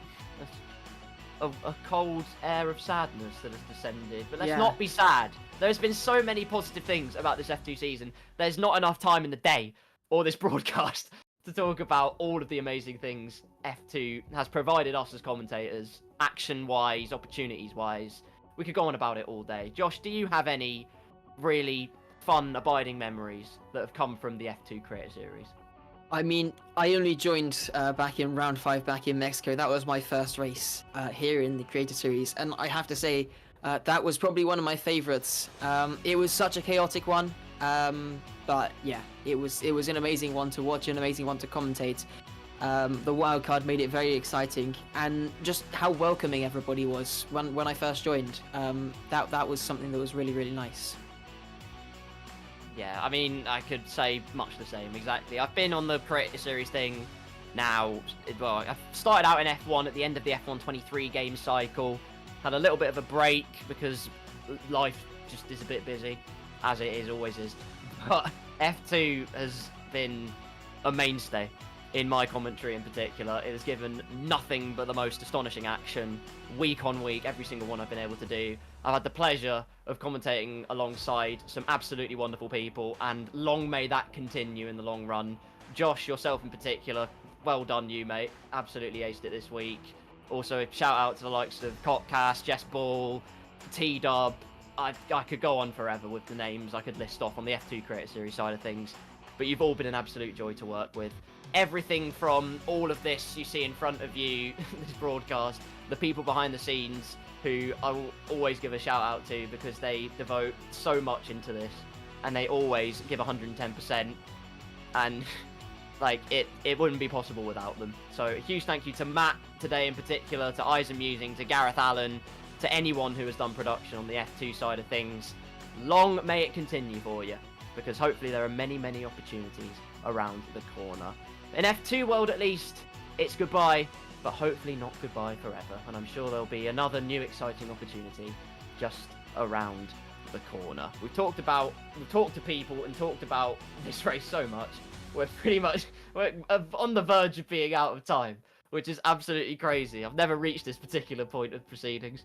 cold air of sadness that has descended. But let's not be sad. There's been so many positive things about this F2 season. There's not enough time in the day or this broadcast to talk about all of the amazing things F2 has provided us as commentators, action-wise, opportunities-wise. We could go on about it all day. Josh, do you have any really fun, abiding memories that have come from the F2 Creator Series? I mean, I only joined back in round 5 back in Mexico. That was my first race here in the Creator Series, and I have to say that was probably one of my favorites. It was such a chaotic one, but yeah, it was an amazing one to watch, an amazing one to commentate. The wildcard made it very exciting, and just how welcoming everybody was when I first joined. That was something that was really, really nice. Yeah, I mean, I could say much the same, exactly. I've been on the Creator Series thing now. Well, I started out in F1 at the end of the F1 23 game cycle. Had a little bit of a break because life just is a bit busy, as it always is. But F2 has been a mainstay in my commentary in particular. It has given nothing but the most astonishing action week on week, every single one I've been able to do. I've had the pleasure of commentating alongside some absolutely wonderful people, and long may that continue in the long run. Josh, yourself in particular, well done you, mate. Absolutely aced it this week. Also, shout out to the likes of Copcast, Jess Ball, T-Dub. I could go on forever with the names I could list off on the F2 Creator Series side of things, but you've all been an absolute joy to work with. Everything from all of this you see in front of you, this broadcast, the people behind the scenes, who I will always give a shout out to because they devote so much into this, and they always give 110%, and like it wouldn't be possible without them. So a huge thank you to Matt today in particular, to Eyes Amusing, to Gareth Allen, to anyone who has done production on the F2 side of things. Long may it continue for you, because hopefully there are many, many opportunities around the corner. In F2 world at least, it's goodbye, but hopefully not goodbye forever, and I'm sure there'll be another new exciting opportunity just around the corner. We've talked to people and talked about this race so much, we're on the verge of being out of time, which is absolutely crazy. I've never reached this particular point of proceedings.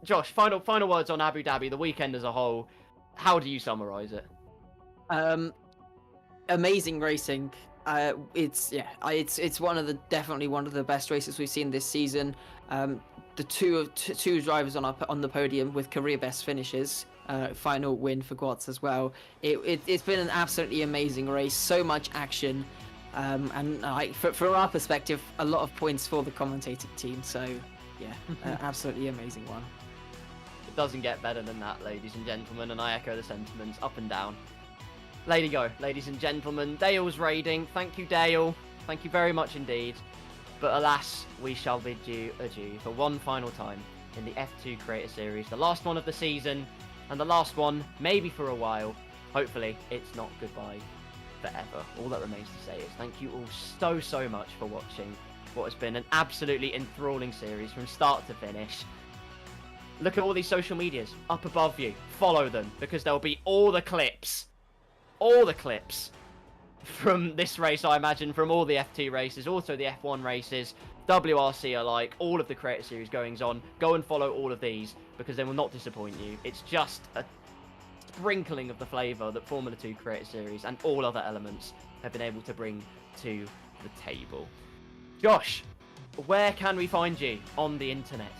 Josh, final words on Abu Dhabi, the weekend as a whole. How do you summarise it? Amazing racing. It's definitely one of the best races we've seen this season. The two drivers on the podium with career best finishes. Final win for Gwatz as well. It's been an absolutely amazing race. So much action, and from our perspective, a lot of points for the commentating team. So yeah, absolutely amazing one. It doesn't get better than that, ladies and gentlemen, and I echo the sentiments up and down. Ladies and gentlemen, Dale's raiding. Thank you, Dale. Thank you very much indeed. But alas, we shall bid you adieu for one final time in the F2 Creator Series. The last one of the season, and the last one maybe for a while. Hopefully, it's not goodbye forever. All that remains to say is thank you all so much for watching what has been an absolutely enthralling series from start to finish. Look at all these social medias up above you. Follow them, because there'll be all the clips from this race, I imagine, from all the F2 races, also the F1 races, WRC alike, all of the Creator Series goings on. Go and follow all of these, because they will not disappoint you. It's just a sprinkling of the flavour that Formula 2 Creator Series and all other elements have been able to bring to the table. Josh, where can we find you on the internet?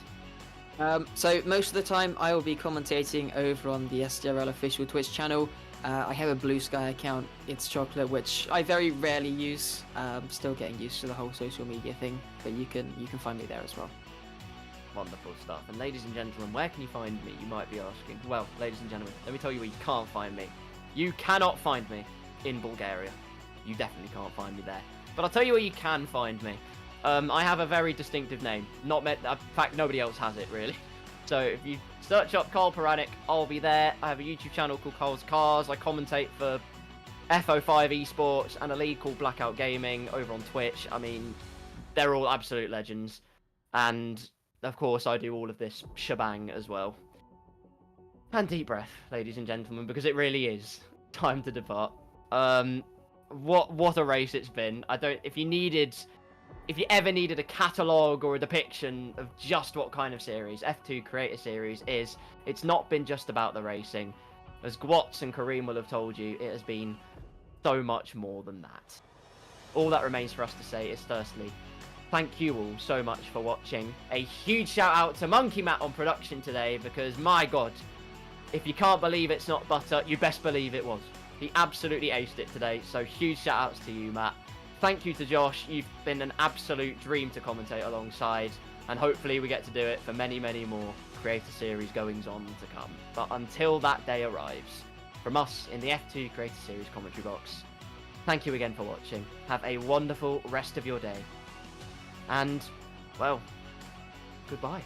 So most of the time I will be commentating over on the SDRL official Twitch channel. I have a Blue Sky account, it's chocolate, which I very rarely use. Still getting used to the whole social media thing, but you can find me there as well. Wonderful stuff. And ladies and gentlemen, where can you find me? You might be asking. Well, ladies and gentlemen, let me tell you where you can't find me. You cannot find me in Bulgaria. You definitely can't find me there. But I'll tell you where you can find me. I have a very distinctive name. In fact, nobody else has it, really. So if you search up Carl Poranic, I'll be there. I have a YouTube channel called Carl's Cars. I commentate for FO5 Esports, and a league called Blackout Gaming over on Twitch. I mean, they're all absolute legends. And, of course, I do all of this shebang as well. And deep breath, ladies and gentlemen, because it really is time to depart. What a race it's been. If you ever needed a catalogue or a depiction of just what kind of series F2 Creator Series is, it's not been just about the racing. As Gwatz and Kareem will have told you, it has been so much more than that. All that remains for us to say is firstly, thank you all so much for watching. A huge shout out to Monkey Matt on production today, because my god, if you can't believe it's not butter, you best believe it was. He absolutely aced it today, so huge shout outs to you, Matt. Thank you to Josh. You've been an absolute dream to commentate alongside, and hopefully we get to do it for many, many more Creator Series goings on to come. But until that day arrives, from us in the F2 Creator Series commentary box, thank you again for watching. Have a wonderful rest of your day. And, well, goodbye.